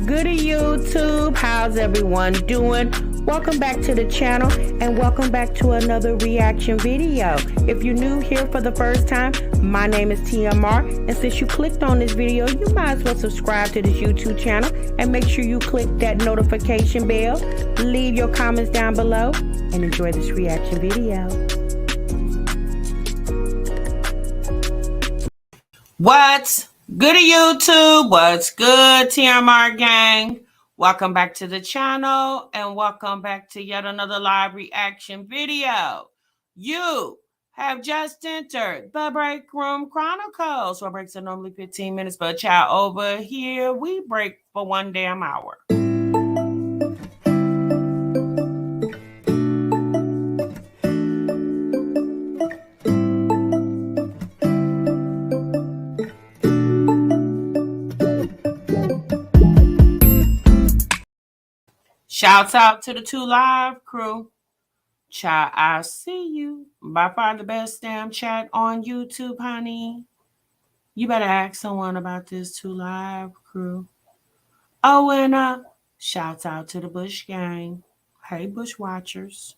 Goody YouTube, how's everyone doing? Welcome back to the channel and welcome back to another reaction video. If you're new here for the first time, my name is TMR, and since you clicked on this video, you might as well subscribe to this YouTube channel and make sure you click that notification bell. Leave your comments down below and enjoy this reaction video. What's good YouTube? What's good, TMR gang? Welcome back to the channel and welcome back to yet another live reaction video. You have just entered the Break Room Chronicles, where breaks are normally 15 minutes, but child, over here we break for 1 damn hour. Shouts out to the 2 Live crew. Child, I see you. By far the best damn chat on YouTube, honey. You better ask someone about this 2 Live crew. Oh, and shouts out to the Bush Gang. Hey, Bush Watchers.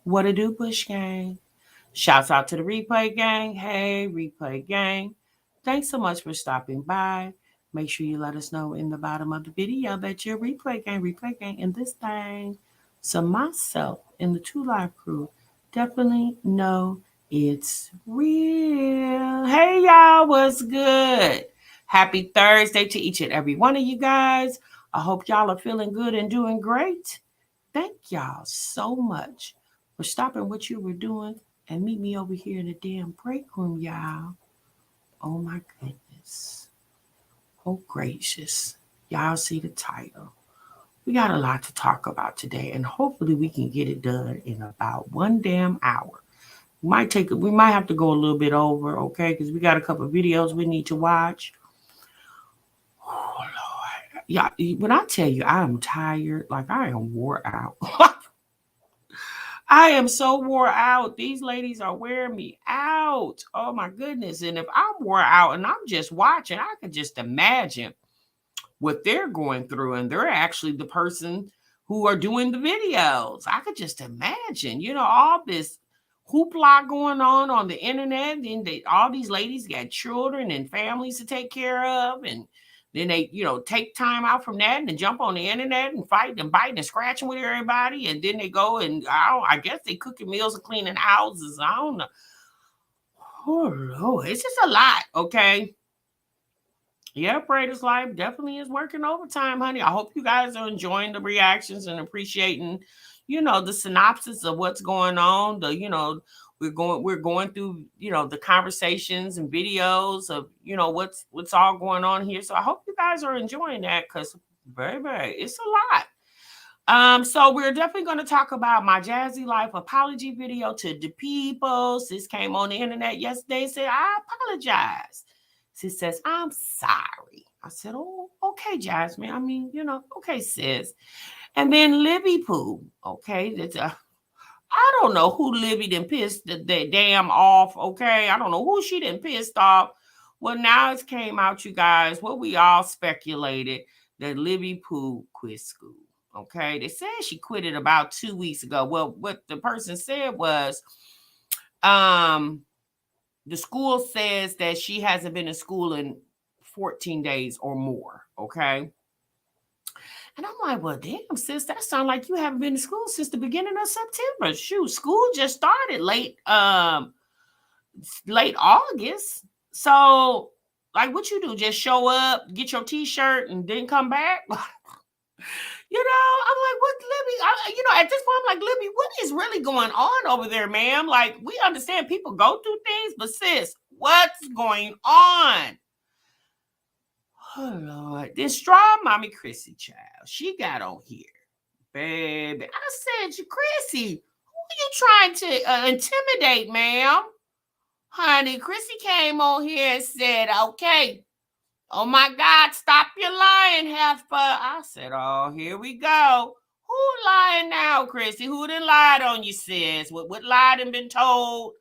What it do, Bush Gang? Shouts out to the Replay Gang. Hey, Replay Gang. Thanks so much for stopping by. Make sure you let us know in the bottom of the video that you're Replay Gang, and this thing. So myself and the 2 Live crew definitely know it's real. Hey, y'all, what's good? Happy Thursday to each and every one of you guys. I hope y'all are feeling good and doing great. Thank y'all so much for stopping what you were doing and meet me over here in the damn break room, y'all. Oh, my goodness. Oh, gracious. Y'all see the title. We got a lot to talk about today, and hopefully we can get it done in about 1 damn hour. We might have to go a little bit over, okay? Because we got a couple of videos we need to watch. Oh, Lord. Yeah, when I tell you I am tired, like I am wore out. I am so wore out. These ladies are wearing me out. Oh, my goodness. And if I'm wore out and I'm just watching, I can just imagine what they're going through. And they're actually the person who are doing the videos. I could just imagine, all this hoopla going on the internet. And all these ladies got children and families to take care of. And then they, take time out from that and then jump on the internet and fight and bite and scratching with everybody. And then they go and I guess they cooking meals and cleaning houses. I don't know. Oh, Lord. It's just a lot, okay? Yeah, Brader's Life definitely is working overtime, honey. I hope you guys are enjoying the reactions and appreciating, the synopsis of what's going on. We're going through, the conversations and videos of, what's all going on here. So I hope you guys are enjoying that because, baby, it's a lot. So we're definitely going to talk about my Jazzy Life apology video to the people. Sis came on the internet yesterday and said, I apologize. Sis says, I'm sorry. I said, oh, okay, Jasmine. I mean, okay, sis. And then Libby Poo, okay, I don't know who Libby done pissed the damn off, okay? I don't know who she done pissed off. Well, now it's came out, you guys, what we all speculated, that Libby Poo quit school, okay? They said she quit it about 2 weeks ago. Well, what the person said was, the school says that she hasn't been in school in 14 days or more, okay? And I'm like, well, damn, sis, that sounds like you haven't been to school since the beginning of September. Shoot, school just started late August. So, like, what you do? Just show up, get your T-shirt, and then come back? I'm like, what, Libby? At this point, I'm like, Libby, what is really going on over there, ma'am? Like, we understand people go through things, but sis, what's going on? Oh, Lord. This StrongMommy Chrissy child, she got on here. Baby, I said, Chrissy, who are you trying to intimidate, ma'am? Honey, Chrissy came on here and said, okay, oh my God, stop your lying, heifer. I said, oh, here we go. Who lying now, Chrissy? Who done lied on you, sis? What lie done been told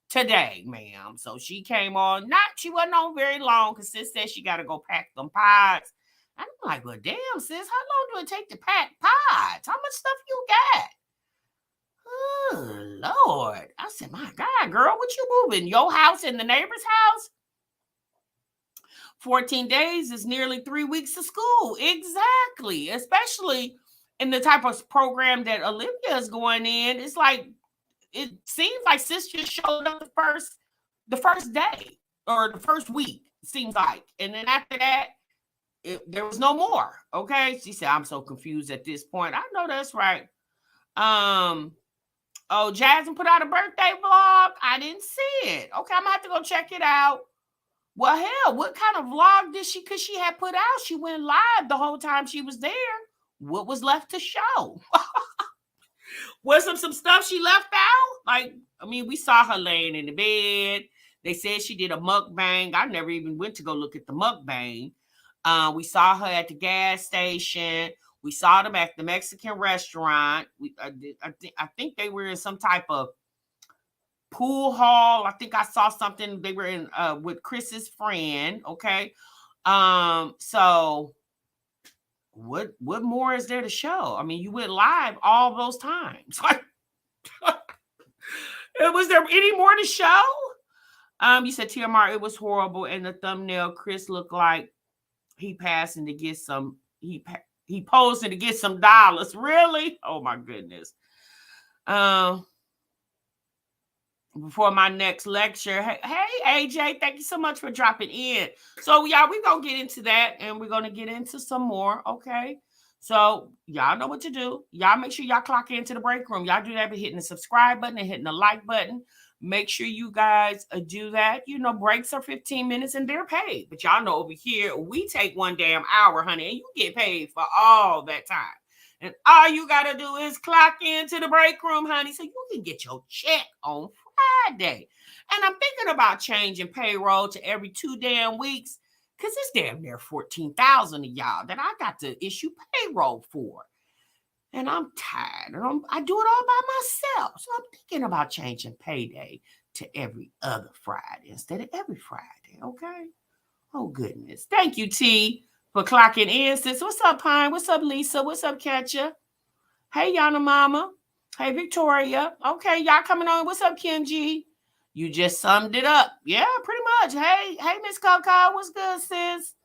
today, ma'am? So she came on. She wasn't on very long because sis said she got to go pack them pods. And I'm like, well, damn, sis, how long do it take to pack pods? How much stuff you got? Oh, Lord. I said, my God, girl, what you moving? Your house and the neighbor's house? 14 days is nearly 3 weeks of school. Exactly. Especially in the type of program that Olivia is going in. It's like, it seems like sis just showed up the first day or the first week, it seems like. And then after that, there was no more. Okay. She said, I'm so confused at this point. I know that's right. Oh, Jasmine put out a birthday vlog. I didn't see it. Okay, I'm gonna have to go check it out. Well, hell, what kind of vlog did she? Because she had put out, she went live the whole time she was there. What was left to show? Was some stuff she left out? Like, I mean, we saw her laying in the bed. They said she did a mukbang. I never even went to go look at the mukbang. We saw her at the gas station. We saw them at the Mexican restaurant. I think they were in some type of pool hall. I think I saw something. They were in with Chris's friend. Okay. So what more is there to show? I mean, you went live all those times. Was there any more to show? You said TMR, it was horrible. And the thumbnail, Chris looked like he passing to get some, he posing to get some dollars. Really? Oh my goodness. Before my next lecture, hey AJ, thank you so much for dropping in. So y'all, we're gonna get into that, and we're gonna get into some more. Okay, so y'all know what to do. Y'all make sure y'all clock into the break room. Y'all do that by hitting the subscribe button and hitting the like button. Make sure you guys do that. You know, breaks are 15 minutes and they're paid, but y'all know over here we take 1 damn hour, honey, and you get paid for all that time. And all you gotta do is clock into the break room, honey, so you can get your check on Friday. And I'm thinking about changing payroll to every 2 damn weeks, because it's damn near 14,000 of y'all that I got to issue payroll for. And I'm tired. And I do it all by myself. So I'm thinking about changing payday to every other Friday instead of every Friday. Okay? Oh, goodness. Thank you, T, for clocking in, sis. What's up, Pine? What's up, Lisa? What's up, Ketcha? Hey, Yana Mama. Hey, Victoria. Okay, y'all coming on. What's up, Kenji? You just summed it up. Yeah, pretty much. Hey, Miss Coco. What's good, sis?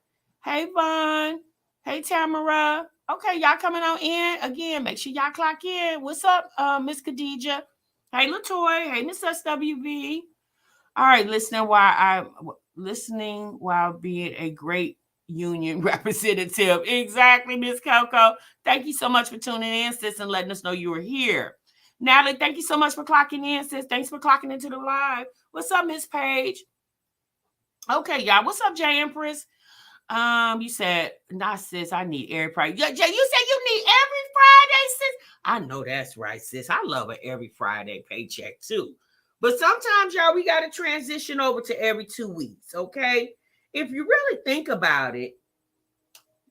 Hey, Vaughn. Hey, Tamara. Okay, y'all coming on in. Again, make sure y'all clock in. What's up, Miss Khadija? Hey, LaToy. Hey, Miss SWV. All right, listening while being a great union representative. Exactly, Miss Coco. Thank you so much for tuning in, sis, and letting us know you were here. Natalie, thank you so much for clocking in, sis. Thanks for clocking into the live. What's up, Miss Paige? Okay, y'all. What's up, J Empress? You said, nah, sis, I need every Friday. You said you need every Friday, sis? I know that's right, sis. I love an every Friday paycheck, too. But sometimes, y'all, we got to transition over to every 2 weeks, okay? If you really think about it,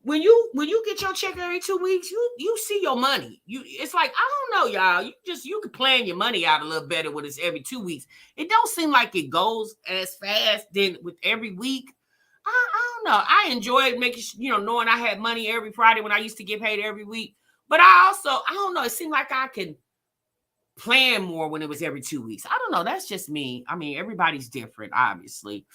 when you get your check every 2 weeks, you see your money. It's like, I don't know, y'all. You can plan your money out a little better when it's every 2 weeks. It don't seem like it goes as fast then with every week. I don't know. I enjoyed making, knowing I had money every Friday when I used to get paid every week. But I don't know. It seemed like I could plan more when it was every 2 weeks. I don't know. That's just me. I mean, everybody's different, obviously.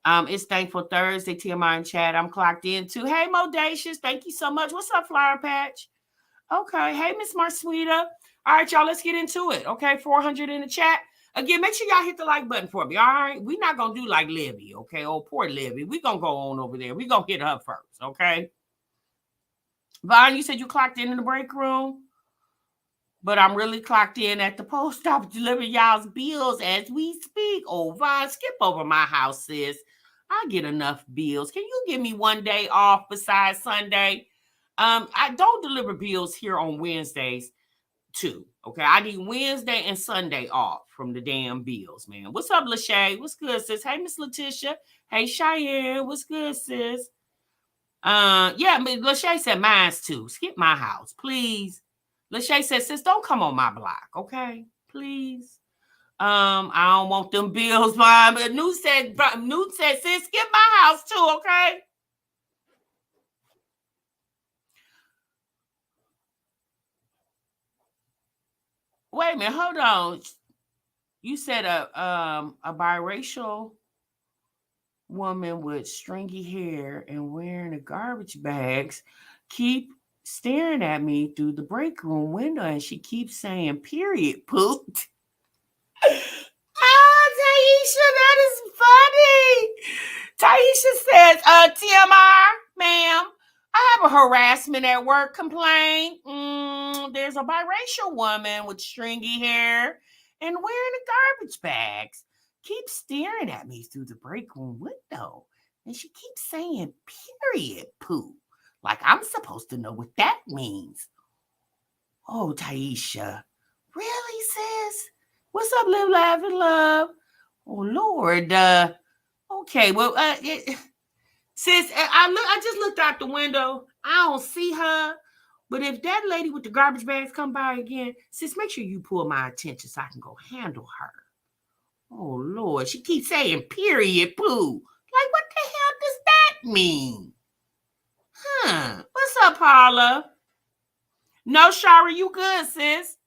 It's Thankful Thursday, TMI and chat. I'm clocked in too. Hey, Modacious. Thank you so much. What's up, Flower Patch? Okay. Hey, Miss Marsweeta. All right, y'all. Let's get into it. Okay. 400 in the chat. Again, make sure y'all hit the like button for me, all right? We're not going to do like Livy, okay? Oh, poor Livy. We're going to go on over there. We're going to hit her first, okay? Vaughn, you said you clocked in the break room, but I'm really clocked in at the post office delivering y'all's bills as we speak. Oh, Vaughn, skip over my house, sis. I get enough bills. Can you give me 1 day off besides Sunday? I don't deliver bills here on Wednesdays. Too. Okay, I need Wednesday and Sunday off from the damn bills, man. What's up, Lachey? What's good, sis? Hey, Miss Letitia. Hey, Cheyenne. What's good, sis? Yeah, Lachey said mine's too. Skip my house, please. Lachey said, sis, don't come on my block, okay? Please. I don't want them bills, mom. But Newt said, sis, skip my house too, okay? Wait a minute, hold on. You said a biracial woman with stringy hair and wearing a garbage bags keep staring at me through the break room window, and she keeps saying period poop. Ah, Taisha, that is funny. Taisha says, TMR, ma'am, I have a harassment at work complaint. There's a biracial woman with stringy hair and wearing a garbage bags. Keeps staring at me through the break room window. And she keeps saying period poo. Like I'm supposed to know what that means. Oh, Taisha. Really, sis? What's up, Live, Laugh, and Love? Oh, Lord. Okay, well, sis, I just looked out the window. I don't see her. But if that lady with the garbage bags come by again, sis, make sure you pull my attention so I can go handle her. Oh, Lord. She keeps saying period poo. Like, what the hell does that mean? What's up, Paula? No, Shara, you good, sis.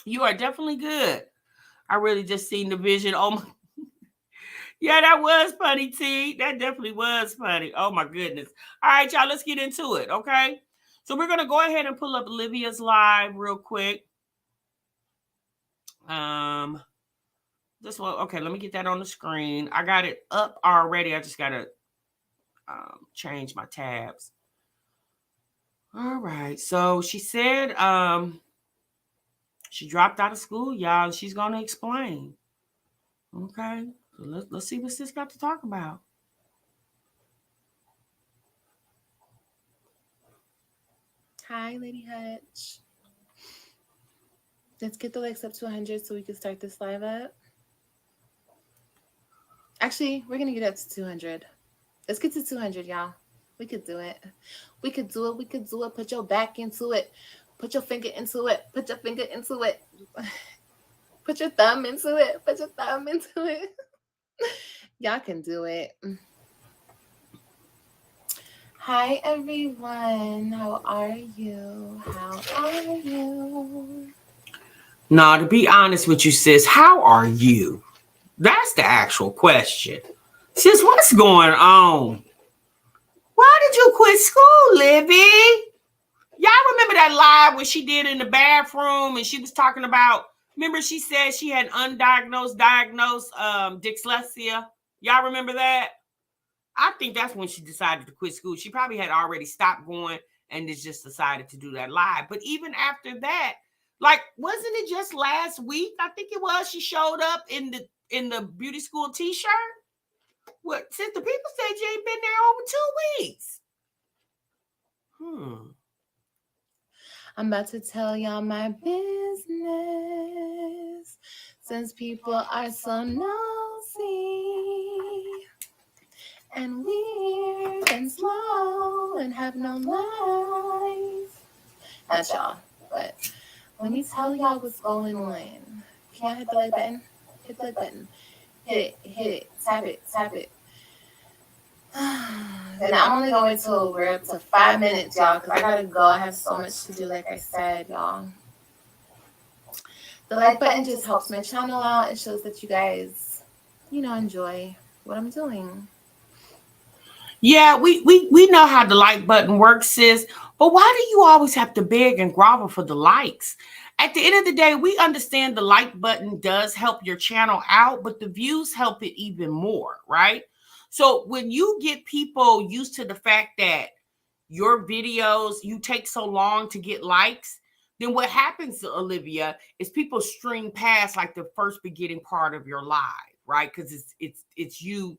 You are definitely good. I really just seen the vision. Oh, my. Yeah, that was funny, T. That definitely was funny. Oh, my goodness. All right, y'all, let's get into it, okay? So we're going to go ahead and pull up Olivia's live real quick. This one, okay, let me get that on the screen. I got it up already. I just got to change my tabs. All right, so she said she dropped out of school, y'all. She's going to explain. Okay, so let's see what sis got to talk about. Hi, Lady Hutch. Let's get the likes up to 100 so we can start this live up. Actually, we're going to get up to 200. Let's get to 200, y'all. We could do it. We could do it. We could do it. Put your back into it. Put your finger into it. Put your finger into it. Put your thumb into it. Put your thumb into it. Y'all can do it. Hi, everyone. How are you? How are you? Now, to be honest with you, sis, how are you? That's the actual question. Sis, what's going on? Why did you quit school, Livy? Y'all remember that live when she did in the bathroom and she was talking about, remember she said she had diagnosed dyslexia? Y'all remember that? I think that's when she decided to quit school. She probably had already stopped going and just decided to do that live. But even after that, like, wasn't it just last week? I think it was. She showed up in the beauty school t-shirt. What, since the people said you ain't been there over 2 weeks. I'm about to tell y'all my business. Since people are so nosy and weird and slow and have no life. Not y'all, but let me tell y'all what's going on. Can y'all hit the like button? Hit the like button. Hit it, tap it, tap it. And I'm only going till we're up to 5 minutes, y'all, because I gotta go. I have so much to do, like I said, y'all. The like button just helps my channel out. It shows that you guys, enjoy what I'm doing. Yeah, we know how the like button works, sis. But why do you always have to beg and grovel for the likes? At the end of the day, we understand the like button does help your channel out, but the views help it even more, right? So when you get people used to the fact that your videos, you take so long to get likes, then what happens to Olivia is people stream past like the first beginning part of your live, right? Because it's you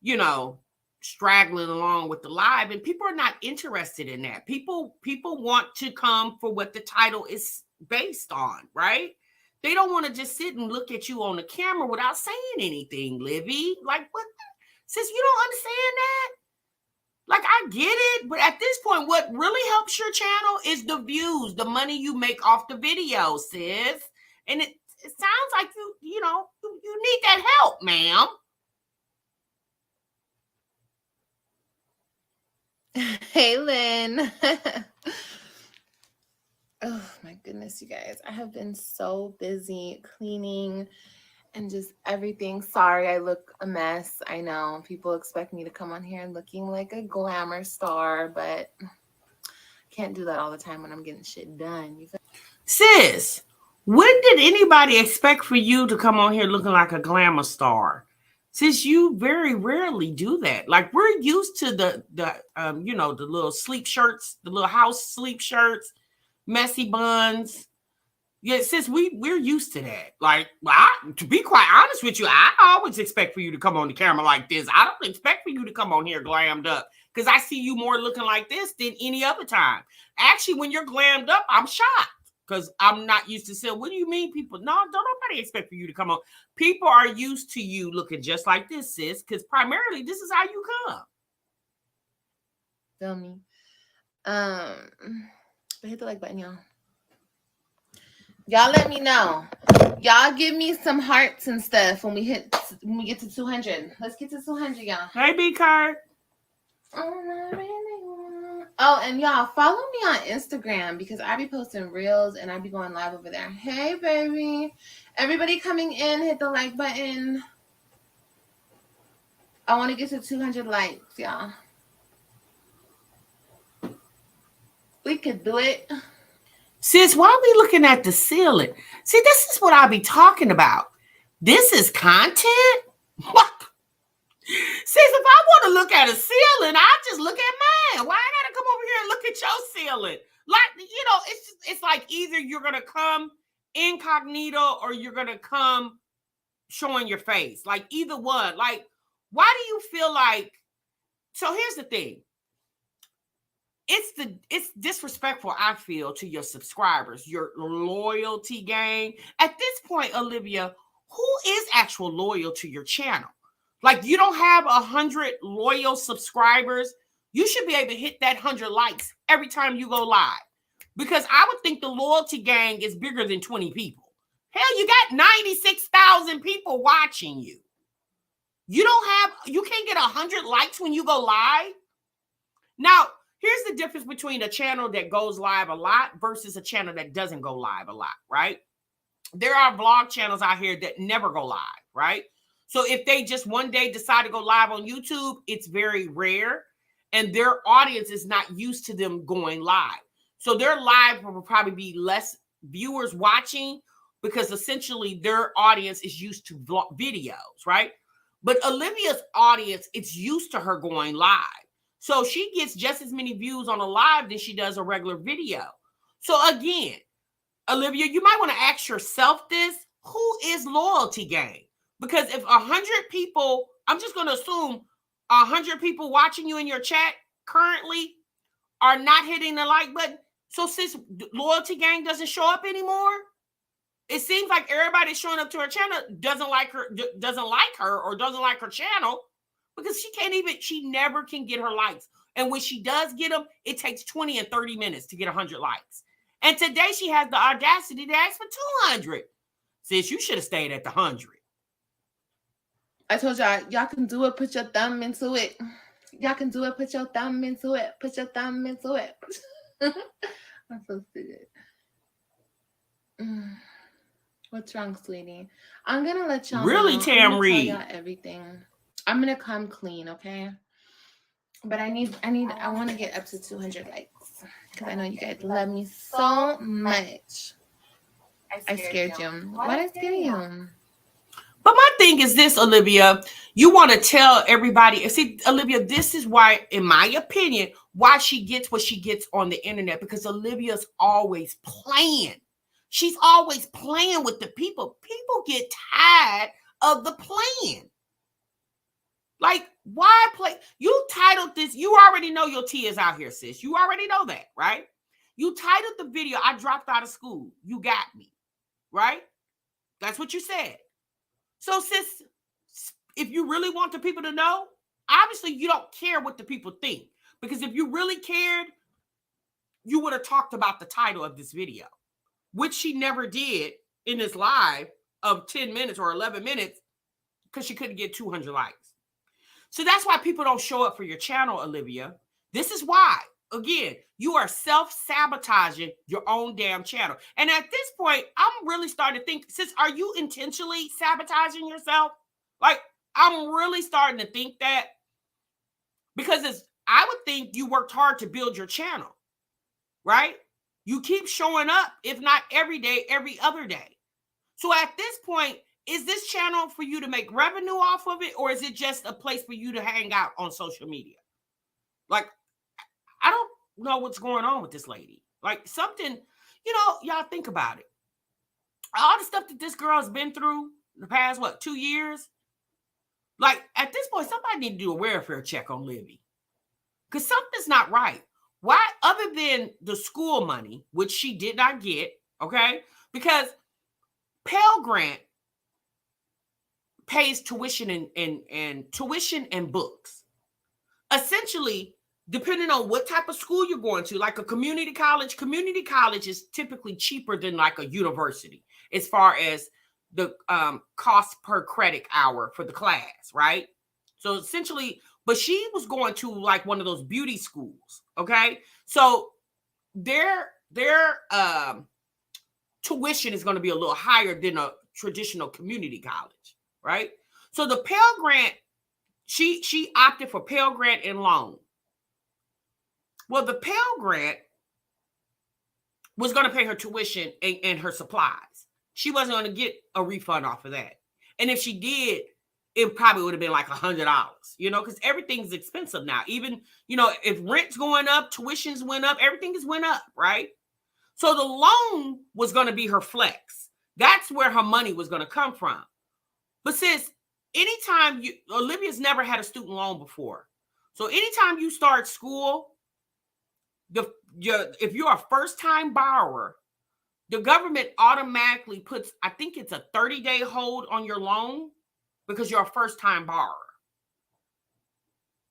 know, straggling along with the live, and people are not interested in that. People want to come for what the title is based on, right? They don't want to just sit and look at you on the camera without saying anything, Livy. Like, what? Sis, you don't understand that? Like, I get it, but at this point, what really helps your channel is the views, the money you make off the video, sis. And it sounds like you need that help, ma'am. Hey, Lynn. Oh my goodness, you guys. I have been so busy cleaning and just everything. Sorry, I look a mess. I know people expect me to come on here looking like a glamour star, but can't do that all the time when I'm getting shit done. You Sis, when did anybody expect for you to come on here looking like a glamour star? Since you very rarely do that. Like we're used to the little sleep shirts, the little house sleep shirts, messy buns. Yeah, sis, we're used to that. Like, well, to be quite honest with you, I always expect for you to come on the camera like this. I don't expect for you to come on here glammed up because I see you more looking like this than any other time. Actually, when you're glammed up, I'm shocked because I'm not used to saying, what do you mean, people? No, don't nobody expect for you to come on. People are used to you looking just like this, sis, because primarily this is how you come. feel me? But hit the like button, y'all. Y'all let me know. Y'all give me some hearts and stuff when we get to 200. Let's get to 200, y'all. Hey, B-Card. Oh, and y'all follow me on Instagram because I be posting reels and I be going live over there. Hey, baby. Everybody coming in, hit the like button. I want to get to 200 likes, y'all. We could do it. Sis, why are we looking at the ceiling? See, this is what I be talking about. This is content? What? Sis, if I want to look at a ceiling, I just look at mine. Why I gotta come over here and look at your ceiling? Like, it's like either you're gonna come incognito or you're gonna come showing your face. Like either one. Like, why do you feel like? So here's the thing. It's disrespectful, I feel, to your subscribers, your loyalty gang. At this point, Olivia, who is actual loyal to your channel? Like, you don't have 100 loyal subscribers. You should be able to hit that 100 likes every time you go live. Because I would think the loyalty gang is bigger than 20 people. Hell, you got 96,000 people watching you. You can't get 100 likes when you go live. Now, here's the difference between a channel that goes live a lot versus a channel that doesn't go live a lot, right? There are vlog channels out here that never go live, right? So if they just one day decide to go live on YouTube, it's very rare. And their audience is not used to them going live. So their live will probably be less viewers watching because essentially their audience is used to videos, right? But Olivia's audience, it's used to her going live. So she gets just as many views on a live than she does a regular video. So again, Olivia, you might want to ask yourself this: who is loyalty gang? Because if 100 people, I'm just going to assume 100 people watching you in your chat currently are not hitting the like button. So since loyalty gang doesn't show up anymore, it seems like everybody showing up to her channel doesn't like her or doesn't like her channel. Because she never can get her likes. And when she does get them, it takes 20 and 30 minutes to get 100 likes. And today she has the audacity to ask for 200. Sis, you should have stayed at the 100. I told y'all can do it. Put your thumb into it. Y'all can do it. Put your thumb into it. Put your thumb into it. I'm so stupid. What's wrong, sweetie? I'm going to let y'all really, know. Tam Reed. Tell y'all everything. I'm gonna come clean, okay? But I want to get up to 200 likes because I know you guys love me so much. I scared you. Why did I scare you? But my thing is this, Olivia. You want to tell everybody. See, Olivia, this is why, in my opinion, why she gets what she gets on the internet. Because Olivia's always playing. She's always playing with the people. People get tired of the playing. Like, why play? You titled this. You already know your tea is out here, sis. You already know that, right? You titled the video, I dropped out of school. You got me, right? That's what you said. So, sis, if you really want the people to know, obviously you don't care what the people think. Because if you really cared, you would have talked about the title of this video, which she never did in this live of 10 minutes or 11 minutes because she couldn't get 200 likes. So that's why people don't show up for your channel, Olivia. This is why. again, you are self-sabotaging your own damn channel. And at this point, I'm really starting to think, sis, are you intentionally sabotaging yourself? Like, I'm really starting to think that, because I would think you worked hard to build your channel, right? You keep showing up, if not every day, every other day. So at this point, is this channel for you to make revenue off of it, or is it just a place for you to hang out on social media? Like, I don't know what's going on with this lady. Like, something, y'all think about it. All the stuff that this girl has been through the past, 2 years? Like, at this point, somebody need to do a welfare check on Livy. Because something's not right. Why, other than the school money, which she did not get, okay? Because Pell Grant pays tuition and tuition and books. Essentially, depending on what type of school you're going to, like a community college is typically cheaper than like a university as far as the cost per credit hour for the class, right? So essentially, but she was going to like one of those beauty schools, okay? So their tuition is going to be a little higher than a traditional community college, right? So the Pell Grant, she opted for Pell Grant and loan. Well, the Pell Grant was going to pay her tuition and her supplies. She wasn't going to get a refund off of that. And if she did, it probably would have been like $100, because everything's expensive now. Even, if rent's going up, tuitions went up, everything has went up, right? So the loan was going to be her flex. That's where her money was going to come from. But sis, anytime Olivia's never had a student loan before. So anytime you start school, if you're a first-time borrower, the government automatically puts, I think it's a 30-day hold on your loan because you're a first-time borrower.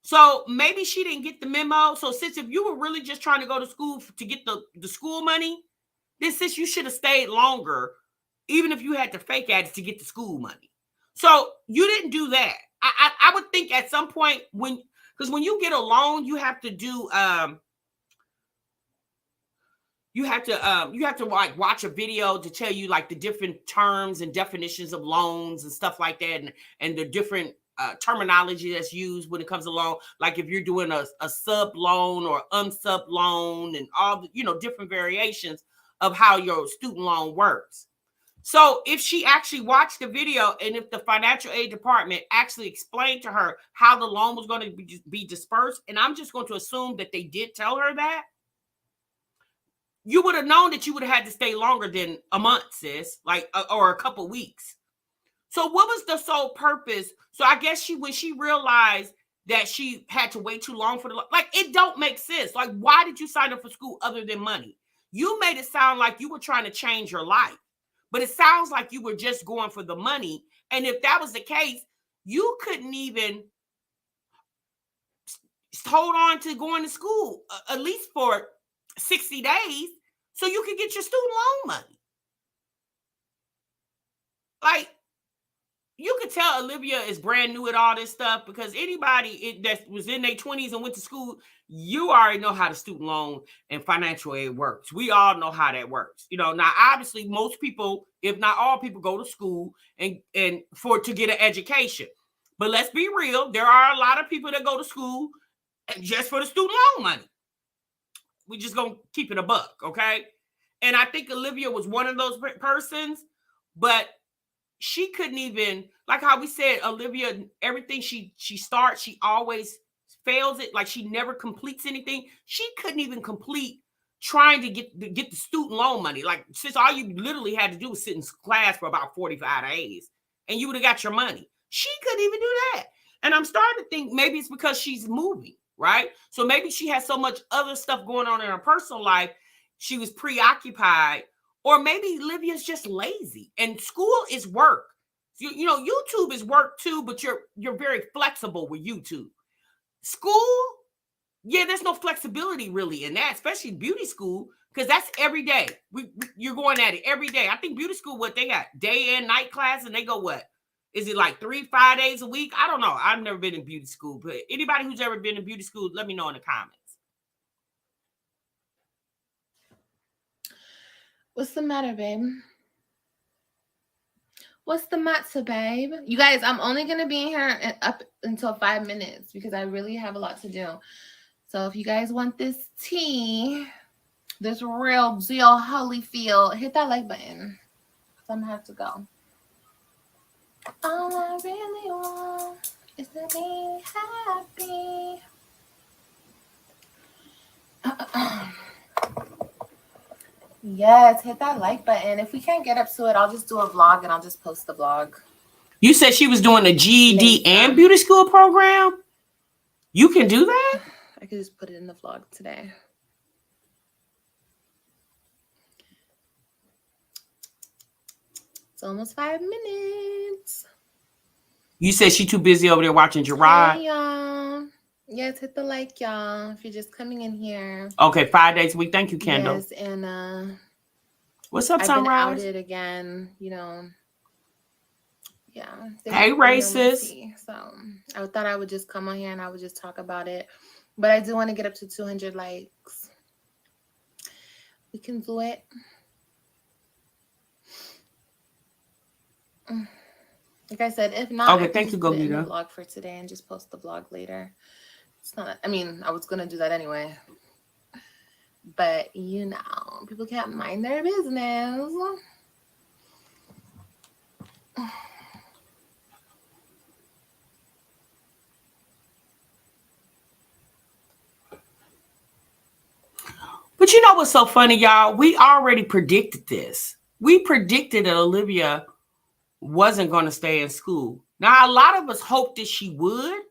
So maybe she didn't get the memo. So sis, if you were really just trying to go to school to get the school money, then sis, you should have stayed longer, even if you had to fake at it to get the school money. So you didn't do that. I would think at some point because when you get a loan, you have to do you have to like watch a video to tell you like the different terms and definitions of loans and stuff like that, and the different terminology that's used when it comes to loan. Like if you're doing a sub loan or unsub loan and all the, different variations of how your student loan works. So if she actually watched the video and if the financial aid department actually explained to her how the loan was going to be dispersed, and I'm just going to assume that they did tell her that, you would have known that you would have had to stay longer than a month, sis, or a couple weeks. So what was the sole purpose? So I guess when she realized that she had to wait too long for it don't make sense. Like, why did you sign up for school other than money? You made it sound like you were trying to change your life, but it sounds like you were just going for the money. And if that was the case, you couldn't even hold on to going to school at least for 60 days so you could get your student loan money. Like, you could tell Olivia is brand new at all this stuff, because anybody that was in their 20s and went to school, you already know how the student loan and financial aid works. We all know how that works. Now obviously most people, if not all people, go to school and to get an education. But let's be real, there are a lot of people that go to school just for the student loan money. We just gonna keep it a buck, okay? And I think Olivia was one of those persons, but she couldn't even, like how we said, Olivia, everything she starts, she always fails it. Like, she never completes anything. She couldn't even complete trying to get the student loan money. Like, since all you literally had to do was sit in class for about 45 days and you would have got your money. She couldn't even do that. And I'm starting to think maybe it's because she's moving, right? So maybe she has so much other stuff going on in her personal life, she was preoccupied. Or maybe Olivia's just lazy, and school is work. YouTube is work too, but you're very flexible with YouTube. School, yeah, there's no flexibility really in that, especially beauty school, because that's every day. You're going at it every day. I think beauty school, what they got, day and night class, and they go what? Is it like 3-5 days a week? I don't know. I've never been in beauty school, but anybody who's ever been in beauty school, let me know in the comments. What's the matter, babe? What's the matter, babe? You guys, I'm only going to be here up until 5 minutes because I really have a lot to do. So if you guys want this tea, this real deal Holyfield, hit that like button. Because I'm going to have to go. All I really want is to be happy. Yes, hit that like button. If we can't get up to it, I'll just do a vlog and I'll just post the vlog. You said she was doing a GED and beauty school program? You can do that? I could just put it in the vlog today. It's almost 5 minutes. You said she too busy over there watching Gerard? Hey, y'all. Yes, hit the like, y'all, if you're just coming in here. Okay, 5 days a week. Thank you, Kendall. Yes, and what's up, I've Sunrise? been outed again, you know. Yeah. Hey, racist. So I thought I would just come on here and I would just talk about it. But I do want to get up to 200 likes. We can do it. Like I said, if not, okay, thank you, go put it in the vlog for today and just post the vlog later. It's not. I mean, I was gonna do that anyway, but you know, people can't mind their business. But you know what's so funny, y'all? We already predicted this. We predicted that Olivia wasn't going to stay in school. Now, a lot of us hoped that she would,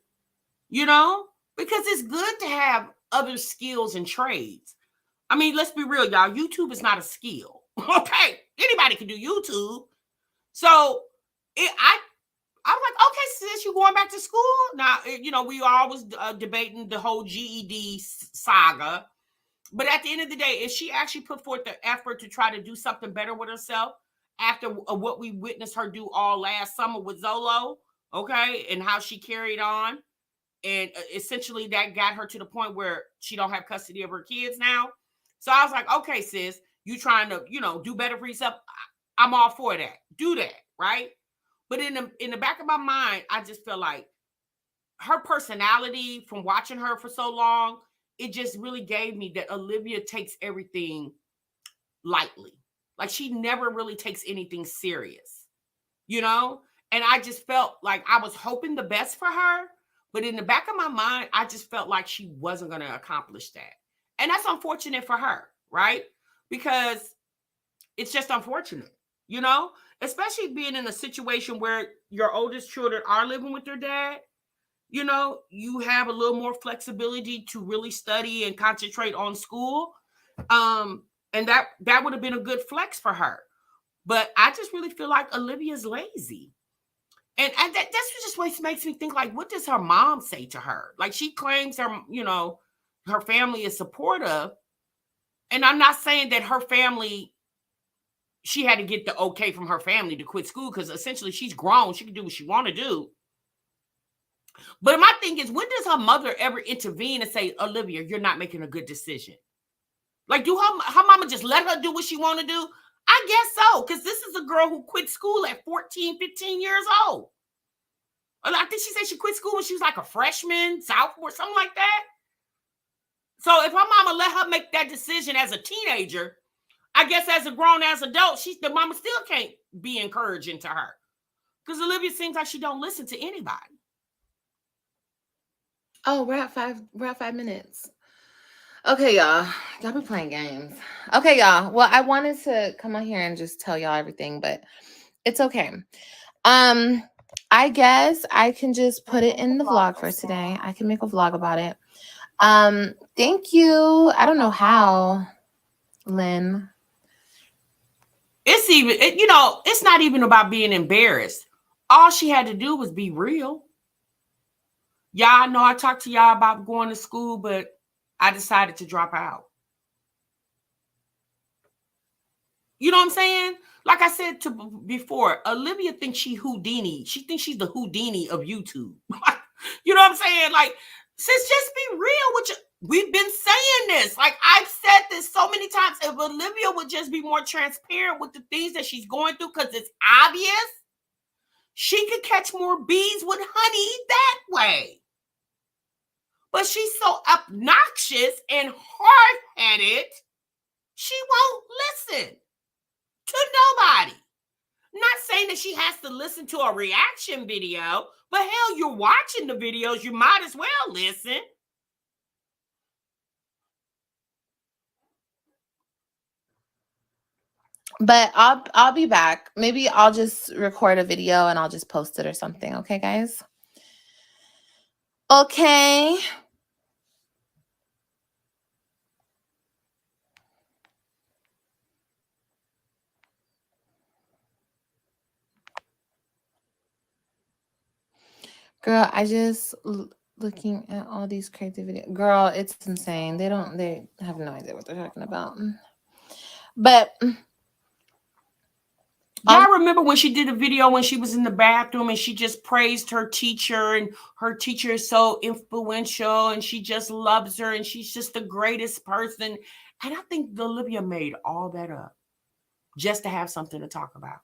you know, because it's good to have other skills and trades. I mean, let's be real, y'all. YouTube is not a skill. Okay. Anybody can do YouTube. So I was like, okay, sis, you going back to school? Now, you know, we always debating the whole GED saga. But at the end of the day, if she actually put forth the effort to try to do something better with herself after what we witnessed her do all last summer with Zolo, okay, and how she carried on, and essentially that got her to the point where she don't have custody of her kids now. So I was like, okay, sis, you trying to, you know, do better for yourself. I'm all for that. Do that, right? But in the back of my mind, I just feel like her personality from watching her for so long, it just really gave me that Olivia takes everything lightly. Like she never really takes anything serious, you know? And I just felt like I was hoping the best for her. But in the back of my mind, I just felt like she wasn't going to accomplish that. And that's unfortunate for her, right? Because it's just unfortunate, you know? Especially being in a situation where your oldest children are living with their dad. You know, you have a little more flexibility to really study and concentrate on school. And that would have been a good flex for her. But I just really feel like Olivia's lazy. And that's just what makes me think, like, what does her mom say to her? Like, she claims her, you know, her family is supportive. And I'm not saying that her family, she had to get the okay from her family to quit school, because essentially she's grown. She can do what she want to do. But my thing is, when does her mother ever intervene and say, Olivia, you're not making a good decision? Like, do her mama just let her do what she want to do? I guess so, because this is a girl who quit school at 14, 15 years old. I think she said she quit school when she was like a freshman, sophomore, something like that. So if her mama let her make that decision as a teenager, I guess as a grown-ass adult, the mama still can't be encouraging to her. Because Olivia seems like she don't listen to anybody. Oh, we're at 5 minutes. Okay, y'all be playing games. Okay, y'all. Well, I wanted to come on here and just tell y'all everything, but it's okay. I guess I can just put it in the vlog for today. I can make a vlog about it. Thank you. I don't know how, Lynn. It's even, you know, it's not even about being embarrassed. All she had to do was be real. Y'all know I talked to y'all about going to school, but I decided to drop out. You know what I'm saying? Like I said before, Olivia thinks she Houdini. She thinks she's the Houdini of YouTube. You know what I'm saying? Like, sis, just be real with you. We've been saying this. Like, I've said this so many times. If Olivia would just be more transparent with the things that she's going through, because it's obvious, she could catch more bees with honey that way. But she's so obnoxious and hard-headed, she won't listen to nobody. Not saying that she has to listen to a reaction video, but hell, you're watching the videos, you might as well listen. But I'll be back. Maybe I'll just record a video and I'll just post it or something. Okay, guys? Okay. Girl, I just looking at all these crazy videos. Girl, it's insane. They have no idea what they're talking about. But y'all remember when she did a video when she was in the bathroom and she just praised her teacher, and her teacher is so influential and she just loves her and she's just the greatest person. And I think Olivia made all that up just to have something to talk about.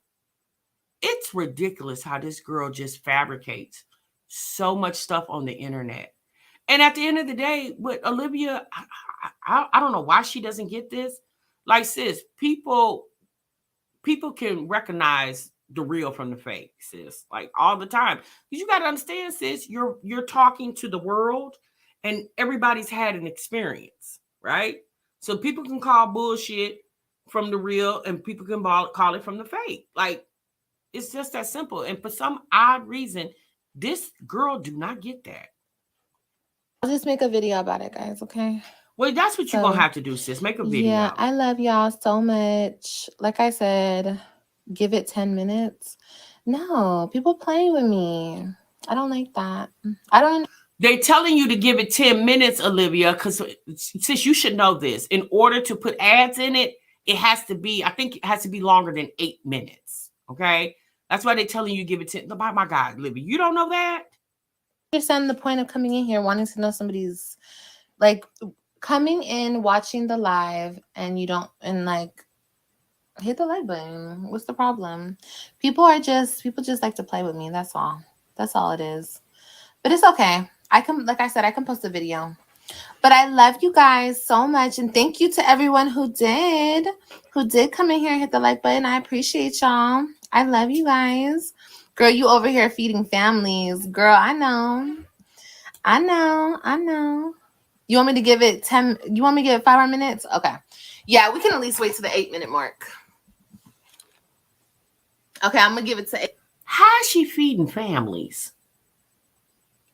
It's ridiculous how this girl just fabricates so much stuff on the internet. And at the end of the day, with Olivia, I don't know why she doesn't get this. Like, sis, people can recognize the real from the fake, sis, like all the time. Because you got to understand, sis, you're talking to the world, and everybody's had an experience, right? So people can call bullshit from the real, and people can call it from the fake. Like, it's just that simple. And for some odd reason, this girl do not get that. I'll just make a video about it, guys, okay? Well, that's what you're going to have to do, sis. Make a video. Yeah, I love y'all so much. Like I said, give it 10 minutes. No, people playing with me. I don't like that. They're telling you to give it 10 minutes, Olivia, because sis, you should know this. In order to put ads in it, it has to be, I think it has to be longer than 8 minutes, okay? That's why they're telling you give it 10. My God, Olivia, you don't know that? I understand the point of coming in here, wanting to know somebody's, like, coming in, watching the live, and you don't, and like, hit the like button. What's the problem? People just like to play with me. That's all. That's all it is. But it's okay. Like I said, I can post a video. But I love you guys so much, and thank you to everyone who did come in here and hit the like button. I appreciate y'all. I love you guys. Girl, you over here feeding families. Girl, I know. You want me to give it 10? You want me to give it 5 more minutes? Okay. Yeah, we can at least wait to the 8-minute mark. Okay, I'm going to give it to 8. How is she feeding families?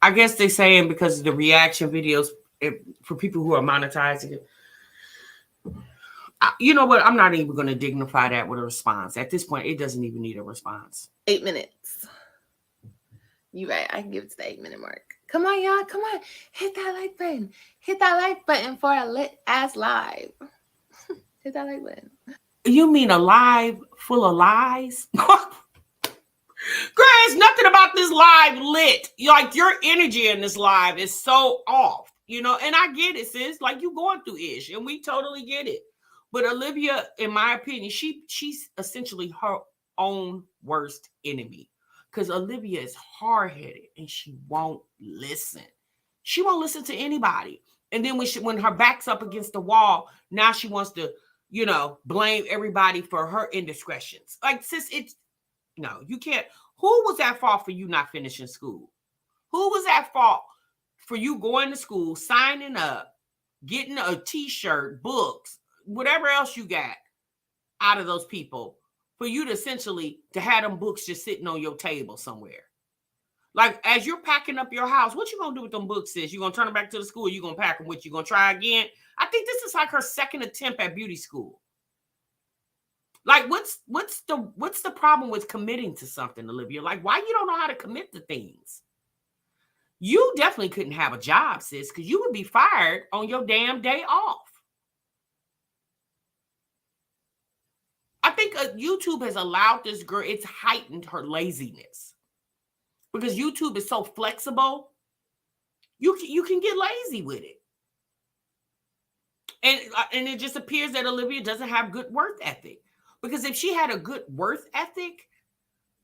I guess they're saying because of the reaction videos for people who are monetizing it. You know what? I'm not even going to dignify that with a response. At this point, it doesn't even need a response. 8 minutes. You're right. I can give it to the 8-minute mark. Come on, y'all. Come on. Hit that like button. Hit that like button for a lit ass live. Hit that like button. You mean a live full of lies? Girl, it's nothing about this live lit. Like, your energy in this live is so off, you know, and I get it, sis. Like, you going through ish, and we totally get it. But Olivia, in my opinion, she's essentially her own worst enemy. Because Olivia is hard-headed and she won't listen. She won't listen to anybody. And then when her back's up against the wall, now she wants to, you know, blame everybody for her indiscretions. Like, sis, no, you can't. Who was at fault for you not finishing school? Who was at fault for you going to school, signing up, getting a t-shirt, books, whatever else you got out of those people, for you to essentially to have them books just sitting on your table somewhere? Like, as you're packing up your house, what you gonna do with them books, sis? You gonna turn them back to the school? You gonna pack them with you? Gonna try again? I think this is like her second attempt at beauty school. Like, what's the problem with committing to something, Olivia? Like, why you don't know how to commit to things? You definitely couldn't have a job, sis, because you would be fired on your damn day off. I think YouTube has allowed this girl, it's heightened her laziness. Because YouTube is so flexible, you can get lazy with it. And it just appears that Olivia doesn't have good work ethic. Because if she had a good work ethic,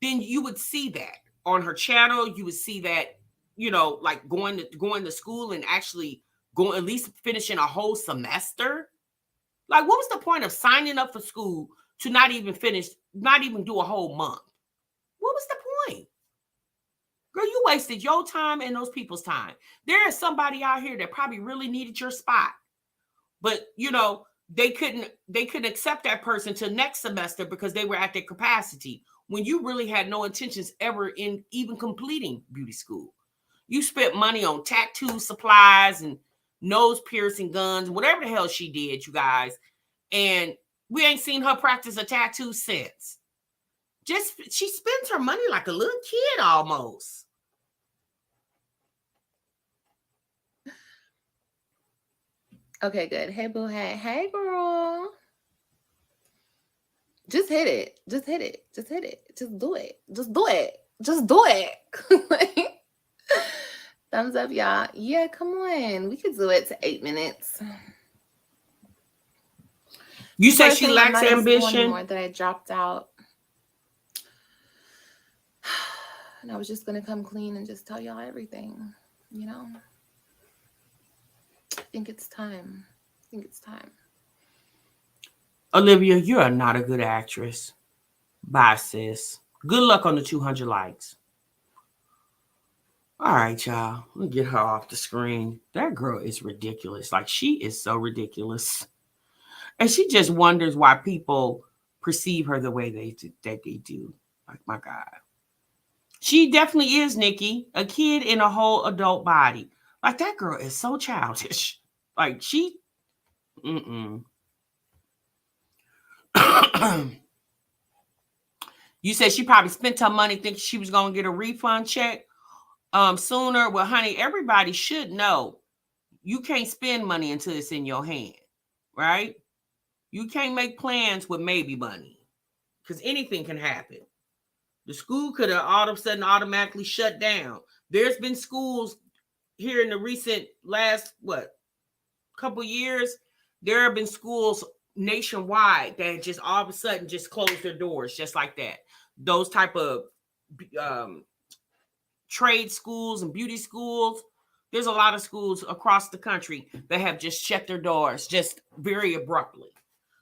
then you would see that on her channel. You would see that, like going to school and actually going, at least finishing a whole semester. Like, what was the point of signing up for school to not even finish, not even do a whole month? What was the point? Girl, you wasted your time and those people's time. There is somebody out here that probably really needed your spot. But, they couldn't accept that person till next semester because they were at their capacity, when you really had no intentions ever in even completing beauty school. You spent money on tattoo supplies and nose piercing guns, whatever the hell she did, you guys. And we ain't seen her practice a tattoo since. She spends her money like a little kid almost. Okay, good. Hey, boo. Hey, girl. Just hit it. Just hit it. Just hit it. Just do it. Just do it. Just do it. Thumbs up, y'all. Yeah, come on. We could do it to 8 minutes. You say she lacks ambition? That I dropped out. And I was just going to come clean and just tell y'all everything, I think it's time. Olivia, you are not a good actress. Bye, sis. Good luck on the 200 likes. All right, y'all. We'll get her off the screen. That girl is ridiculous. Like, she is so ridiculous. And she just wonders why people perceive her the way that they do. Like, my God. She definitely is, Nikki, a kid in a whole adult body. Like, that girl is so childish. Like, she... You said she probably spent her money thinking she was going to get a refund check sooner. Well, honey, everybody should know you can't spend money until it's in your hand, right? You can't make plans with maybe money because anything can happen. The school could have all of a sudden automatically shut down. There's been schools here in the recent last, couple years, there have been schools nationwide that just all of a sudden just closed their doors just like that. Those type of trade schools and beauty schools, there's a lot of schools across the country that have just shut their doors just very abruptly.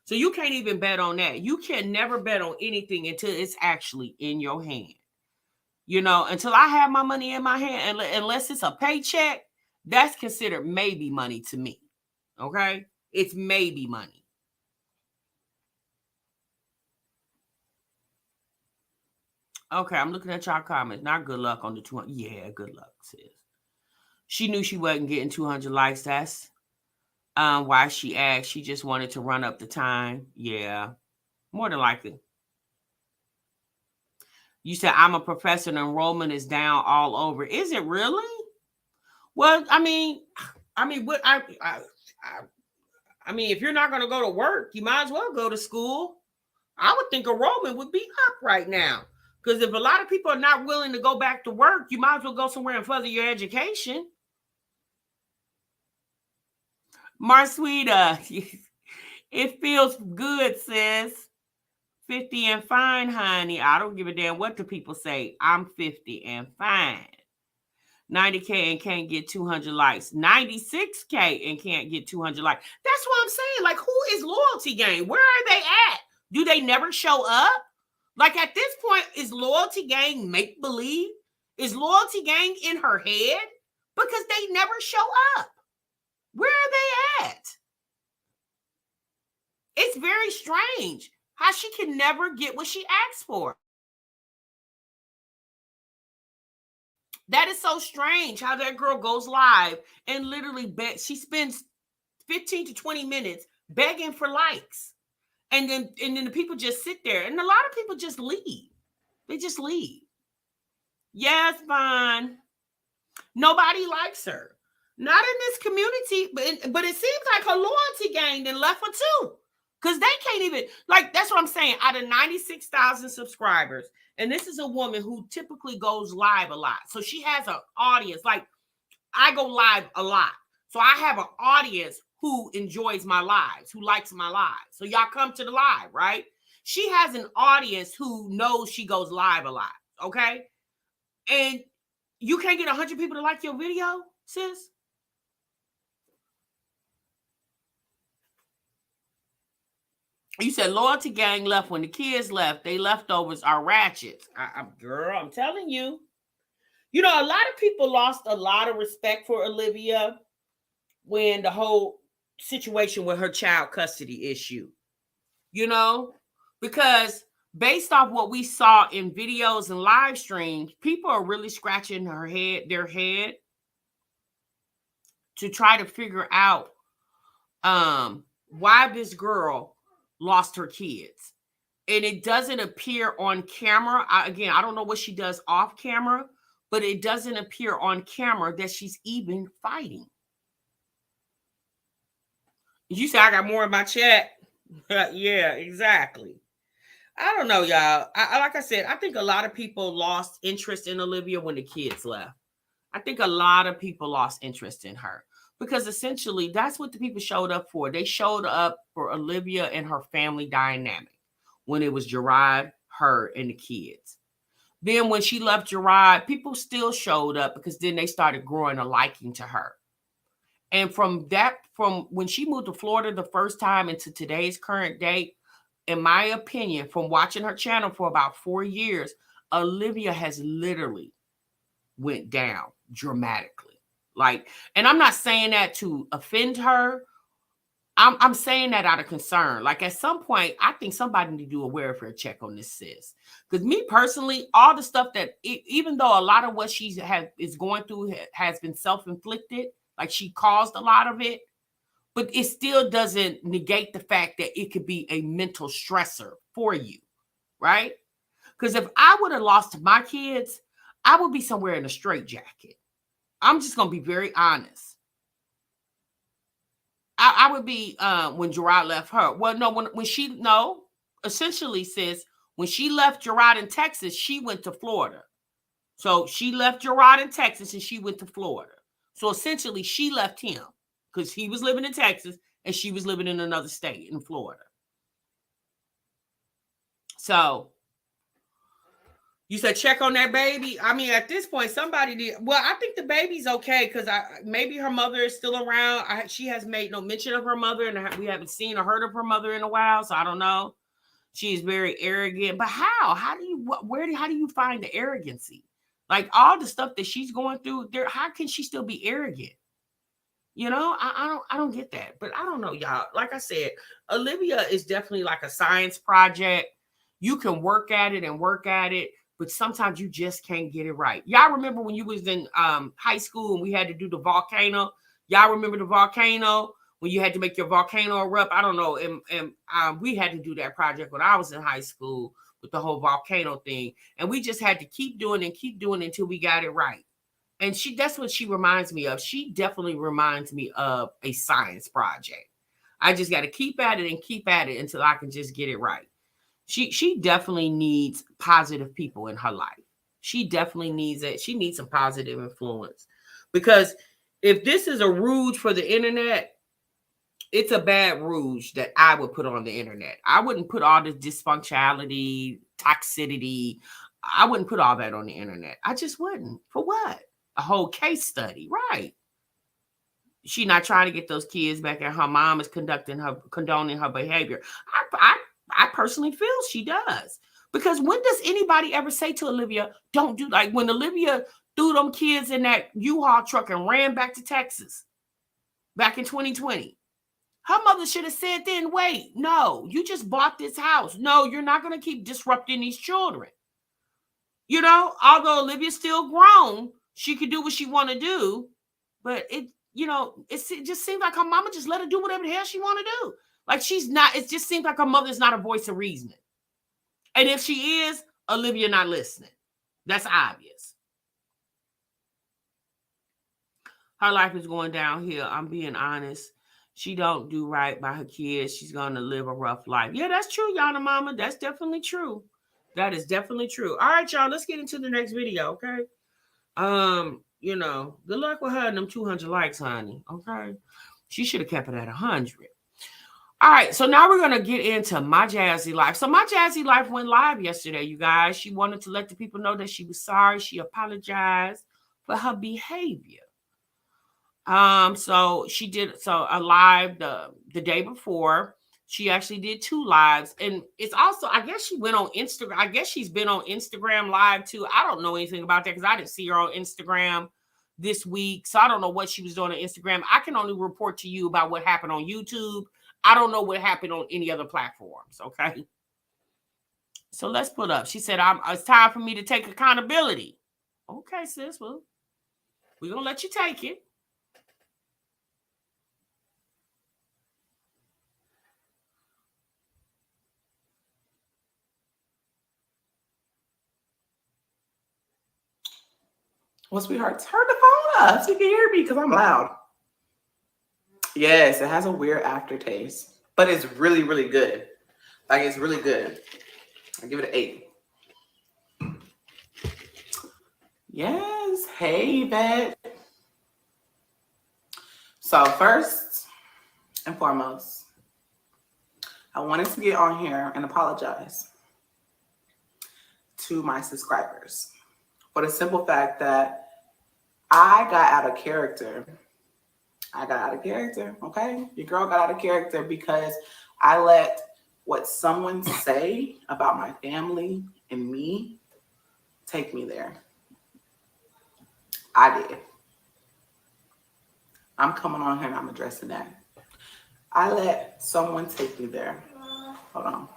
So you can't even bet on that. You can never bet on anything until it's actually in your hand. Until I have my money in my hand, unless it's a paycheck, that's considered maybe money to me. Okay? It's maybe money. Okay, I'm looking at y'all comments. Not good luck on the 200. Yeah, good luck, sis. She knew she wasn't getting 200 likes. That's why she asked. She just wanted to run up the time. Yeah, more than likely. You said, I'm a professor and enrollment is down all over. Is it really? Well, I mean, what I mean, if you're not going to go to work, you might as well go to school. I would think enrollment would be up right now. Because if a lot of people are not willing to go back to work, you might as well go somewhere and further your education. Marsweeta, it feels good, sis. 50 and fine, honey. I don't give a damn what the people say. I'm 50 and fine. 90K and can't get 200 likes. 96K and can't get 200 likes. That's what I'm saying. Like, who is Loyalty Gang? Where are they at? Do they never show up? Like, at this point, is Loyalty Gang make-believe? Is Loyalty Gang in her head? Because they never show up. Where are they at? It's very strange how she can never get what she asked for. That is so strange how that girl goes live and literally she spends 15 to 20 minutes begging for likes. And then the people just sit there. And a lot of people just leave. They just leave. Yes, fine. Nobody likes her. Not in this community, but it seems like her Loyalty Gang then left her too. Because they can't even, like, that's what I'm saying. Out of 96,000 subscribers, and this is a woman who typically goes live a lot. So she has an audience. Like, I go live a lot. So I have an audience who enjoys my lives, who likes my lives. So y'all come to the live, right? She has an audience who knows she goes live a lot, okay? And you can't get 100 people to like your video, sis? You said loyalty gang left when the kids left. They leftovers are ratchets. Girl, I'm telling you. You know, a lot of people lost a lot of respect for Olivia when the whole situation with her child custody issue, you know, because based off what we saw in videos and live streams, people are really scratching their head to try to figure out why this girl lost her kids. And it doesn't appear on camera. Again, I don't know what she does off camera, but it doesn't appear on camera that she's even fighting. You say I got more in my chat. Yeah, exactly. I don't know, y'all. Like I said, I think a lot of people lost interest in Olivia when the kids left. I think a lot of people lost interest in her because essentially that's what the people showed up for. They showed up for Olivia and her family dynamic when it was Gerard, her, and the kids. Then when she left Gerard, people still showed up because then they started growing a liking to her. And from when she moved to Florida the first time into today's current date, in my opinion, from watching her channel for about 4 years, Olivia has literally went down dramatically. Like, and I'm not saying that to offend her. I'm saying that out of concern. Like, at some point, I think somebody need to do a welfare check on this sis. Because me personally, all the stuff that, even though a lot of what she is going through has been self-inflicted, like she caused a lot of it, but it still doesn't negate the fact that it could be a mental stressor for you, right? Because if I would have lost my kids, I would be somewhere in a straitjacket. I'm just going to be very honest. I would be when Gerard left her. Well, no, essentially, sis, when she left Gerard in Texas, she went to Florida. So she left Gerard in Texas and she went to Florida. So essentially, she left him because he was living in Texas and she was living in another state in Florida. So you said check on that baby. I mean, at this point, somebody did. Well, I think the baby's okay because maybe her mother is still around. She has made no mention of her mother, and we haven't seen or heard of her mother in a while. So I don't know. She's very arrogant. But how? How do you find the arrogancy? Like all the stuff that she's going through, how can she still be arrogant? You know, I don't get that. But I don't know, y'all. Like I said, Olivia is definitely like a science project. You can work at it, but sometimes you just can't get it right. Y'all remember when you was in high school and we had to do the volcano? Y'all remember the volcano when you had to make your volcano erupt? I don't know. And we had to do that project when I was in high school with the whole volcano thing. And we just had to keep doing until we got it right. And that's what she reminds me of. She definitely reminds me of a science project. I just got to keep at it until I can just get it right. She definitely needs positive people in her life. She definitely needs it. She needs some positive influence. Because if this is a rouge for the internet, it's a bad rouge that I would put on the internet. I wouldn't put all this dysfunctionality, toxicity. I wouldn't put all that on the internet. I just wouldn't. For what? A whole case study, right? She not trying to get those kids back, and her mom is condoning her behavior. I personally feel she does. Because when does anybody ever say to Olivia, don't do, like when Olivia threw them kids in that U-Haul truck and ran back to Texas back in 2020? Her mother should have said then, wait, no, you just bought this house. No, you're not going to keep disrupting these children. You know, although Olivia's still grown, she could do what she want to do, but it just seems like her mama just let her do whatever the hell she want to do. Like it just seems like her mother's not a voice of reasoning. And if she is, Olivia not listening. That's obvious. Her life is going downhill. I'm being honest. She don't do right by her kids. She's going to live a rough life. Yeah, that's true, Yana Mama. That's definitely true. That is definitely true. All right, y'all, let's get into the next video, okay? Good luck with her and them 200 likes, honey, okay? She should have kept it at 100. All right, so now we're going to get into my Jazzy life. So my Jazzy life went live yesterday, you guys. She wanted to let the people know that she was sorry. She apologized for her behavior. So she did a live the day before. She actually did 2 lives, and it's also, I guess she went on Instagram. I guess she's been on Instagram live too. I don't know anything about that because I didn't see her on Instagram this week, so I don't know what she was doing on Instagram. I can only report to you about what happened on YouTube. I don't know what happened on any other platforms. Okay, so let's put up. She said, it's time for me to take accountability." Okay, sis. Well, we're gonna let you take it. Well, sweetheart, turn the phone up so you can hear me because I'm loud. Yes, it has a weird aftertaste, but it's really, really good. Like, it's really good. I give it an 8. Yes. Hey, Yvette. So first and foremost, I wanted to get on here and apologize to my subscribers for the simple fact that I got out of character. Okay? Your girl got out of character because I let what someone say about my family and me take me there. I did. I'm coming on here and I'm addressing that. I let someone take me there. Hold on.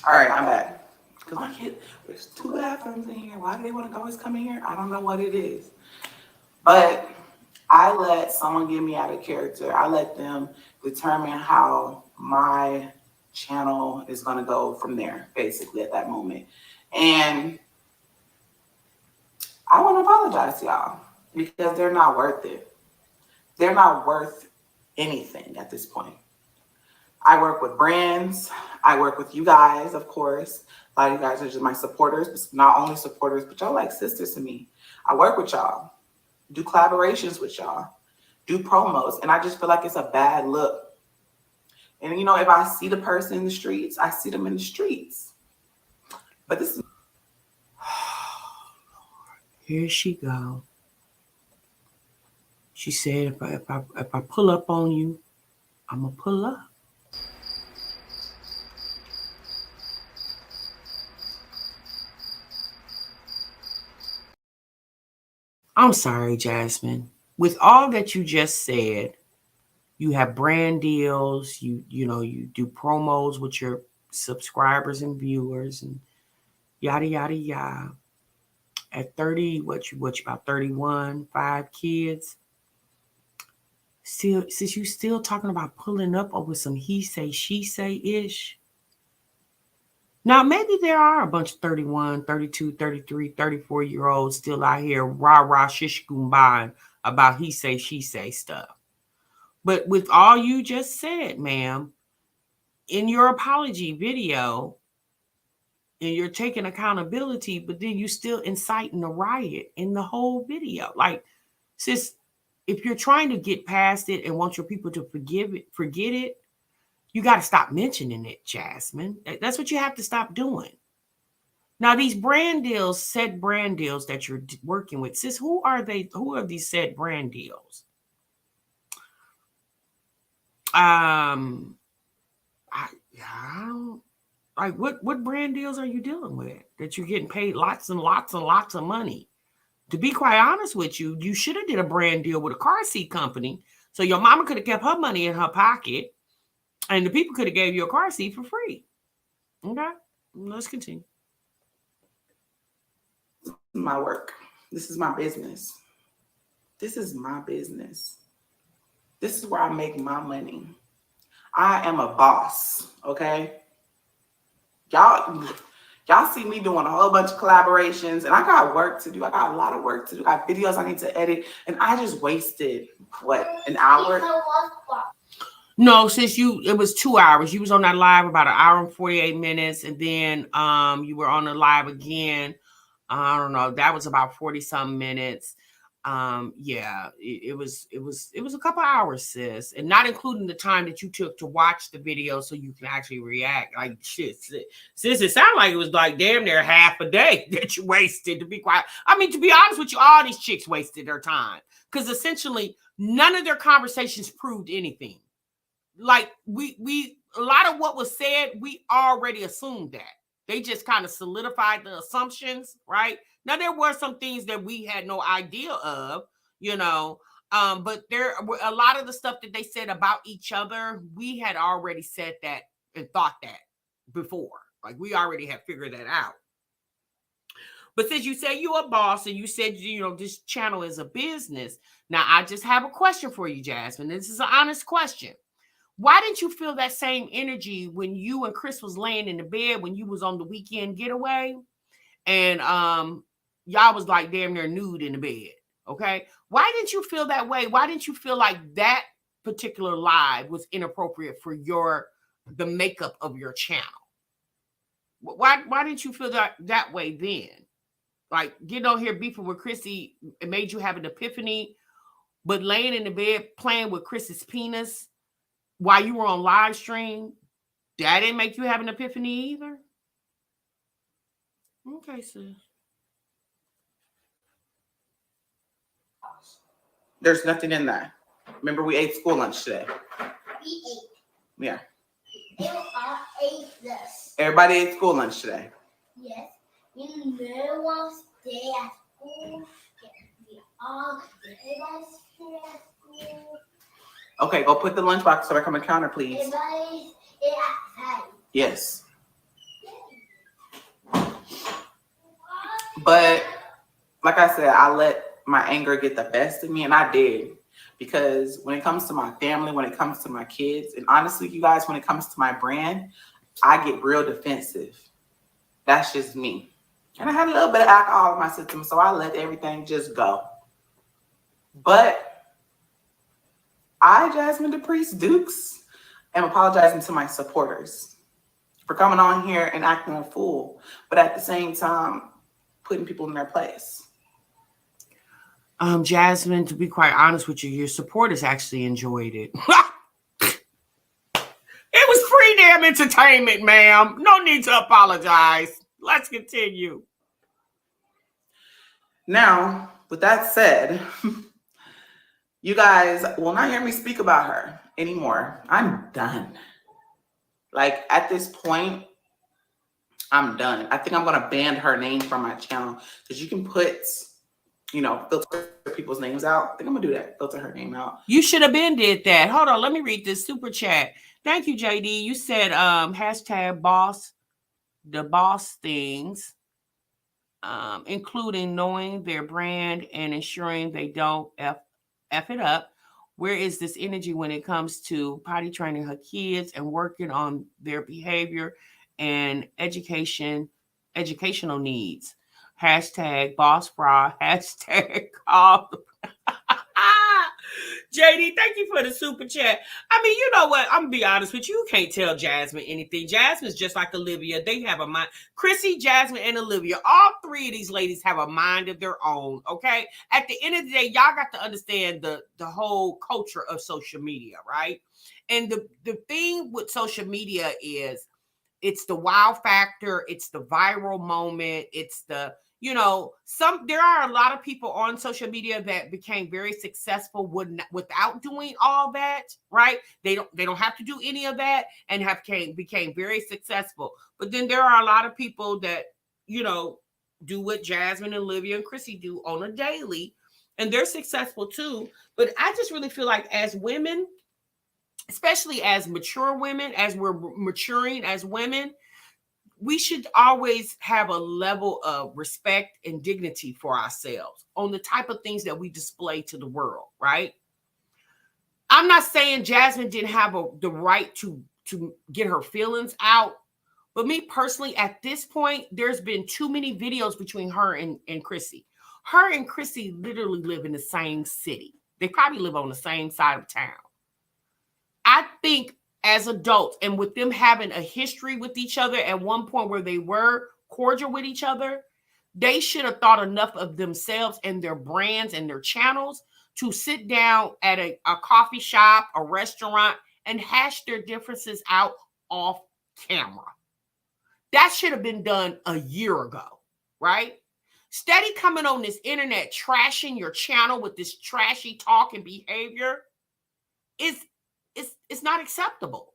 All right, I'm back. Because my kid, there's 2 bathrooms in here. Why do they want to always come in here? I don't know what it is. But I let someone get me out of character. I let them determine how my channel is going to go from there, basically, at that moment. And I want to apologize to y'all because they're not worth it. They're not worth anything at this point. I work with brands. I work with you guys, of course. A lot of you guys are just my supporters, not only supporters, but y'all like sisters to me. I work with y'all, do collaborations with y'all, do promos, and I just feel like it's a bad look. And you know, if I see the person in the streets, I see them in the streets. But this is Here she go. She said, if I pull up on you, I'm gonna pull up. I'm sorry, Jasmine. With all that you just said, you have brand deals, you do promos with your subscribers and viewers and yada yada yada. At 30, what you about 31, 5 kids. Still, since you still talking about pulling up over some he say, she say ish. Now, maybe there are a bunch of 31, 32, 33, 34-year-olds still out here rah-rah shish kumbaya about he say, she say stuff. But with all you just said, ma'am, in your apology video, and you're taking accountability, but then you still inciting a riot in the whole video. Like, sis, if you're trying to get past it and want your people to forget it, you got to stop mentioning it, Jasmine. That's what you have to stop doing. Now, these brand deals, said brand deals that you're working with, sis, who are they? Who are these said brand deals? I don't, like, what brand deals are you dealing with that you're getting paid lots and lots and lots of money? To be quite honest with you, you should have did a brand deal with a car seat company, so your mama could have kept her money in her pocket, and the people could have gave you a car seat for free. Okay, let's continue. my work. This is my business. This is my business. This is where I make my money. I am a boss, okay? Y'all see me doing a whole bunch of collaborations, and I got work to do. I got a lot of work to do. I got videos I need to edit, and I just wasted what, an hour? No, since it was 2 hours. You was on that live about 1 hour and 48 minutes, and then you were on the live again. I don't know. That was about 40 some minutes. Yeah, it was a couple hours, sis, and not including the time that you took to watch the video so you can actually react. Like shit, sis, it sounded like it was like damn near half a day that you wasted. To be quiet, I mean, to be honest with you, all these chicks wasted their time because essentially none of their conversations proved anything. Like we a lot of what was said, we already assumed that. They just kind of solidified the assumptions, right? Now there were some things that we had no idea of, you know, but there were a lot of the stuff that they said about each other, we had already said that and thought that before. Like we already had figured that out. But since you say you're a boss and you said, you know, this channel is a business, now I just have a question for you, Jasmine. This is an honest question. Why didn't you feel that same energy when you and Chris was laying in the bed when you was on the weekend getaway? And y'all was like damn near nude in the bed. Okay. Why didn't you feel that way? Why didn't you feel like that particular live was inappropriate for the makeup of your channel? Why didn't you feel that way then? Like getting on here beefing with Chrissy, it made you have an epiphany, but laying in the bed playing with Chris's penis while you were on live stream, that didn't make you have an epiphany either? Okay, sis. There's nothing in that. Remember, we ate school lunch today. We ate. Yeah. I ate this. Everybody ate school lunch today. Yes. You know what? Stay at school. We all everybody stay at school. Okay, go put the lunchbox so I come on the counter, please. Everybody stay outside. Yes. But like I said, I let my anger get the best of me, and I did. Because when it comes to my family, when it comes to my kids, and honestly, you guys, when it comes to my brand, I get real defensive. That's just me. And I had a little bit of alcohol in my system, so I let everything just go. But I, Jasmine DePriest Dukes, am apologizing to my supporters for coming on here and acting a fool, but at the same time, putting people in their place. Jasmine, to be quite honest with you, your supporters actually enjoyed it. It was free damn entertainment, ma'am. No need to apologize. Let's continue. Now, with that said, you guys will not hear me speak about her anymore. I'm done. Like, at this point, I'm done. I think I'm going to ban her name from my channel because you can put, you know, filter people's names out. I think I'm going to do that. Filter her name out. You should have been did that. Hold on. Let me read this super chat. Thank you, JD. You said hashtag boss, the boss things, including knowing their brand and ensuring they don't F it up. Where is this energy when it comes to potty training her kids and working on their behavior and educational needs? Hashtag boss bra. Hashtag call. JD, thank you for the super chat. I mean, you know what? I'm going to be honest with you. You can't tell Jasmine anything. Jasmine's just like Olivia. They have a mind. Chrissy, Jasmine, and Olivia, all three of these ladies have a mind of their own, okay? At the end of the day, y'all got to understand the whole culture of social media, right? And the thing with social media is it's the wow factor. It's the viral moment. It's the... You know, there are a lot of people on social media that became very successful without doing all that, right? They don't have to do any of that and became very successful. But then there are a lot of people that, you know, do what Jasmine, Olivia, and Chrissy do on a daily, and they're successful too. But I just really feel like as women, especially as mature women, as we're maturing as women, we should always have a level of respect and dignity for ourselves on the type of things that we display to the world, right? I'm not saying Jasmine didn't have the right to get her feelings out, But me personally, at this point, there's been too many videos between her and Chrissy. Her and Chrissy literally live in the same city. They probably live on the same side of town. I think as adults, and with them having a history with each other at one point where they were cordial with each other, they should have thought enough of themselves and their brands and their channels to sit down at a coffee shop, a restaurant, and hash their differences out off camera. That should have been done a year ago, right? Steady coming on this internet, trashing your channel with this trashy talk and behavior it's not acceptable.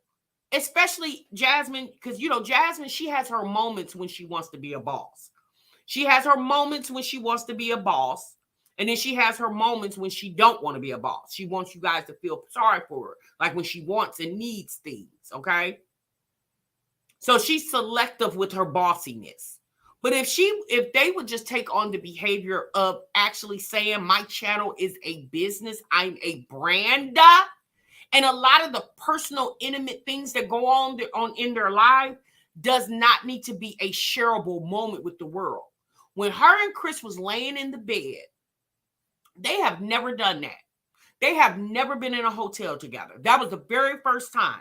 Especially Jasmine, because, you know, Jasmine, she has her moments when she wants to be a boss. She has her moments when she wants to be a boss. And then she has her moments when she don't want to be a boss. She wants you guys to feel sorry for her, like when she wants and needs things, okay? So she's selective with her bossiness. But if they would just take on the behavior of actually saying my channel is a business, I'm a brand, and a lot of the personal, intimate things that go on in their life does not need to be a shareable moment with the world. When her and Chris was laying in the bed, they have never done that. They have never been in a hotel together. That was the very first time.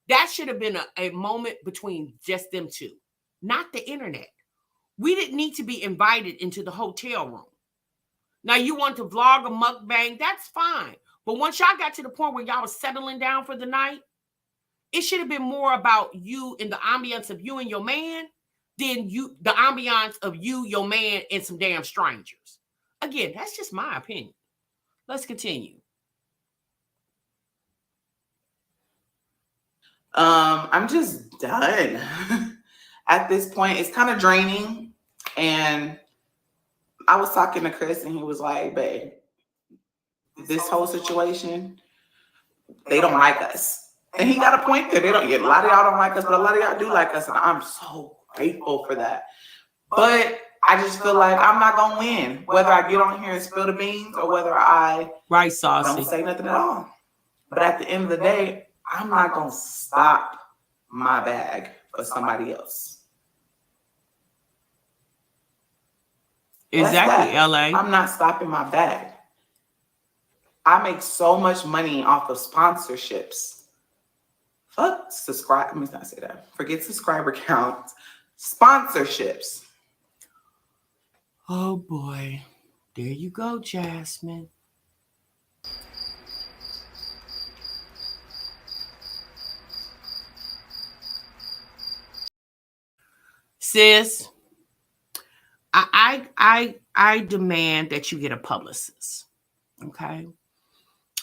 That should have been a moment between just them two, not the internet. We didn't need to be invited into the hotel room. Now, you want to vlog a mukbang, that's fine. But once y'all got to the point where y'all was settling down for the night, it should have been more about you and the ambiance of you and your man than the ambiance of you, your man, and some damn strangers. Again, that's just my opinion. Let's continue. I'm just done. At this point, it's kind of draining. And I was talking to Chris and he was like, babe, this whole situation, they don't like us. And he got a point there. A lot of y'all don't like us, but a lot of y'all do like us. And I'm so grateful for that. But I just feel like I'm not going to win, whether I get on here and spill the beans or whether I right, saucy, don't say nothing at all. But at the end of the day, I'm not going to stop my bag for somebody else. Exactly, LA. I'm not stopping my bag. I make so much money off of sponsorships. Fuck subscribe. Let me not say that. Forget subscriber counts. Sponsorships. Oh boy. There you go, Jasmine. Sis, I demand that you get a publicist. Okay.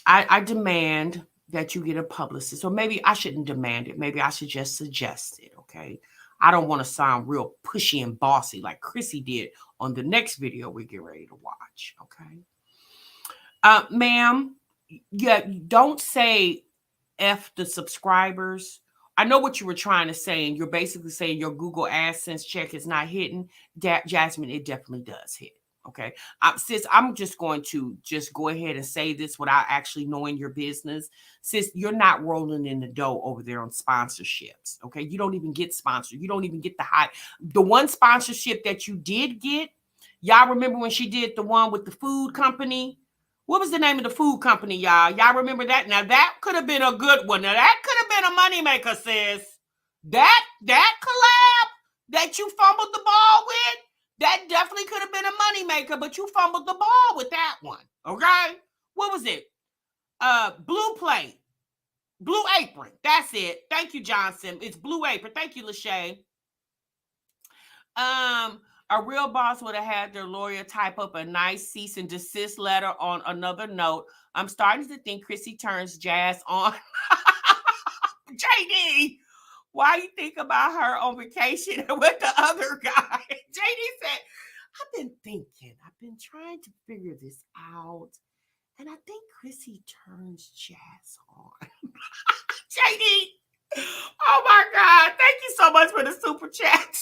I demand that you get a publicist. Or maybe I shouldn't demand it. Maybe I should just suggest it. Okay. I don't want to sound real pushy and bossy like Chrissy did on the next video we get ready to watch. Okay. Ma'am, yeah, don't say F the subscribers. I know what you were trying to say, and you're basically saying your Google AdSense check is not hitting. Jasmine, it definitely does hit. Okay. Sis, I'm just going to go ahead and say this without actually knowing your business. Sis, you're not rolling in the dough over there on sponsorships. Okay. You don't even get sponsored. You don't even get the one sponsorship that you did get. Y'all remember when she did the one with the food company? What was the name of the food company, y'all? Y'all remember that? Now, that could have been a good one. Now, that could have been a moneymaker, sis. That collab that you fumbled the ball with, that definitely could have been a moneymaker, but you fumbled the ball with that one, okay? What was it? Blue Plate. Blue Apron. That's it. Thank you, Johnson. It's Blue Apron. Thank you, Lachey. A real boss would have had their lawyer type up a nice cease and desist letter. On another note, I'm starting to think Chrissy turns Jazz on. JD, why you think about her on vacation with the other guy? JD said, I've been thinking. I've been trying to figure this out. And I think Chrissy turns Jazz on. JD, oh my God. Thank you so much for the super chat.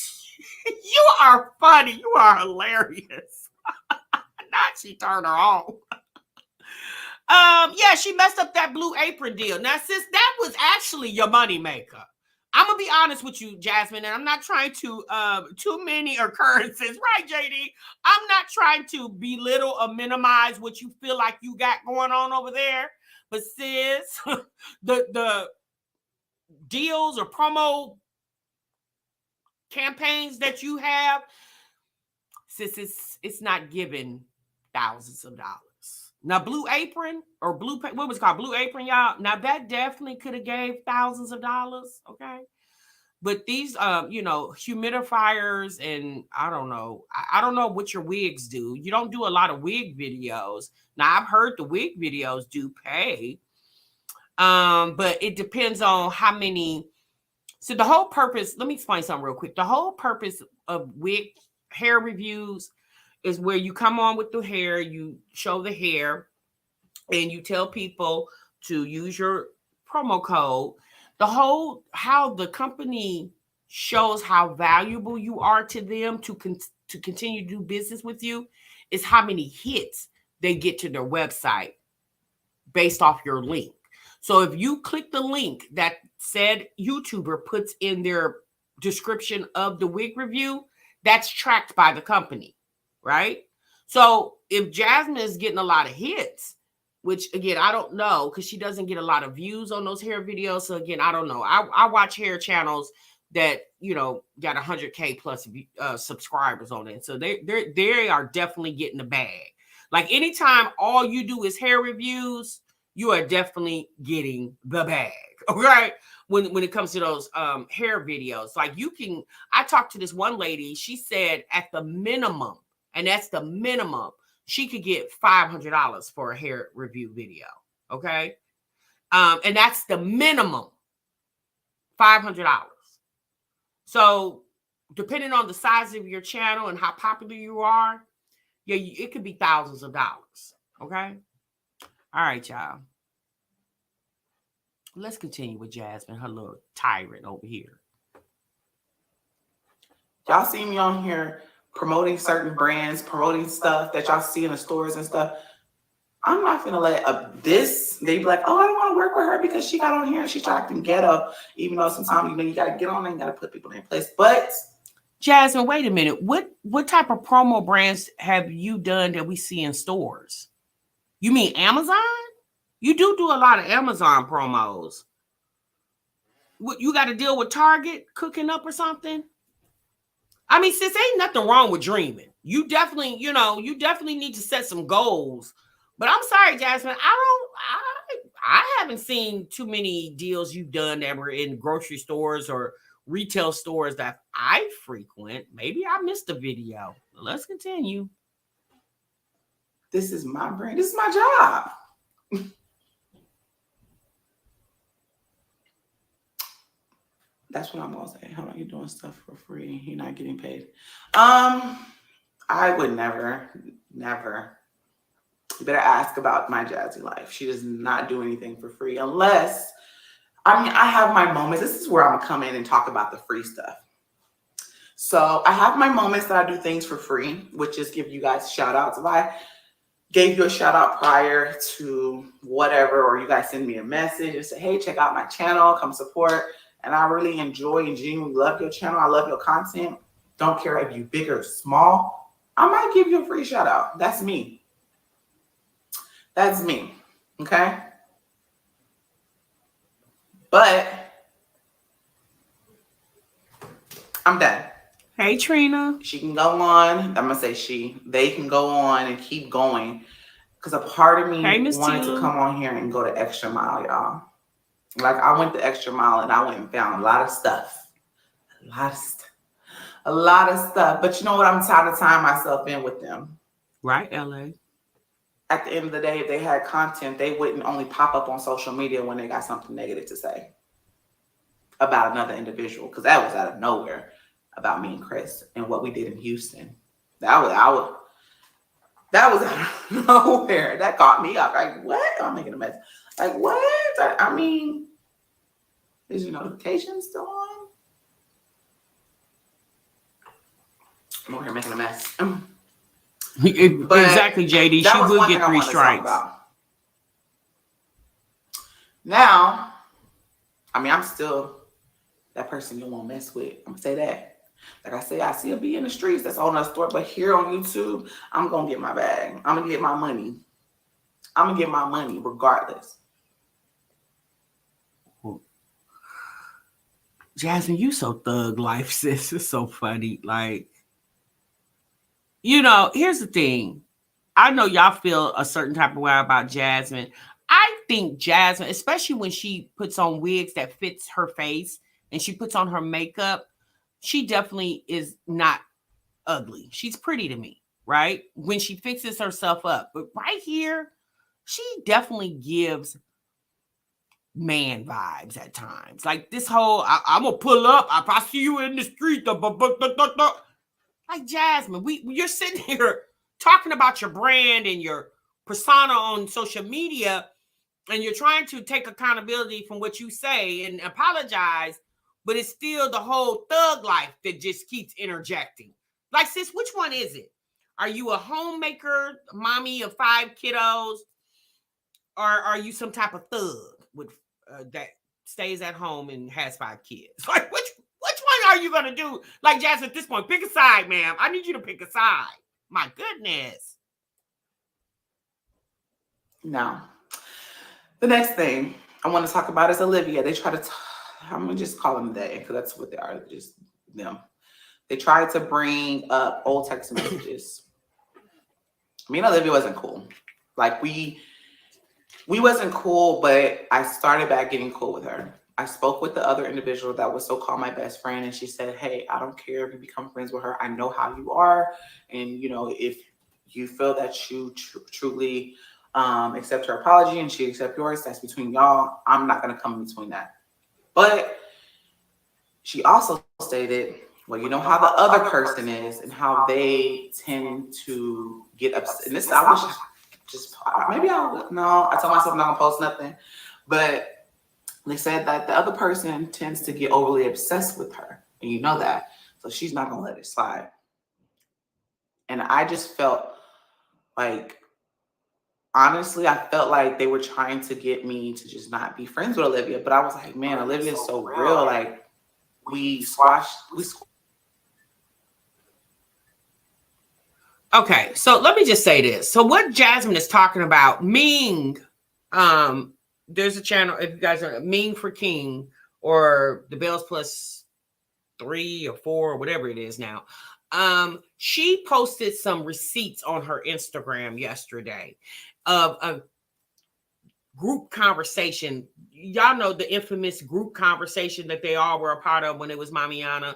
You are funny. You are hilarious. Not she turned her on. Yeah, she messed up that Blue Apron deal. Now, sis, that was actually your moneymaker. I'm gonna be honest with you, Jasmine, and I'm not trying to too many occurrences, right, JD? I'm not trying to belittle or minimize what you feel like you got going on over there, but sis, the deals or promo campaigns that you have, sis, it's not giving thousands of dollars. Now, Blue Apron or what was it called? Blue Apron, y'all. Now that definitely could have gave thousands of dollars, okay? But these, humidifiers and I don't know. I don't know what your wigs do. You don't do a lot of wig videos. Now, I've heard the wig videos do pay. But it depends on how many. So the whole purpose, let me explain something real quick. The whole purpose of wig hair reviews is where you come on with the hair, you show the hair, and you tell people to use your promo code. How the company shows how valuable you are to them to continue to do business with you is how many hits they get to their website based off your link. So if you click the link that said YouTuber puts in their description of the wig review, that's tracked by the company, right? So if Jasmine is getting a lot of hits, which again, I don't know, because she doesn't get a lot of views on those hair videos. So again, I don't know. I watch hair channels that, got 100K plus subscribers on it. So they are definitely getting the bag. Like anytime all you do is hair reviews, you are definitely getting the bag, right? When it comes to those hair videos. Like I talked to this one lady, she said at the minimum, and that's the minimum, she could get $500 for a hair review video, okay? And that's the minimum, $500. So depending on the size of your channel and how popular you are, yeah, it could be thousands of dollars, okay? All right, y'all. Let's continue with Jasmine, her little tyrant over here. Y'all see me on here promoting certain brands, promoting stuff that y'all see in the stores and stuff. I'm not gonna let they be like, oh, I don't want to work with her because she got on here and she's acting ghetto. Even though sometimes you gotta get on and you gotta put people in place. But Jasmine, wait a minute. What type of promo brands have you done that we see in stores? You mean Amazon? You do a lot of Amazon promos. What, you got to deal with Target cooking up or something? I mean, sis, ain't nothing wrong with dreaming. You definitely need to set some goals. But I'm sorry, Jasmine, I haven't seen too many deals you've done that were in grocery stores or retail stores that I frequent. Maybe I missed a video. Let's continue. This is my brand. This is my job. That's what I'm gonna say. How about you doing stuff for free? You're not getting paid. I would never. You better ask about my Jazzy life. She does not do anything for free unless, I have my moments. This is where I'm gonna come in and talk about the free stuff. So I have my moments that I do things for free, which is give you guys shout outs. If I gave you a shout out prior to whatever, or you guys send me a message and say, hey, check out my channel, come support. And I really enjoy and genuinely love your channel. I love your content. Don't care if you big or small. I might give you a free shout out. That's me. That's me. Okay. But I'm done. Hey, Trina. She can go on. I'm going to say they can go on and keep going. Because a part of me wanted to come on here and go the extra mile, y'all. Like I went the extra mile and I went and found a lot of stuff. A lot of stuff. But you know what? I'm tired of tying myself in with them. Right, LA. At the end of the day, if they had content, they wouldn't only pop up on social media when they got something negative to say about another individual. Because that was out of nowhere about me and Chris and what we did in Houston. That was out of nowhere. That caught me up. Like, what? I'm making a mess. Like, what? I mean, is your notification still on? I'm over here making a mess. Exactly, JD. She will get 3 strikes. Now, I'm still that person you won't mess with. I'm gonna say that. Like I say, I see her be in the streets. That's all in the store. But here on YouTube, I'm gonna get my bag. I'm gonna get my money. I'm gonna get my money regardless. Jasmine, you so thug life, sis. It's so funny. Like, you know, here's the thing. I know y'all feel a certain type of way about Jasmine. I think Jasmine, especially when she puts on wigs that fits her face and she puts on her makeup, she definitely is not ugly. She's pretty to me, right? When she fixes herself up. But right here, she definitely gives man vibes at times. Like this whole, I'm gonna pull up if I see you in the street. Like Jasmine, you're sitting here talking about your brand and your persona on social media, and you're trying to take accountability from what you say and apologize, but it's still the whole thug life that just keeps interjecting. Like, sis, which one is it? Are you a homemaker, mommy of 5 kiddos, or are you some type of thug with that stays at home and has 5 kids? Like, which one are you gonna do? Like, Jasmine, at this point, pick a side, ma'am. I need you to pick a side. My goodness. Now, the next thing I want to talk about is Olivia. They try to, I'm gonna just call them they, because that's what they are, just them. They tried to bring up old text messages. Me and Olivia wasn't cool. Like we wasn't cool, but I started back getting cool with her. I spoke with the other individual that was so-called my best friend, and she said, hey, I don't care if you become friends with her. I know how you are. And, you know, if you feel that you truly accept her apology and she accept yours, that's between y'all. I'm not going to come in between that. But she also stated, well, you know how the other person is and how they tend to get upset. And this, I wish just, maybe I told myself I'm not going to post nothing. But they said that the other person tends to get overly obsessed with her. And you know that. So she's not going to let it slide. And I just felt like, honestly, I felt like they were trying to get me to just not be friends with Olivia. But I was like, man, Olivia's so real. Like, we squashed. Okay, so let me just say this. So what Jasmine is talking about, Ming, there's a channel, if you guys are Ming for King or the Bells Plus 3 or 4 or whatever it is now. She posted some receipts on her Instagram yesterday of a group conversation. Y'all know the infamous group conversation that they all were a part of when it was Mamiana.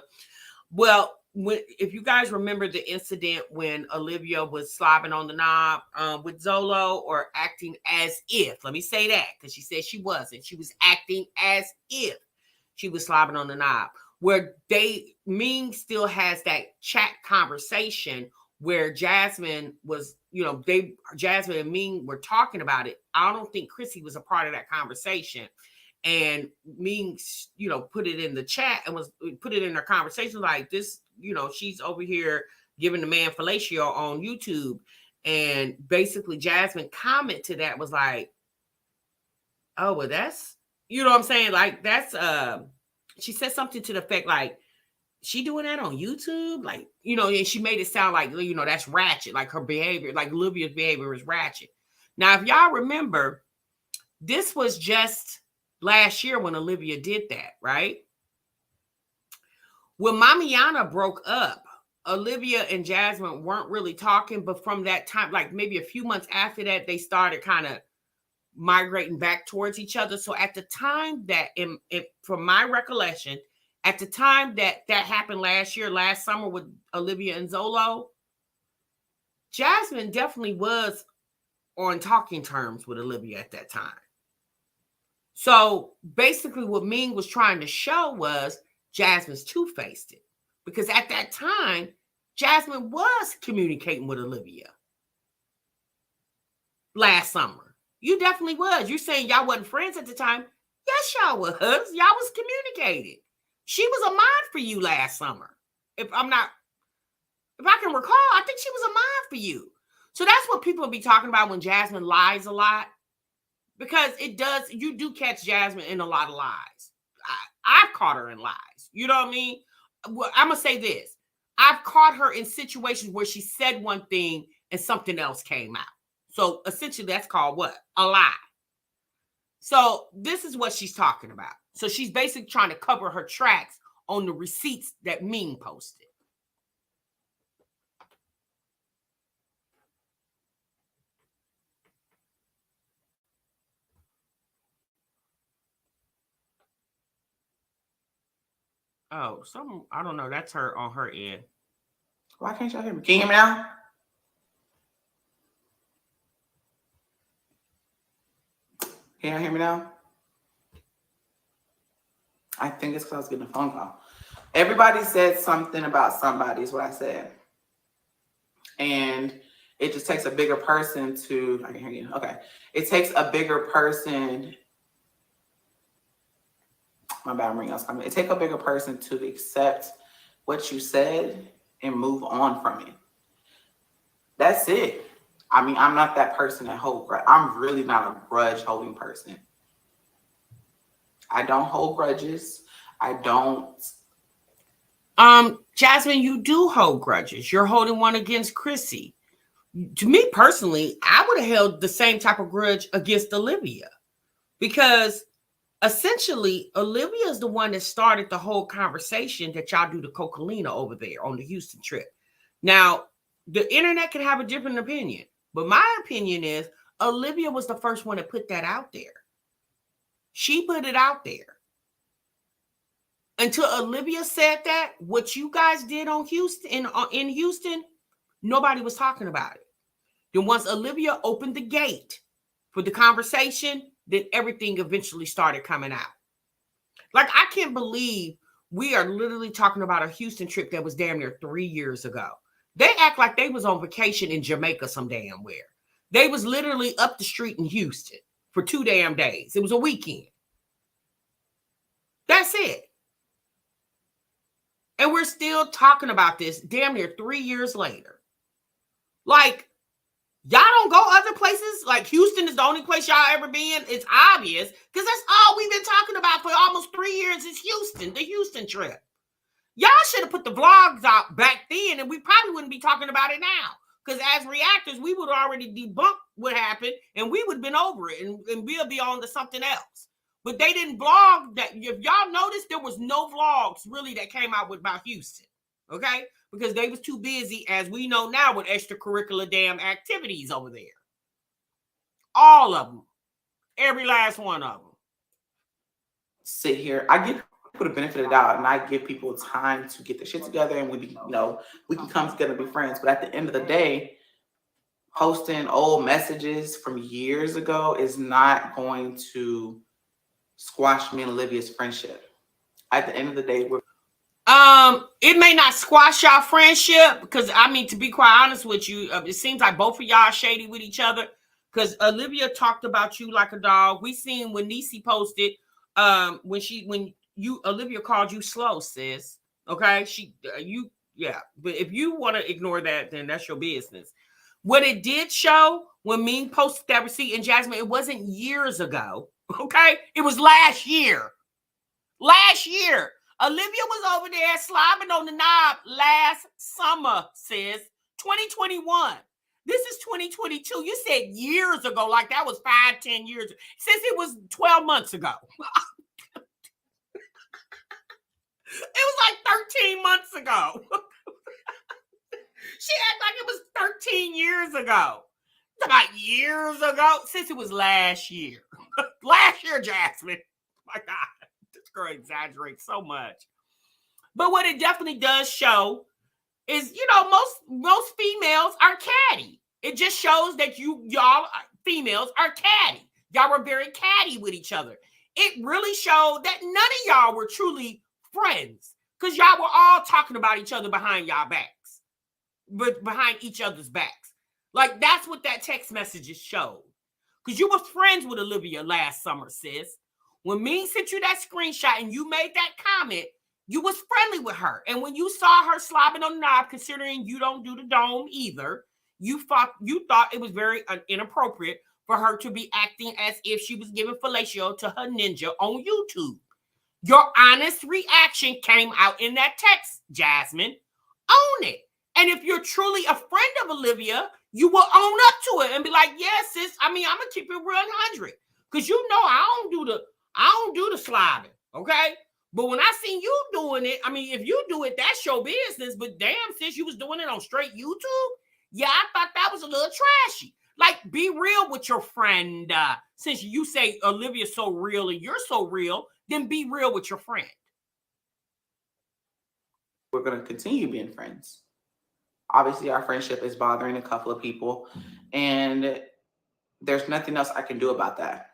Well, if you guys remember the incident when Olivia was slobbing on the knob with Zolo, or acting as if, let me say that, because she said she wasn't. She was acting as if she was slobbing on the knob, where Ming still has that chat conversation where Jasmine was, Jasmine and Ming were talking about it. I don't think Chrissy was a part of that conversation. And Ming, put it in the chat and put it in her conversation like this, she's over here giving the man fellatio on YouTube. And basically Jasmine comment to that was like, oh, well, that's, you know what I'm saying? Like, that's, she said something to the effect like, she doing that on YouTube? Like, and she made it sound like, that's ratchet. Like her behavior, like Olivia's behavior is ratchet. Now, if y'all remember, this was just last year when Olivia did that, right? When Mamiana broke up, Olivia and Jasmine weren't really talking, but from that time, like maybe a few months after that, they started kind of migrating back towards each other. So at the time that, from my recollection, at the time that happened last summer with Olivia and Zolo, Jasmine definitely was on talking terms with Olivia at that time. So basically what Ming was trying to show was Jasmine's two-faced it. Because at that time, Jasmine was communicating with Olivia last summer. You definitely was. You're saying y'all wasn't friends at the time. Yes, y'all was. Y'all was communicating. She was a mod for you last summer. If I can recall, I think she was a mod for you. So that's what people be talking about when Jasmine lies a lot. Because you do catch Jasmine in a lot of lies. I've caught her in lies. You know what I mean? Well, I'm going to say this. I've caught her in situations where she said one thing and something else came out. So essentially that's called what? A lie. So this is what she's talking about. So she's basically trying to cover her tracks on the receipts that Ming posted. Oh, I don't know. That's her on her end. Why can't y'all hear me? Can you hear me now? Can y'all hear me now? I think it's because I was getting a phone call. Everybody said something about somebody is what I said. And it just takes a bigger person to, I can hear you. Okay. It takes a bigger person. My bad, I'm ringing else coming. It takes a bigger person to accept what you said and move on from it. That's it. I mean, I'm not that person that holds grudge. I'm really not a grudge holding person. I don't hold grudges. I don't. Jasmine, you do hold grudges. You're holding one against Chrissy. To me personally, I would have held the same type of grudge against Olivia, because essentially Olivia is the one that started the whole conversation that y'all do the Cocolina over there on the Houston trip. Now, the internet can have a different opinion, but my opinion is Olivia was the first one to put that out there. She put it out there. Until Olivia said that, what you guys did on Houston in Houston, nobody was talking about it. Then once Olivia opened the gate for the conversation, then everything eventually started coming out. Like, I can't believe we are literally talking about a Houston trip that was damn near 3 years ago. They act like they was on vacation in Jamaica some damn where. They was literally up the street in Houston for 2 damn days. It was a weekend. That's it. And we're still talking about this damn near 3 years later. Like, y'all don't go other places? Like, Houston is the only place y'all ever been? It's obvious, because that's all we've been talking about for almost 3 years is Houston, the Houston trip. Y'all should have put the vlogs out back then, and we probably wouldn't be talking about it now. Because as reactors, we would already debunk what happened, and we would have been over it, and we'll be on to something else. But they didn't vlog that. If y'all noticed, there was no vlogs really that came out about Houston, okay? Because they was too busy, as we know now, with extracurricular damn activities over there. All of them. Every last one of them. Sit here. I give people the benefit of the doubt, and I give people time to get their shit together, and we can come together and be friends. But at the end of the day, posting old messages from years ago is not going to squash me and Olivia's friendship. At the end of the day, we're it may not squash y'all friendship, because I mean, to be quite honest with you, it seems like both of y'all are shady with each other, because Olivia talked about you like a dog. We seen when Niecy posted when Olivia called you slow, sis. Okay, but if you want to ignore that, then that's your business. What it did show when Ming posted that receipt, and Jasmine, it wasn't years ago. Okay, it was last year. Last year, Olivia was over there slobbing on the knob last summer, sis. 2021. This is 2022. You said years ago, like that was 5-10 years. Since it was 12 months ago. It was like 13 months ago. She acted like it was 13 years ago. About years ago, since it was last year. Last year, Jasmine. My God, this girl exaggerates so much. But what it definitely does show is, most females are catty. It just shows that y'all females are catty. Y'all were very catty with each other. It really showed that none of y'all were truly friends, because y'all were all talking about each other behind y'all backs, but behind each other's backs. Like, that's what that text messages showed. Because you was friends with Olivia last summer, sis. When me sent you that screenshot and you made that comment, you was friendly with her. And when you saw her slobbing on the knob, considering you don't do the dome either, you thought it was very inappropriate for her to be acting as if she was giving fellatio to her ninja on YouTube. Your honest reaction came out in that text, Jasmine. Own it. And if you're truly a friend of Olivia, you will own up to it and be like, yes, sis, I mean, I'm gonna keep it 100. Because you know I don't do the sliding, okay? But when I seen you doing it, I mean, if you do it, that's your business. But damn, sis, you was doing it on straight YouTube. Yeah, I thought that was a little trashy. Like, be real with your friend. Since you say Olivia's so real and you're so real, then be real with your friend. We're going to continue being friends. Obviously, our friendship is bothering a couple of people, and there's nothing else I can do about that.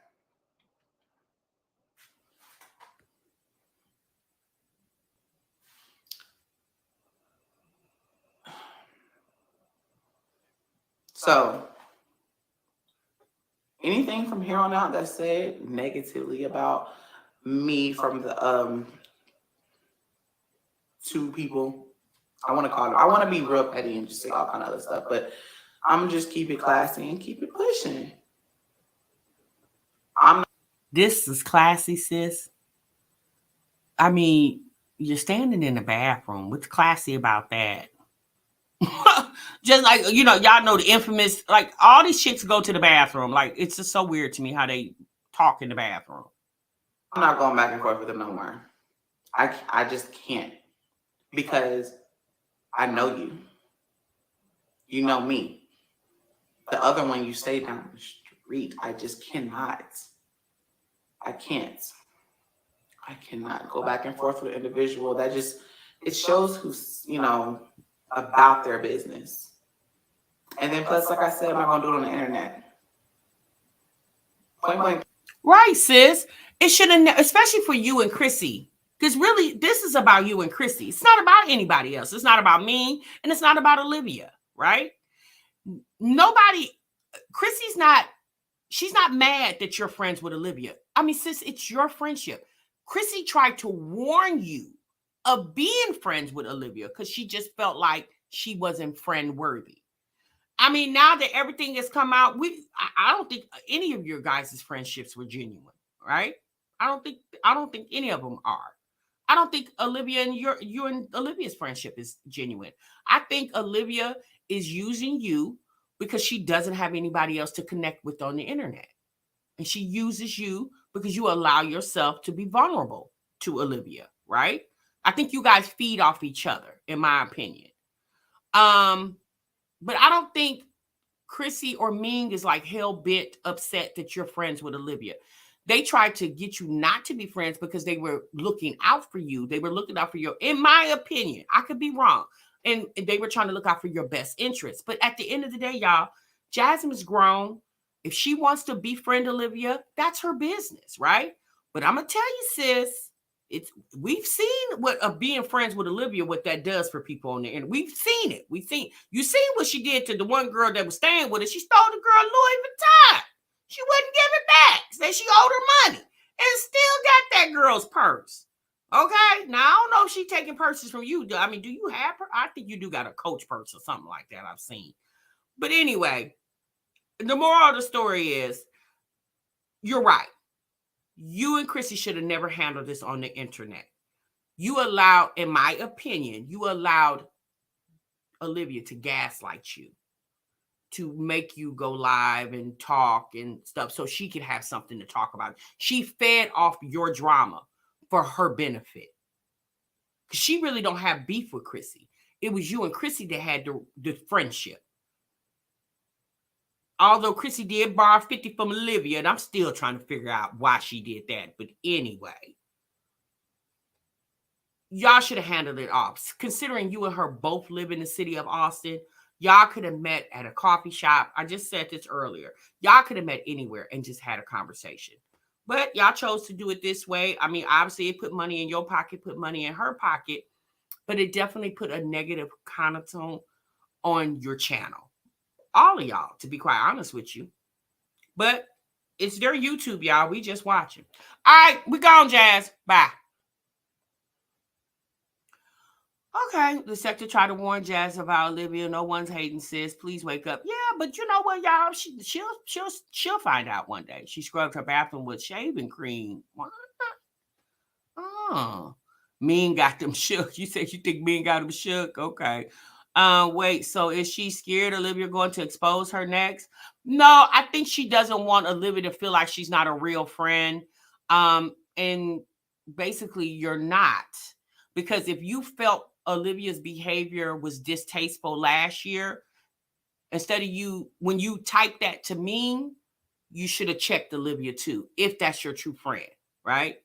So, anything from here on out that's said negatively about me from the two people, I want to be real petty and just say all kind of other stuff, but I'm gonna just keep it classy and keep it pushing. This is classy, sis. I mean, you're standing in the bathroom. What's classy about that? Just like, you know, y'all know the infamous, like, all these chicks go to the bathroom. Like, it's just so weird to me how they talk in the bathroom. I'm not going back and forth with them no more. I just can't, because I know you. You know me. The other one, you stay down the street. I just cannot. I can't. I cannot go back and forth with an individual. That just, it shows who's, you know, about their business. And then plus, like I said, I'm not going to do it on the internet. Point blank. Right, sis. It shouldn't, especially for you and Chrissy. Because really, this is about you and Chrissy. It's not about anybody else. It's not about me, and it's not about Olivia, right? Nobody, Chrissy's not, she's not mad that you're friends with Olivia. I mean, sis, it's your friendship. Chrissy tried to warn you of being friends with Olivia because she just felt like she wasn't friend worthy. I mean, now that everything has come out, I don't think any of your guys' friendships were genuine, right? I don't think any of them are. I don't think Olivia and you and Olivia's friendship is genuine. I think Olivia is using you because she doesn't have anybody else to connect with on the internet. And she uses you because you allow yourself to be vulnerable to Olivia, right? I think you guys feed off each other, in my opinion. But I don't think Chrissy or Ming is like hell-bent upset that you're friends with Olivia. They tried to get you not to be friends because they were looking out for you. They were looking out for your, in my opinion, I could be wrong. And they were trying to look out for your best interests. But at the end of the day, y'all, Jasmine is grown. If she wants to befriend Olivia, that's her business, right? But I'm going to tell you, sis, we've seen what being friends with Olivia, what that does for people on the internet. We've seen it. You seen what she did to the one girl that was staying with her. She stole the girl Louis Vuitton. She wouldn't give it back. Said she owed her money and still got that girl's purse. Okay. Now, I don't know if she's taking purses from you. I mean, do you have her? I think you do got a Coach purse or something like that I've seen. But anyway, the moral of the story is you're right. You and Chrissy should have never handled this on the internet. You allowed, in my opinion, you allowed Olivia to gaslight you, to make you go live and talk and stuff so she could have something to talk about. She fed off your drama for her benefit. Because she really don't have beef with Chrissy. It was you and Chrissy that had the friendship. Although Chrissy did borrow 50 from Olivia, and I'm still trying to figure out why she did that. But anyway, y'all should have handled it off. Considering you and her both live in the city of Austin, y'all could have met at a coffee shop. I just said this earlier. Y'all could have met anywhere and just had a conversation. But y'all chose to do it this way. I mean, obviously, it put money in your pocket, put money in her pocket, but it definitely put a negative connotation on your channel. All of y'all, to be quite honest with you. But it's their YouTube, y'all. We just watching. All right, we gone, Jazz. Bye. Okay, the sector tried to warn Jazz about Olivia. No one's hating, sis. Please wake up. Yeah, but you know what, y'all? She'll find out one day. She scrubbed her bathroom with shaving cream. What? Mean got them shook. You said you think Mean got them shook? Okay. Wait, so is she scared Olivia going to expose her next? No, I think she doesn't want Olivia to feel like she's not a real friend. And basically you're not. Because if you felt Olivia's behavior was distasteful last year, instead of you, when you typed that to Mean, you should have checked Olivia too, if that's your true friend, right?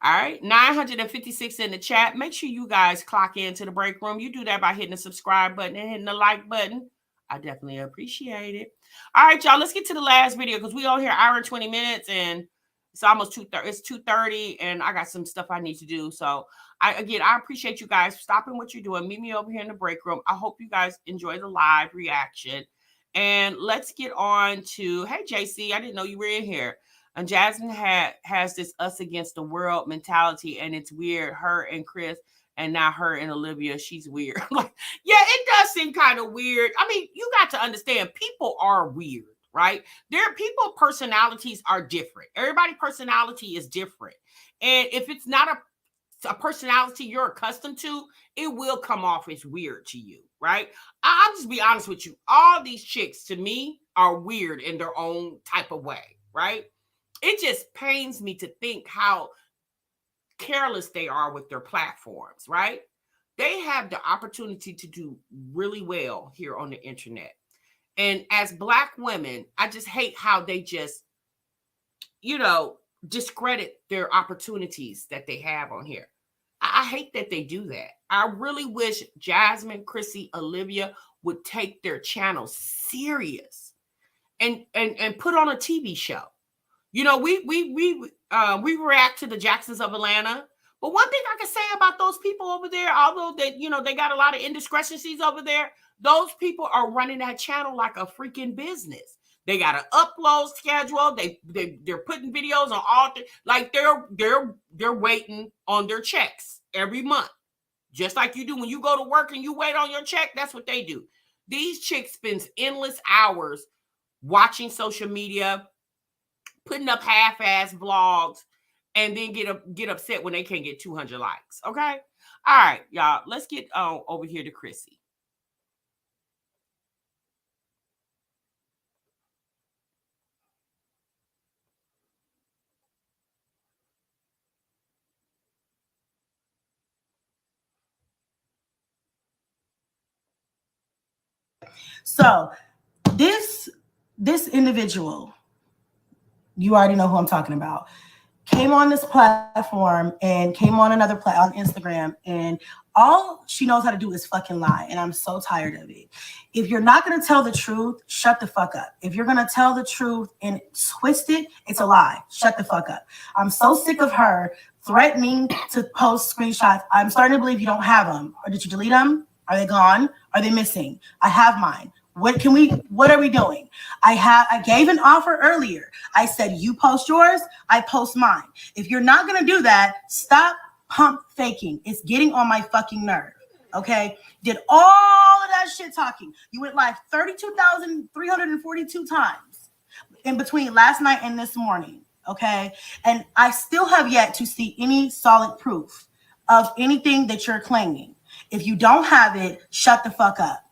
All right, 956 in the chat. Make sure you guys clock into the break room. You do that by hitting the subscribe button and hitting the like button. I definitely appreciate it. All right, y'all, let's get to the last video because we on here hour and 20 minutes and it's almost 2:30. It's 2:30 and I got some stuff I need to do. So I appreciate you guys stopping what you're doing. Meet me over here in the break room. I hope you guys enjoy the live reaction. And let's get on to, hey, JC, I didn't know you were in here. And Jasmine has this us against the world mentality, and it's weird. Her and Chris, and now her and Olivia, she's weird. Like, yeah, it does seem kind of weird. I mean, you got to understand, people are weird, right? People personalities are different. Everybody's personality is different, and if it's not a personality you're accustomed to, it will come off as weird to you, right? I'll just be honest with you. All these chicks, to me, are weird in their own type of way, right? It just pains me to think how careless they are with their platforms, right? They have the opportunity to do really well here on the internet. And as Black women, I just hate how they just, discredit their opportunities that they have on here. I hate that they do that. I really wish Jasmine, Chrissy, Olivia would take their channel serious and put on a TV show. We react to the Jacksons of Atlanta. But one thing I can say about those people over there, although they got a lot of indiscrepancies over there, those people are running that channel like a freaking business. They got an upload schedule. They're putting videos on all like they're waiting on their checks every month. Just like you do when you go to work and you wait on your check, that's what they do. These chicks spend endless hours watching social media, putting up half-ass vlogs, and then get upset when they can't get 200 likes. Okay? All right, y'all. Let's get over here to Chrissy. So this individual, you already know who I'm talking about, came on this platform and came on another on Instagram, and all she knows how to do is fucking lie. And I'm so tired of it. If you're not going to tell the truth, shut the fuck up. If you're going to tell the truth and twist it, it's a lie. Shut the fuck up. I'm so sick of her threatening to post screenshots. I'm starting to believe you don't have them. Or did you delete them? Are they gone? Are they missing? I have mine. What are we doing? I gave an offer earlier. I said, you post yours, I post mine. If you're not going to do that, stop pump faking. It's getting on my fucking nerve. Okay. Did all of that shit talking. You went live 32,342 times in between last night and this morning. Okay. And I still have yet to see any solid proof of anything that you're claiming. If you don't have it, shut the fuck up.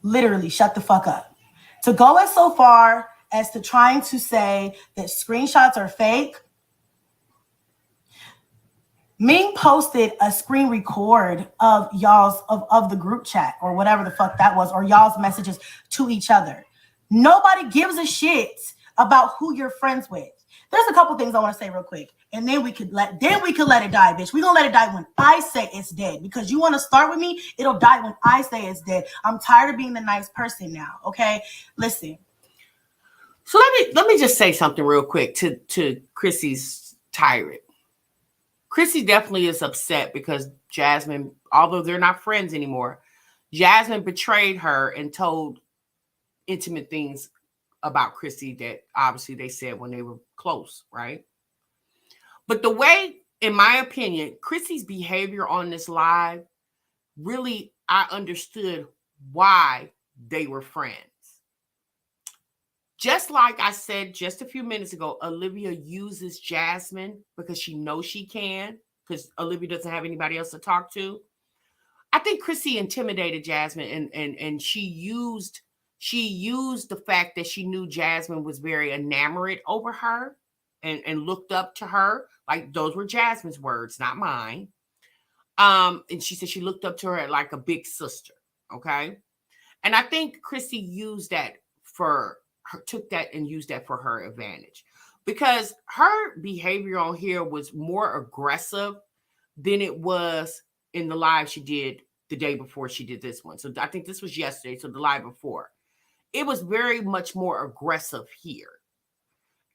Literally, shut the fuck up. To go as so far as to trying to say that screenshots are fake. Ming posted a screen record of y'all's of the group chat or whatever the fuck that was, or y'all's messages to each other. Nobody gives a shit about who you're friends with. There's a couple things I want to say real quick, and then we could let it die, bitch. We're gonna let it die when I say it's dead, because you want to start with me, it'll die when I say it's dead. I'm tired of being the nice person now. Okay, listen. So let me just say something real quick to Chrissy's tirade. Chrissy definitely is upset because Jasmine, although they're not friends anymore, Jasmine betrayed her and told intimate things about Chrissy that obviously they said when they were close, right? But the way, in my opinion, Chrissy's behavior on this live, really, I understood why they were friends. Just like I said just a few minutes ago, Olivia uses Jasmine because she knows she can, because Olivia doesn't have anybody else to talk to. I think Chrissy intimidated Jasmine, and she used the fact that she knew Jasmine was very enamored over her and looked up to her. Like those were Jasmine's words, not mine. And she said she looked up to her like a big sister. Okay. And I think Chrissy used that for her, took that and used that for her advantage, because her behavior on here was more aggressive than it was in the live she did the day before she did this one. So I think this was yesterday. So the live before, it was very much more aggressive here.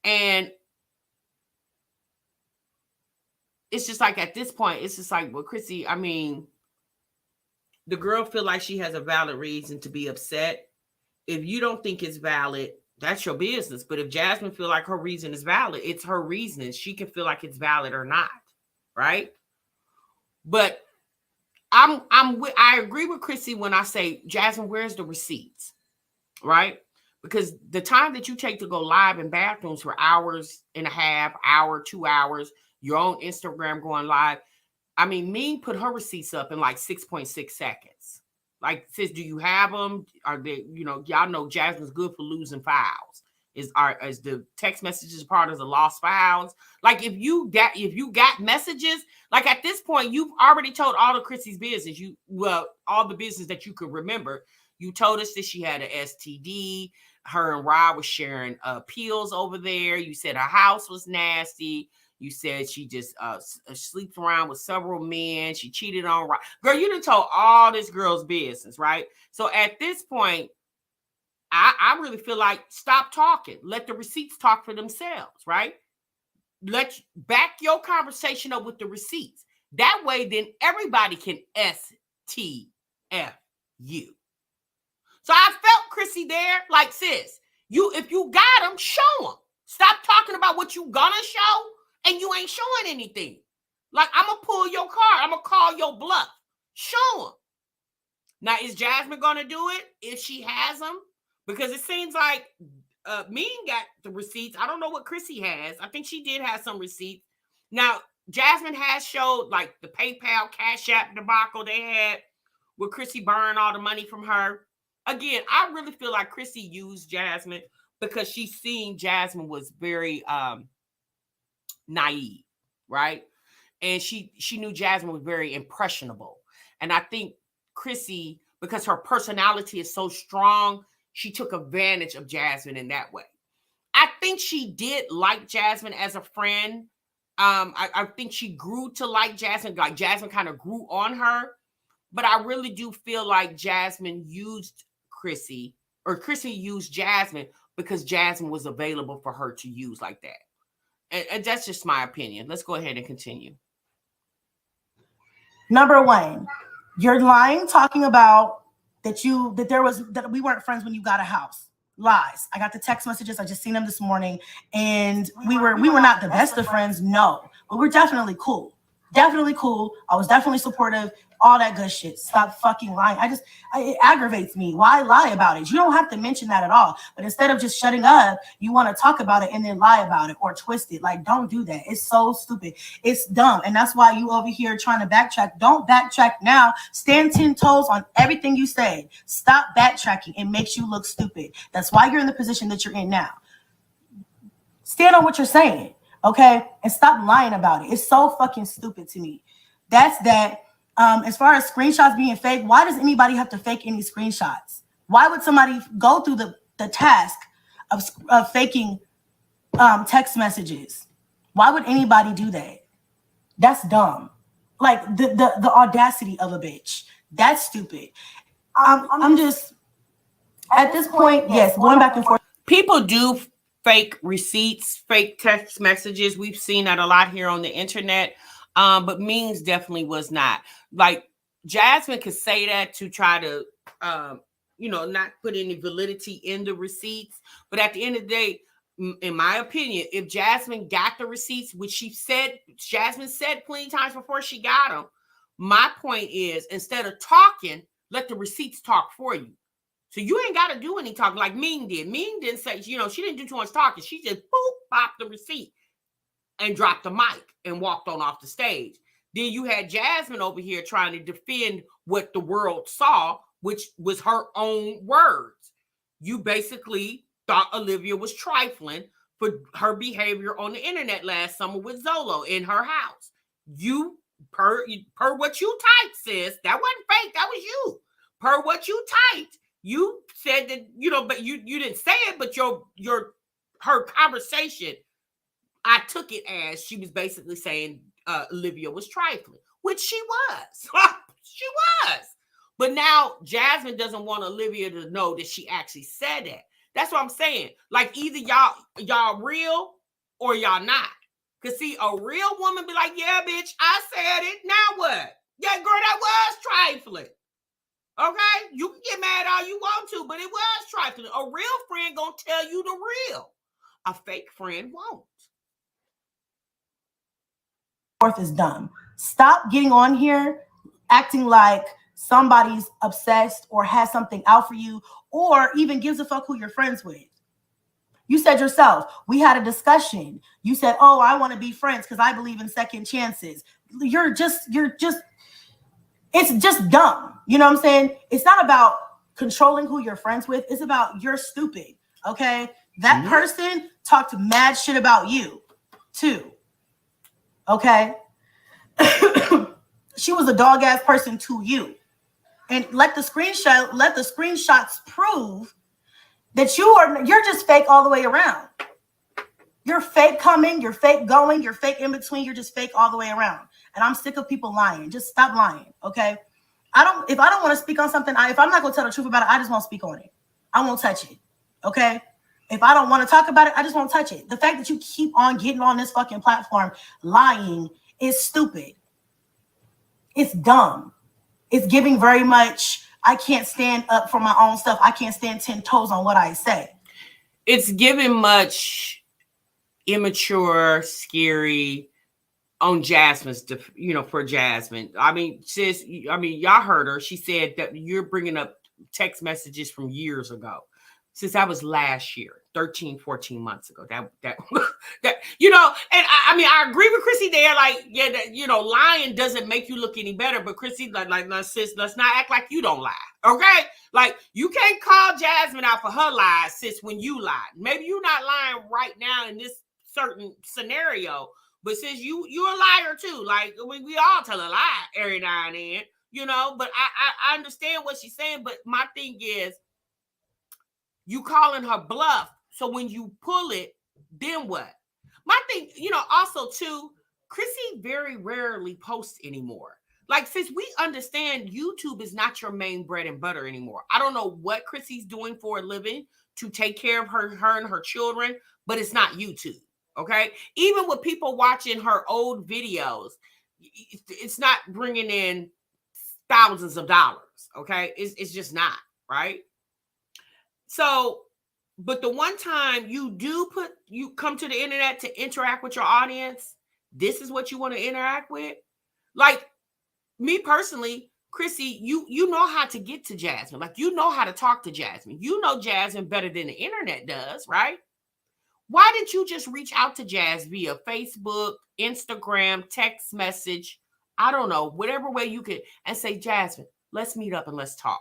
And it's just like at this point, it's just like, well, Chrissy, I mean, the girl feel like she has a valid reason to be upset. If you don't think it's valid, that's your business. But if Jasmine feel like her reason is valid, it's her reason. She can feel like it's valid or not, right? But I agree with Chrissy when I say, Jasmine, where's the receipts, right? Because the time that you take to go live in bathrooms for hours and a half, hour, 2 hours, your own Instagram going live. I mean, Ming put her receipts up in like 6.6 seconds. Like, sis, do you have them? Are they, y'all know Jasmine's good for losing files. Is the text messages part of the lost files? Like, if you got messages, like at this point, you've already told all of Chrissy's business. All the business that you could remember. You told us that she had an STD. Her and Rob was sharing pills over there. You said her house was nasty. You said she just sleeps around with several men. She cheated on Rob. Girl, you done told all this girl's business, right? So at this point, I really feel like stop talking. Let the receipts talk for themselves, right? Let's back your conversation up with the receipts. That way, then everybody can STF you. So I felt Chrissy there, like, sis, if you got them, show them. Stop talking about what you gonna show and you ain't showing anything. Like, I'm gonna pull your card. I'm gonna call your bluff. Show them. Now, is Jasmine gonna do it if she has them? Because it seems like Mean got the receipts. I don't know what Chrissy has. I think she did have some receipts. Now, Jasmine has showed like the PayPal, Cash App debacle they had where Chrissy burned all the money from her. Again, I really feel like Chrissy used Jasmine because she seen Jasmine was very naive, right? And she knew Jasmine was very impressionable. And I think Chrissy, because her personality is so strong, she took advantage of Jasmine in that way. I think she did like Jasmine as a friend. I think she grew to like Jasmine. Like Jasmine kind of grew on her. But I really do feel like Jasmine used Chrissy, or Chrissy used Jasmine because Jasmine was available for her to use like that. And that's just my opinion. Let's go ahead and continue. Number one, you're lying talking about that we weren't friends when you got a house. Lies. I got the text messages. I just seen them this morning, and we were not the best of friends. No, but we're definitely cool. Definitely cool. I was definitely supportive. All that good shit. Stop fucking lying. It aggravates me. Why lie about it? You don't have to mention that at all. But instead of just shutting up, you want to talk about it and then lie about it or twist it. Like, don't do that. It's so stupid. It's dumb. And that's why you over here trying to backtrack. Don't backtrack now. Stand 10 toes on everything you say. Stop backtracking. It makes you look stupid. That's why you're in the position that you're in now. Stand on what you're saying. Okay? And stop lying about it. It's so fucking stupid to me. That's that. As far as screenshots being fake, why does anybody have to fake any screenshots? Why would somebody go through the task of faking text messages? Why would anybody do that? That's dumb. Like the audacity of a bitch. That's stupid. I'm just at this point, yes, going back and forth. People do fake receipts, fake text messages. We've seen that a lot here on the internet. But Means definitely was not. Like, Jasmine could say that to try to, not put any validity in the receipts. But at the end of the day, in my opinion, if Jasmine got the receipts, which Jasmine said plenty of times before she got them, my point is, instead of talking, let the receipts talk for you. So you ain't got to do any talking like Ming did. Ming didn't say, you know, she didn't do too much talking. She just boop, popped the receipt and dropped the mic and walked on off the stage. Then you had Jasmine over here trying to defend what the world saw, which was her own words. You basically thought Olivia was trifling for her behavior on the internet last summer with Zolo in her house. You, per what you typed, sis, that wasn't fake, that was you. Per what you typed, you said that, you know, but you didn't say it, but her conversation, I took it as she was basically saying Olivia was trifling, which she was. She was. But now Jasmine doesn't want Olivia to know that she actually said that. That's what I'm saying. Like either y'all real or y'all not. Cause see, a real woman be like, yeah, bitch, I said it. Now what? Yeah, girl, that was trifling. Okay? You can get mad all you want to, but it was trifling. A real friend gonna tell you the real. A fake friend won't. Is dumb. Stop getting on here acting like somebody's obsessed or has something out for you or even gives a fuck who you're friends with. You said yourself, we had a discussion. You said, oh, I want to be friends because I believe in second chances. You're just, it's just dumb. You know what I'm saying? It's not about controlling who you're friends with. It's about you're stupid. Okay? That person talked mad shit about you too. Okay? She was a dog ass person to you. And let the screenshots prove that you're just fake all the way around. You're fake coming, you're fake going, you're fake in between, you're just fake all the way around. And I'm sick of people lying. Just stop lying, okay? If I don't want to speak on something, if I'm not gonna tell the truth about it, I just won't speak on it. I won't touch it. Okay? If I don't want to talk about it, I just won't touch it. The fact that you keep on getting on this fucking platform lying is stupid. It's dumb. It's giving very much, I can't stand up for my own stuff. I can't stand 10 toes on what I say. It's giving much immature, scary on Jasmine's, you know, for Jasmine. I mean, sis, y'all heard her. She said that you're bringing up text messages from years ago. Since that was last year, 13, 14 months ago. That you know, and I agree with Chrissy there. Like, yeah, that, you know, lying doesn't make you look any better. But Chrissy, like, sis, let's not act like you don't lie. Okay? Like, you can't call Jasmine out for her lies, sis, when you lie. Maybe you're not lying right now in this certain scenario, but sis, you're a liar too. Like, we all tell a lie every now and then, you know. But I understand what she's saying. But my thing is, you calling her bluff. So when you pull it, then what? My thing, you know, also too, Chrissy very rarely posts anymore. Like, since we understand YouTube is not your main bread and butter anymore. I don't know what Chrissy's doing for a living to take care of her and her children, but it's not YouTube. Okay. Even with people watching her old videos, it's not bringing in thousands of dollars. Okay. It's just not, right? So, but the one time you come to the internet to interact with your audience, this is what you want to interact with. Like me personally, Chrissy, you know how to get to Jasmine. Like, you know how to talk to Jasmine. You know Jasmine better than the internet does, right? Why didn't you just reach out to Jazz via Facebook, Instagram, text message, I don't know, whatever way you could, and say, Jasmine, let's meet up and let's talk.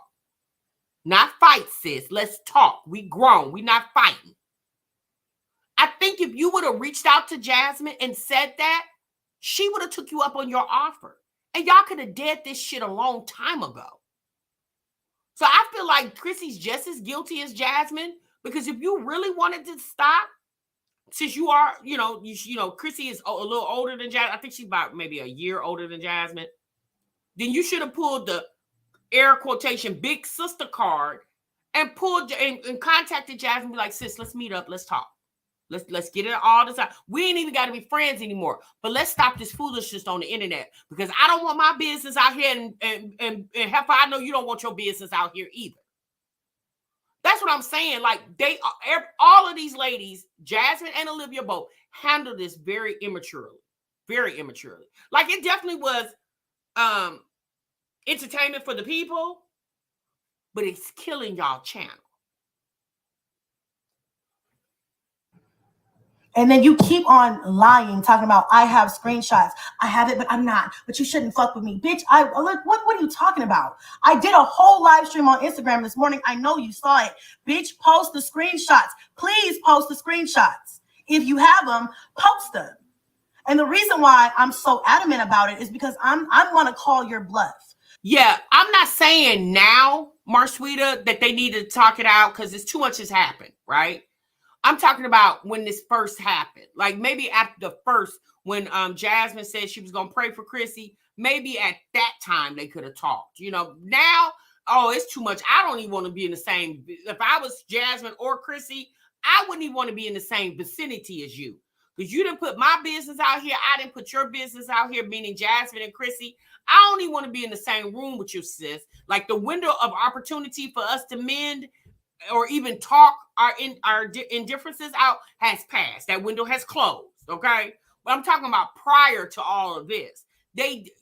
Not fight, sis. Let's talk. We grown. We not fighting. I think if you would have reached out to Jasmine and said that, she would have took you up on your offer. And y'all could have did this shit a long time ago. So I feel like Chrissy's just as guilty as Jasmine, because if you really wanted to stop, since you are, you know, Chrissy is a little older than Jasmine. I think she's about maybe a year older than Jasmine. Then you should have pulled the air quotation big sister card and pulled and contacted Jasmine and be like, sis, let's meet up. Let's talk. Let's get it all the time. We ain't even got to be friends anymore. But let's stop this foolishness on the internet, because I don't want my business out here, and half I know you don't want your business out here either. That's what I'm saying. Like, all of these ladies, Jasmine and Olivia both, handled this very immaturely. Very immaturely. Like, it definitely was entertainment for the people, but it's killing y'all channel. And then you keep on lying, talking about I have screenshots. I have it, but I'm not. But you shouldn't fuck with me. Bitch, what are you talking about? I did a whole live stream on Instagram this morning. I know you saw it. Bitch, post the screenshots. Please post the screenshots. If you have them, post them. And the reason why I'm so adamant about it is because I'm going to call your bluff. Yeah, I'm not saying now, Marsweeta, that they need to talk it out because it's too much has happened, right? I'm talking about when this first happened. Like maybe after the first, when Jasmine said she was going to pray for Chrissy, maybe at that time they could have talked. You know, now, oh, it's too much. I don't even want to be in the same. If I was Jasmine or Chrissy, I wouldn't even want to be in the same vicinity as you. Because you didn't put my business out here. I didn't put your business out here, meaning Jasmine and Chrissy. I don't even want to be in the same room with you, sis. Like the window of opportunity for us to mend or even talk our indifferences out has passed. That window has closed, okay? But I'm talking about prior to all of this.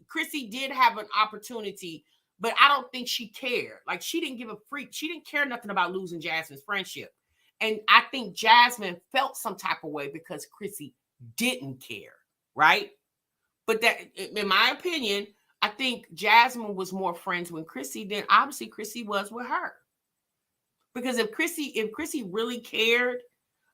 Chrissy did have an opportunity, but I don't think she cared. Like she didn't give a freak. She didn't care nothing about losing Jasmine's friendship. And I think Jasmine felt some type of way because Chrissy didn't care, right? But that, in my opinion, I think Jasmine was more friends with Chrissy than obviously Chrissy was with her. Because if Chrissy really cared,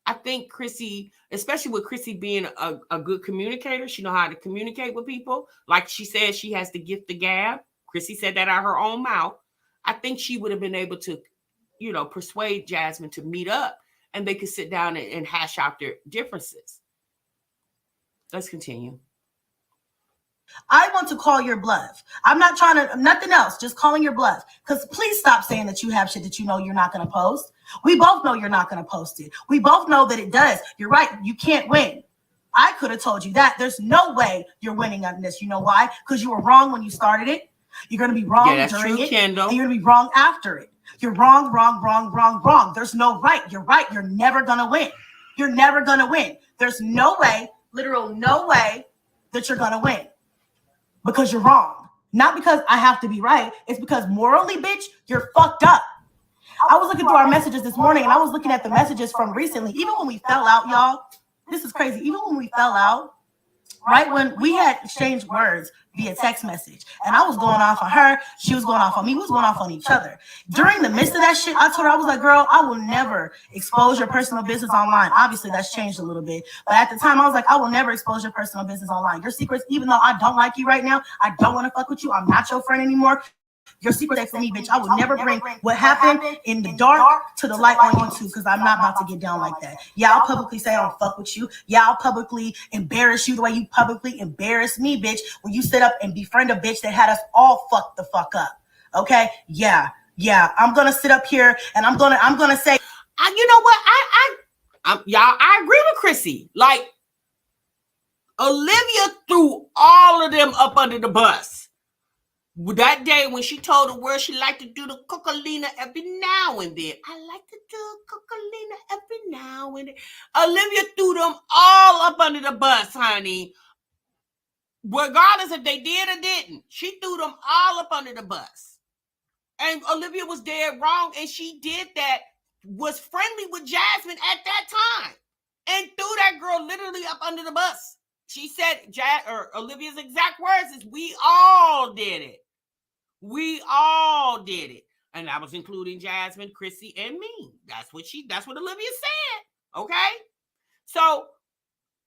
I think Chrissy, especially with Chrissy being a good communicator, she know how to communicate with people. Like she said, she has the gift of gab. Chrissy said that out of her own mouth. I think she would have been able to, persuade Jasmine to meet up and they could sit down and hash out their differences. Let's continue. I want to call your bluff. I'm not trying to, nothing else, just calling your bluff. Because please stop saying that you have shit that you know you're not going to post. We both know you're not going to post it. We both know that it does. You're right. You can't win. I could have told you that. There's no way you're winning on this. You know why? Because you were wrong when you started it. You're going to be wrong during it. Kendall. And you're going to be wrong after it. You're wrong. There's no right. You're right. You're never going to win. You're never going to win. There's no way, literal no way that you're going to win. Because you're wrong. Not because I have to be right. It's because morally, bitch, you're fucked up. I was looking through our messages this morning and I was looking at the messages from recently. Even when we fell out, y'all, this is crazy. Even when we fell out, right when we had exchanged words via text message and I was going off on her, she was going off on me, we was going off on each other. During the midst of that shit, I told her, I was like, girl, I will never expose your personal business online. Obviously that's changed a little bit, but at the time I was like, I will never expose your personal business online. Your secrets, even though I don't like you right now, I don't want to fuck with you, I'm not your friend anymore. Your secret is for me, bitch. I would never bring what happened in the dark to the light on YouTube because I'm not about to get down like that. Yeah, I'll publicly say I don't fuck with you. Yeah, I'll publicly embarrass you the way you publicly embarrass me, bitch, when you sit up and befriend a bitch that had us all fucked the fuck up. Okay? Yeah. I'm gonna sit up here and I'm gonna say, you know what? I agree with Chrissy. Like Olivia threw all of them up under the bus. That day when she told the world she liked to do the cocalina every now and then. I like to do cocalina every now and then. Olivia threw them all up under the bus, honey. Regardless if they did or didn't. She threw them all up under the bus. And Olivia was dead wrong. And she did that, was friendly with Jasmine at that time. And threw that girl literally up under the bus. She said, Olivia's exact words is, we all did it. We all did it. And I was including Jasmine, Chrissy, and me. That's what Olivia said. Okay? So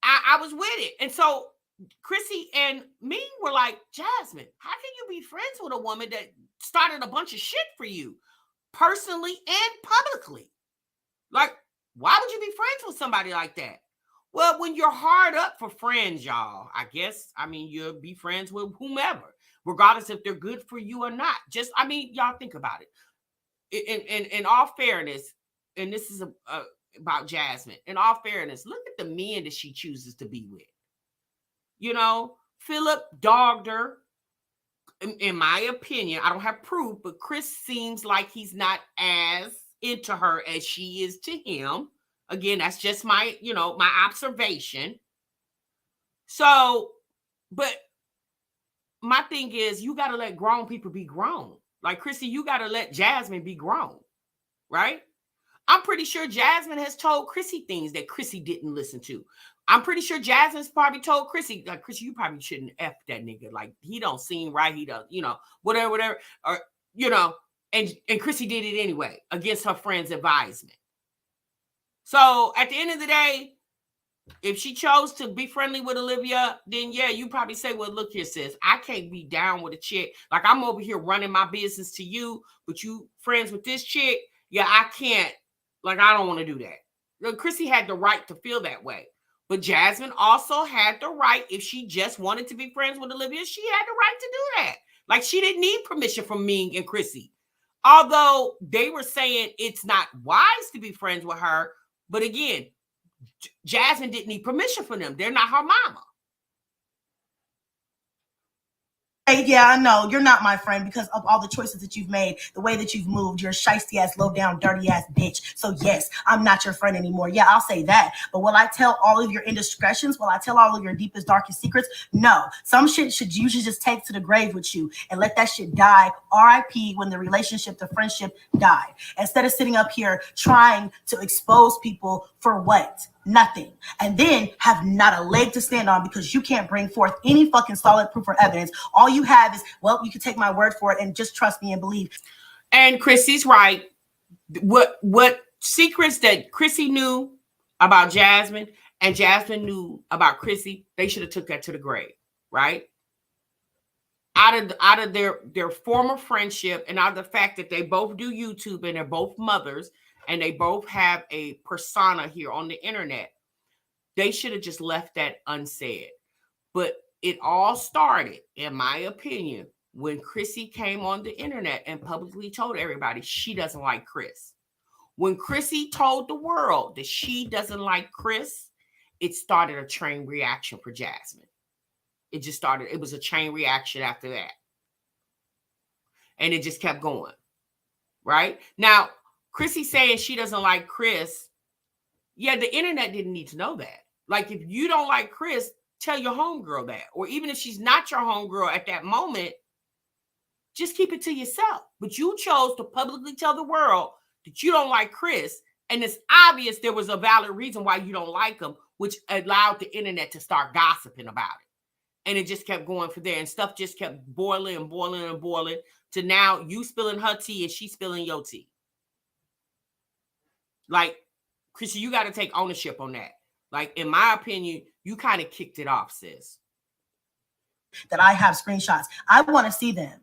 I was with it. And so Chrissy and me were like, Jasmine, how can you be friends with a woman that started a bunch of shit for you personally and publicly? Like, why would you be friends with somebody like that? Well, when you're hard up for friends, y'all, you'll be friends with whomever, regardless if they're good for you or not. Y'all think about it. In all fairness, and this is about Jasmine, in all fairness, look at the men that she chooses to be with. Philip dogged her. In my opinion, I don't have proof, but Chris seems like he's not as into her as she is to him. Again, that's just my observation. So, but my thing is, you got to let grown people be grown. Like, Chrissy, you got to let Jasmine be grown, right? I'm pretty sure Jasmine has told Chrissy things that Chrissy didn't listen to. I'm pretty sure Jasmine's probably told Chrissy, like, Chrissy, you probably shouldn't F that nigga. Like, he don't seem right. He don't, whatever. Or, and Chrissy did it anyway against her friend's advisement. So at the end of the day, if she chose to be friendly with Olivia, then yeah, you probably say, well, look here, sis, I can't be down with a chick. Like, I'm over here running my business to you, but you friends with this chick. Yeah, I can't. Like, I don't want to do that. Look, Chrissy had the right to feel that way. But Jasmine also had the right, if she just wanted to be friends with Olivia, she had the right to do that. Like, she didn't need permission from Ming and Chrissy. Although they were saying it's not wise to be friends with her. But again, Jasmine didn't need permission from them. They're not her mama. Yeah, I know you're not my friend because of all the choices that you've made, the way that you've moved. You're a shiesty ass, low down, dirty ass bitch. So yes, I'm not your friend anymore. Yeah, I'll say that. But will I tell all of your indiscretions? Will I tell all of your deepest, darkest secrets? No. Some shit you should just take to the grave with you and let that shit die. R.I.P. when the relationship, the friendship died. Instead of sitting up here trying to expose people for what? Nothing. And then have not a leg to stand on because you can't bring forth any fucking solid proof or evidence. All you have is, well, you can take my word for it and just trust me and believe. And Chrissy's right. What secrets that Chrissy knew about Jasmine and Jasmine knew about Chrissy, they should have took that to the grave, right? Out of their former friendship and out of the fact that they both do YouTube and they're both mothers and they both have a persona here on the internet, they should have just left that unsaid. But it all started, in my opinion, when Chrissy came on the internet and publicly told everybody she doesn't like Chris. When Chrissy told the world that she doesn't like Chris, it started a chain reaction for Jasmine. It just started. It was a chain reaction after that. And it just kept going. Right? Now, Chrissy saying she doesn't like Chris. Yeah, the internet didn't need to know that. Like, if you don't like Chris, tell your homegirl that. Or even if she's not your homegirl at that moment, just keep it to yourself. But you chose to publicly tell the world that you don't like Chris. And it's obvious there was a valid reason why you don't like him, which allowed the internet to start gossiping about it. And it just kept going from there. And stuff just kept boiling and boiling and boiling to now you spilling her tea and she spilling your tea. Like, Chrissy, you got to take ownership on that. Like, in my opinion, you kind of kicked it off, sis. That I have screenshots. I want to see them.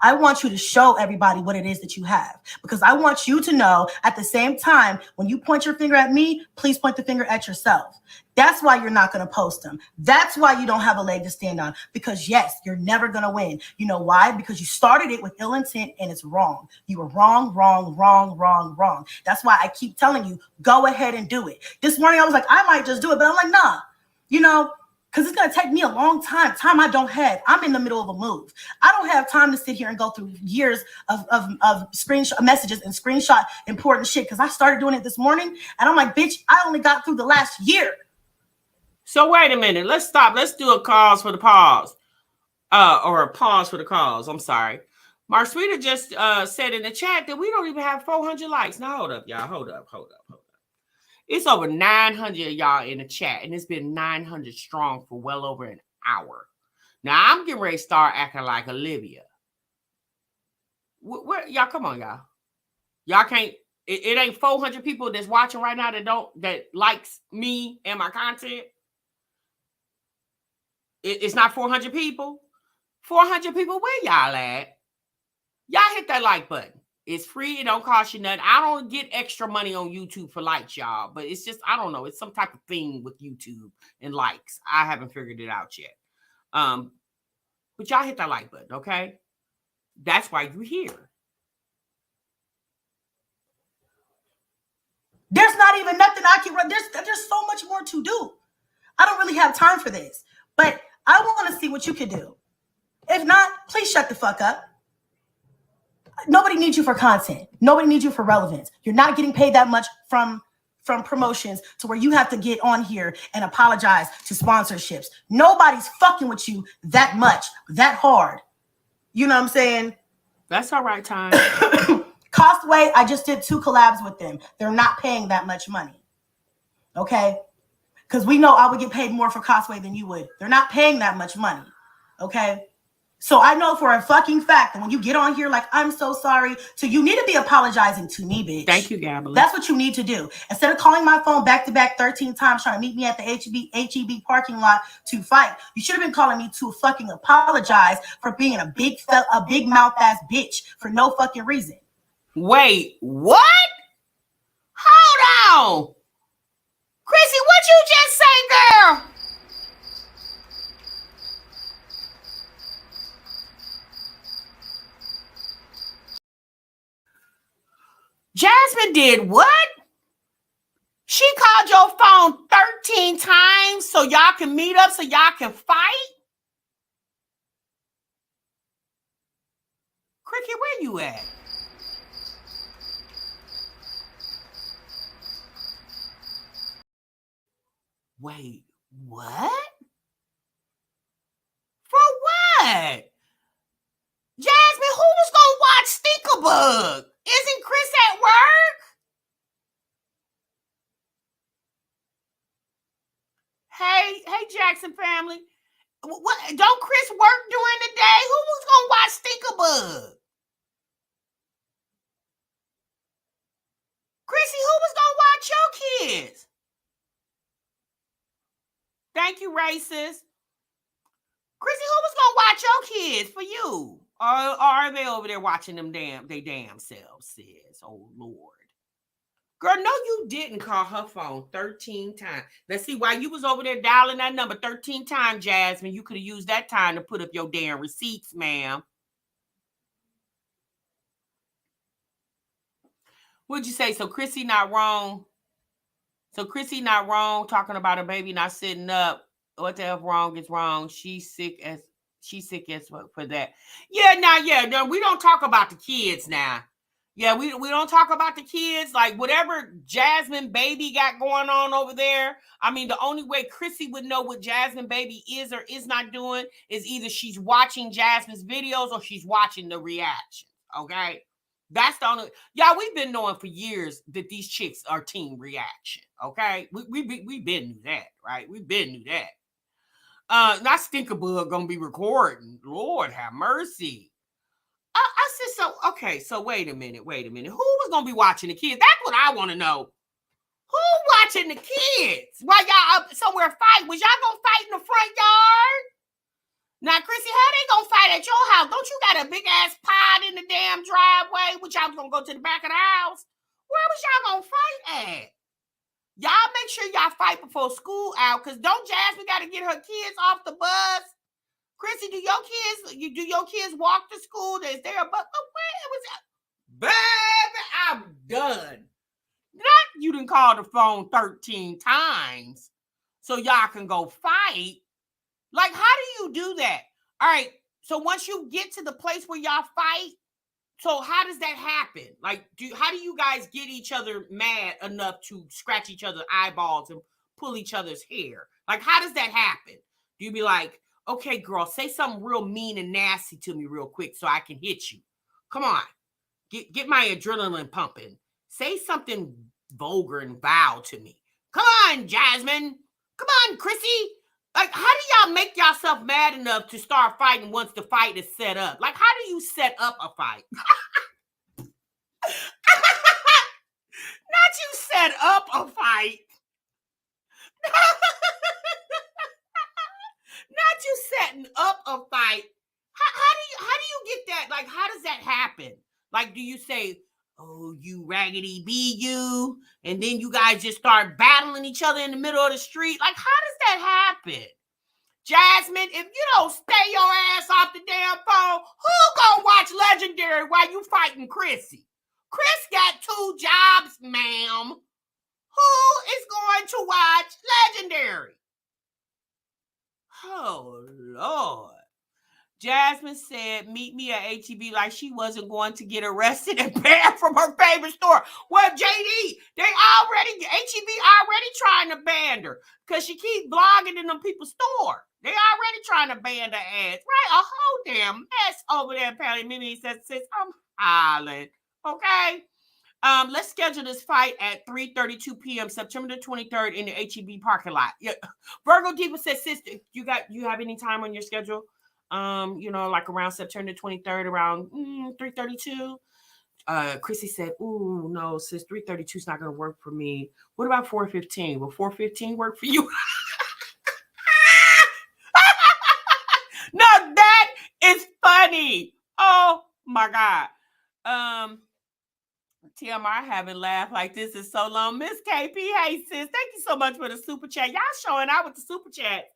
I want you to show everybody what it is that you have, because I want you to know at the same time, when you point your finger at me, please point the finger at yourself. That's why you're not going to post them. That's why you don't have a leg to stand on, because yes, you're never going to win. You know why? Because you started it with ill intent and it's wrong. You were wrong. That's why I keep telling you, go ahead and do it. This morning I was like, I might just do it, but I'm like, nah, because it's going to take me a long time I don't have. I'm in the middle of a move. I don't have time to sit here and go through years of screenshot messages and screenshot important shit, because I started doing it this morning and I'm like, bitch, I only got through the last year. So wait a minute. Let's stop. Let's do a pause for the pause. Or a pause for the cause. I'm sorry. Marsweeta just said in the chat that we don't even have 400 likes. Now, hold up, y'all. Hold up. It's over 900 of y'all in the chat, and it's been 900 strong for well over an hour. Now, I'm getting ready to start acting like Olivia. Y'all, come on, y'all. Y'all can't, it ain't 400 people that's watching right now that likes me and my content. It's not 400 people. 400 people, where y'all at? Y'all hit that like button. It's free. It don't cost you nothing. I don't get extra money on YouTube for likes, y'all. But it's just, I don't know. It's some type of thing with YouTube and likes. I haven't figured it out yet. But y'all hit that like button, okay? That's why you're here. There's not even nothing I can run. There's so much more to do. I don't really have time for this. But I want to see what you can do. If not, please shut the fuck up. Nobody needs you for content. Nobody needs you for relevance. You're not getting paid that much from promotions to where you have to get on here and apologize to sponsorships. Nobody's fucking with you that much, that hard. You know what I'm saying? That's all right, time. Costway, I just did 2 collabs with them. They're not paying that much money. Okay? Because we know I would get paid more for Costway than you would. They're not paying that much money. Okay? So I know for a fucking fact that when you get on here like, I'm so sorry, so you need to be apologizing to me, bitch. Thank you, Gabbly. That's what you need to do. Instead of calling my phone back-to-back 13 times trying to meet me at the HEB parking lot to fight, you should have been calling me to fucking apologize for being a big mouth-ass bitch for no fucking reason. Wait, what? Hold on. Chrissy, what you just say, girl? Jasmine did what? She called your phone 13 times so y'all can meet up, so y'all can fight? Cricket, where you at? Wait, what? For what? Jasmine, who was gonna watch Stinkerbug? Isn't Chris at work? Hey, Jackson family. What? Don't Chris work during the day? Who was gonna watch Stinkerbug? Chrissy, who was gonna watch your kids? Thank you, racist. Chrissy, who was gonna watch your kids for you? Or are they over there watching them they damn selves, sis? Oh, Lord. Girl, no, you didn't call her phone 13 times. Let's see, while you was over there dialing that number 13 times, Jasmine, you could have used that time to put up your damn receipts, ma'am. What'd you say? So Chrissy not wrong? So Chrissy not wrong talking about a baby not sitting up. What the hell wrong is wrong? She's sick as for that. Yeah, no, we don't talk about the kids now. Yeah, we don't talk about the kids. Like whatever Jasmine baby got going on over there. I mean, the only way Chrissy would know what Jasmine baby is or is not doing is either she's watching Jasmine's videos or she's watching the reaction. Okay. That's the only, y'all, we've been knowing for years that these chicks are team reaction. Okay. We've been knew that, right? We've been knew that. Not Stinkerbug gonna be recording. Lord have mercy. I said, so, okay, so wait a minute. Who was going to be watching the kids? That's what I want to know. Who watching the kids? While y'all up somewhere fighting? Was y'all going to fight in the front yard? Now, Chrissy, how they going to fight at your house? Don't you got a big-ass pod in the damn driveway? Which y'all going to go to the back of the house? Where was y'all going to fight at? Y'all make sure y'all fight before school out, because don't Jasmine got to get her kids off the bus? Chrissy, do your kids walk to school? Is there a bus? Where was that? Baby, I'm done. Not you didn't call the phone 13 times so y'all can go fight. Like, how do you do that? All right, so once you get to the place where y'all fight, so how does that happen? Like, how do you guys get each other mad enough to scratch each other's eyeballs and pull each other's hair? Like, how does that happen? Do you be like, okay, girl, say something real mean and nasty to me real quick so I can hit you. Come on. Get my adrenaline pumping. Say something vulgar and vile to me. Come on, Jasmine. Come on, Chrissy. Like, how do y'all make yourself mad enough to start fighting once the fight is set up? Like, how do you set up a fight? Not you set up a fight. Not you setting up a fight. How do you get that? Like, how does that happen? Like, do you say, oh, you raggedy bee, you, and then you guys just start battling each other in the middle of the street? Like, how does that happen? Jasmine, if you don't stay your ass off the damn phone, who gonna watch Legendary while you fighting Chrissy? Chris got 2 jobs, ma'am. Who is going to watch Legendary? Oh, Lord. Jasmine said, meet me at HEB like she wasn't going to get arrested and banned from her favorite store. Well, JD, HEB already trying trying to ban her because she keeps blogging in them people's store. They already trying to ban her ass, right? A whole damn mess over there. Apparently, Mimi says, I'm hollering. Okay. Let's schedule this fight at 3:32 p.m. September the 23rd in the HEB parking lot. Yeah. Virgo Diva says, sister, you have any time on your schedule? Like around September the 23rd, around 3:32. Chrissy said, ooh, no, sis, 3:32 is not gonna work for me. What about 4:15? Will 4:15 work for you? No, that is funny. Oh my God. TMR, I haven't laughed like this in so long. Miss KP, hey sis, thank you so much for the super chat. Y'all showing out with the super chat.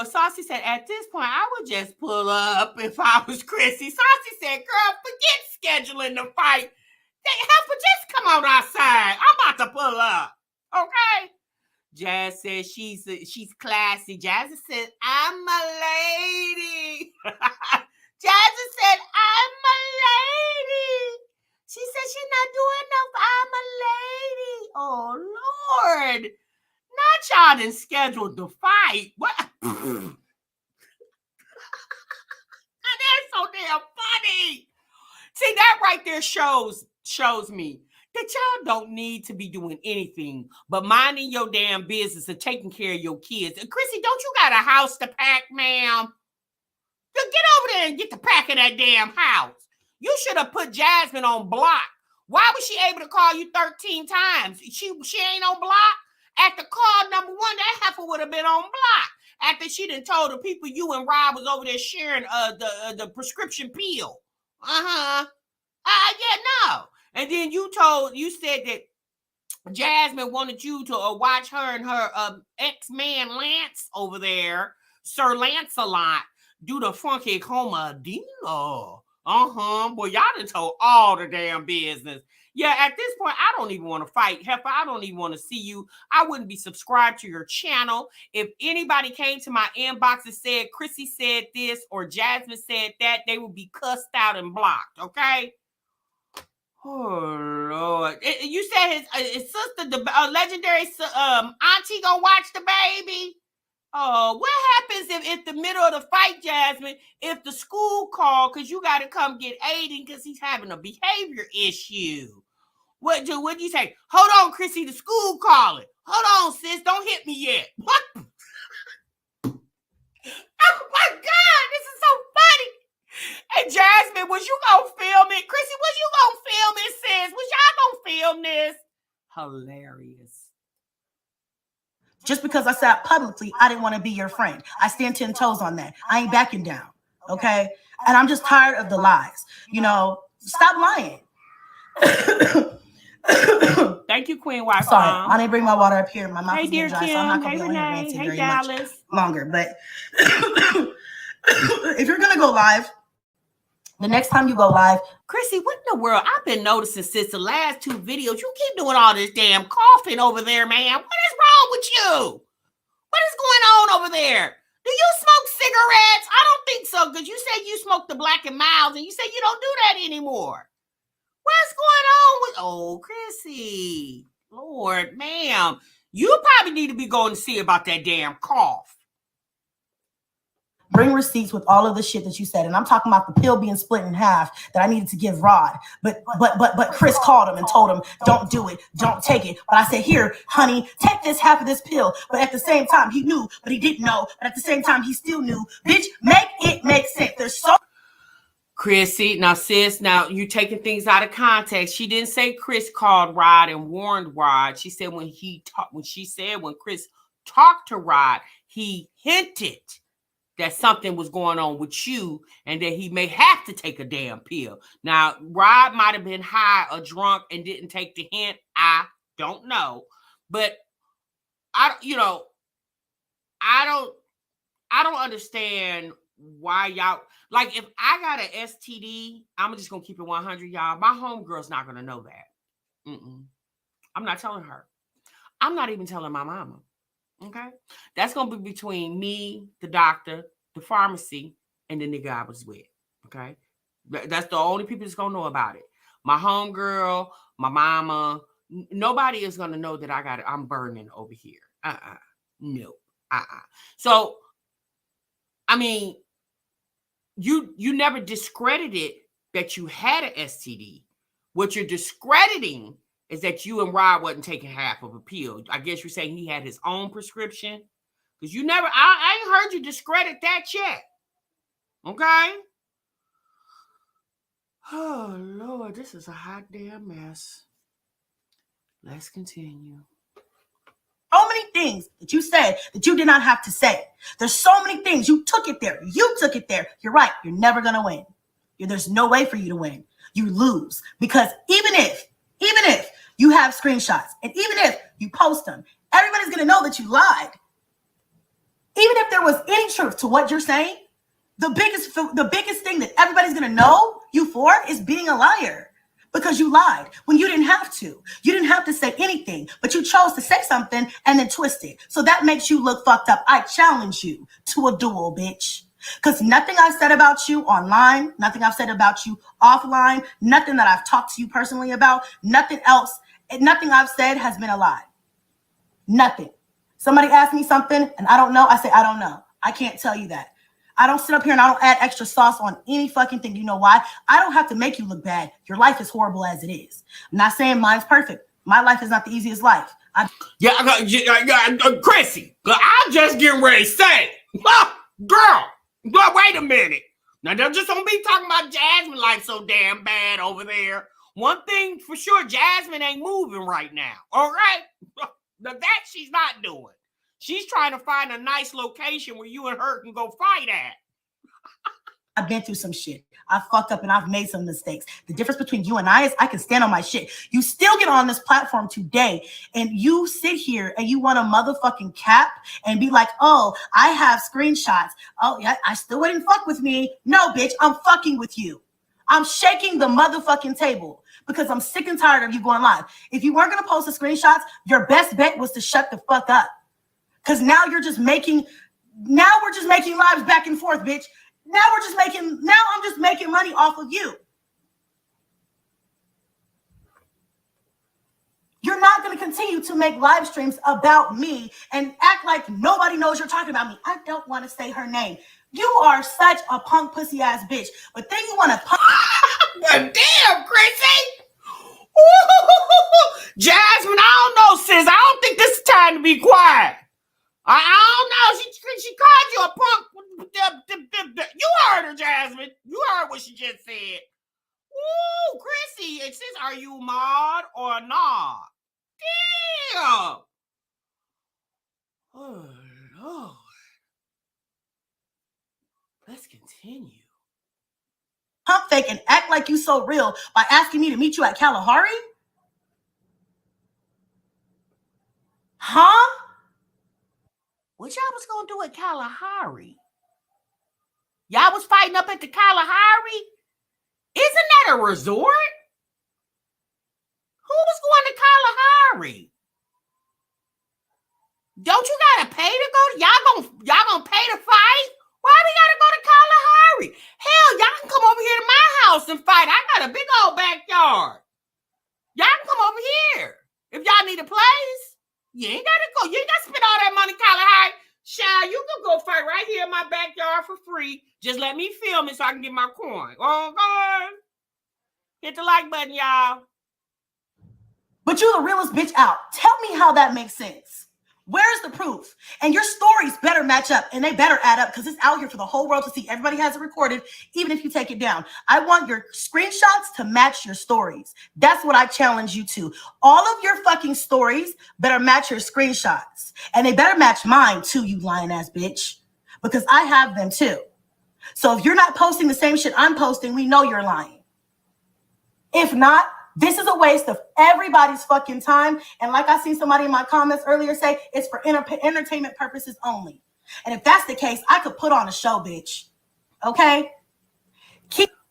Saucy said, at this point, I would just pull up if I was Chrissy. Saucy said, girl, forget scheduling the fight. Heifer, just come on outside. I'm about to pull up. Okay? Jazz says she's classy. Jazzy said, I'm a lady. Jazzy said, I'm a lady. She said she's not doing enough. I'm a lady. Oh, Lord. Not y'all done scheduled the fight. What? That's so damn funny. See, that right there shows me that y'all don't need to be doing anything but minding your damn business and taking care of your kids. And Chrissy, don't you got a house to pack, ma'am? Get over there and get to packing that damn house. You should have put Jasmine on block. Why was she able to call you 13 times? She ain't on block? After call number 1, that heifer would have been on block. After she done told the people you and Rob was over there sharing the prescription pill. Yeah, no. And then you said that Jasmine wanted you to watch her and her ex-man Lance over there, Sir Lancelot, do the funky comedino. Boy, y'all done told all the damn business. Yeah, at this point, I don't even want to fight. Heifer, I don't even want to see you. I wouldn't be subscribed to your channel. If anybody came to my inbox and said, Chrissy said this or Jasmine said that, they would be cussed out and blocked, okay? Oh, Lord. You said his sister, the legendary auntie gonna watch the baby? Oh, what happens if the middle of the fight, Jasmine, if the school called because you got to come get Aiden because he's having a behavior issue? What do you say? Hold on, Chrissy, the school calling. Hold on, sis, don't hit me yet. What? Oh, my God, this is so funny. Hey, Jasmine, was you going to film it? Chrissy, was you going to film it, sis? Was y'all going to film this? Hilarious. Just because I said publicly I didn't want to be your friend. I stand 10 toes on that. I ain't backing down. Okay? And I'm just tired of the lies. Stop lying. Thank you, Queen Wife. Sorry, I didn't bring my water up here. My mouth is getting dry, so I'm not going to be on here ranting very much longer. But if you're going to go live, the next time you go live, Chrissy, what in the world? I've been noticing since the last 2 videos, you keep doing all this damn coughing over there, man. What is wrong with you? What is going on over there? Do you smoke cigarettes? I don't think so, because you said you smoke the Black and Milds, and you said you don't do that anymore. What's going on with... Oh, Chrissy. Lord, ma'am. You probably need to be going to see about that damn cough. bring receipts with all of the shit that you said. And I'm talking about the pill being split in half that I needed to give Rod. But Chris called him and told him, don't do it. Don't take it. But I said, here, honey, take this half of this pill. But at the same time, he knew, but he didn't know. But at the same time, he still knew. Bitch, make it make sense. There's so... Chrissy, now sis, now you taking things out of context. She didn't say Chris called Rod and warned Rod. She said when Chris talked to Rod, he hinted that something was going on with you and that he may have to take a damn pill. Now, Rod might have been high or drunk and didn't take the hint. I don't know. But I don't understand why y'all, like, if I got an STD, I'm just gonna keep it 100, y'all. My homegirl's not gonna know that. I'm not telling her. I'm not even telling my mama. Okay, that's gonna be between me, the doctor, the pharmacy, and the nigga I was with. Okay, that's the only people that's gonna know about it. My homegirl, my mama, nobody is gonna know that I'm burning over here. No. So, I mean, you never discredited that you had an STD. What you're discrediting is that you and Rod wasn't taking half of a pill. I guess you're saying he had his own prescription. Because you never, I ain't heard you discredit that yet. Okay? Oh, Lord, this is a hot damn mess. Let's continue. So many things that you said that you did not have to say. There's so many things. You took it there. You took it there. You're right. You're never going to win. There's no way for you to win. You lose. Because even if you have screenshots and even if you post them, everybody's going to know that you lied. Even if there was any truth to what you're saying, the biggest thing that everybody's going to know you for is being a liar. Because you lied when you didn't have to. You didn't have to say anything, but you chose to say something and then twist it. So that makes you look fucked up. I challenge you to a duel, bitch. Because nothing I've said about you online, nothing I've said about you offline, nothing that I've talked to you personally about, nothing else, nothing I've said has been a lie. Nothing. Somebody asked me something and I don't know. I say, I don't know. I can't tell you that. I don't sit up here and I don't add extra sauce on any fucking thing. You know why? I don't have to make you look bad. Your life is horrible as it is. I'm not saying mine's perfect. My life is not the easiest life. Chrissy, I'm just getting ready to say, girl, wait a minute. Now, they're just don't be talking about Jasmine life so damn bad over there. One thing for sure, Jasmine ain't moving right now. All right? Now, that she's not doing. She's trying to find a nice location where you and her can go fight at. I've been through some shit. I've fucked up and I've made some mistakes. The difference between you and I is I can stand on my shit. You still get on this platform today and you sit here and you want a motherfucking cap and be like, oh, I have screenshots. Oh, yeah, I still wouldn't fuck with me. No, bitch, I'm fucking with you. I'm shaking the motherfucking table because I'm sick and tired of you going live. If you weren't going to post the screenshots, your best bet was to shut the fuck up. Because now we're just making lives back and forth, bitch. Now I'm just making money off of you. You're not going to continue to make live streams about me and act like nobody knows you're talking about me. I don't want to say her name. You are such a punk pussy ass bitch. But then you want to punk. Damn, Chrissy. Jasmine, I don't know, sis. I don't think this is time to be quiet. I don't know. She called you a punk. You heard her, Jasmine. You heard what she just said. Ooh, Chrissy. It says, are you mod or not? Damn. Oh, Lord. Let's continue. Pump fake and act like you so real by asking me to meet you at Kalahari? Huh? What y'all was gonna do at Kalahari? Y'all was fighting up at the Kalahari? Isn't that a resort? Who was going to Kalahari? Don't you gotta pay to go? Y'all gonna pay to fight? Why we gotta go to Kalahari? Hell, y'all can come over here to my house and fight. I got a big old backyard. Y'all can come over here if y'all need a place. You ain't gotta go. You ain't gotta spend all that money, Kalahari. Child, you can go fight right here in my backyard for free. Just let me film it so I can get my coin. Oh, God. Hit the like button, y'all. But you're the realest bitch out. Tell me how that makes sense. Where's the proof? And your stories better match up and they better add up because it's out here for the whole world to see. Everybody has it recorded, even if you take it down. I want your screenshots to match your stories. That's what I challenge you to. All of your fucking stories better match your screenshots. And they better match mine too, you lying ass bitch. Because I have them too. So if you're not posting the same shit I'm posting, we know you're lying. If not, this is a waste of everybody's fucking time. And like I seen somebody in my comments earlier say, it's for entertainment purposes only. And if that's the case, I could put on a show, bitch. Okay?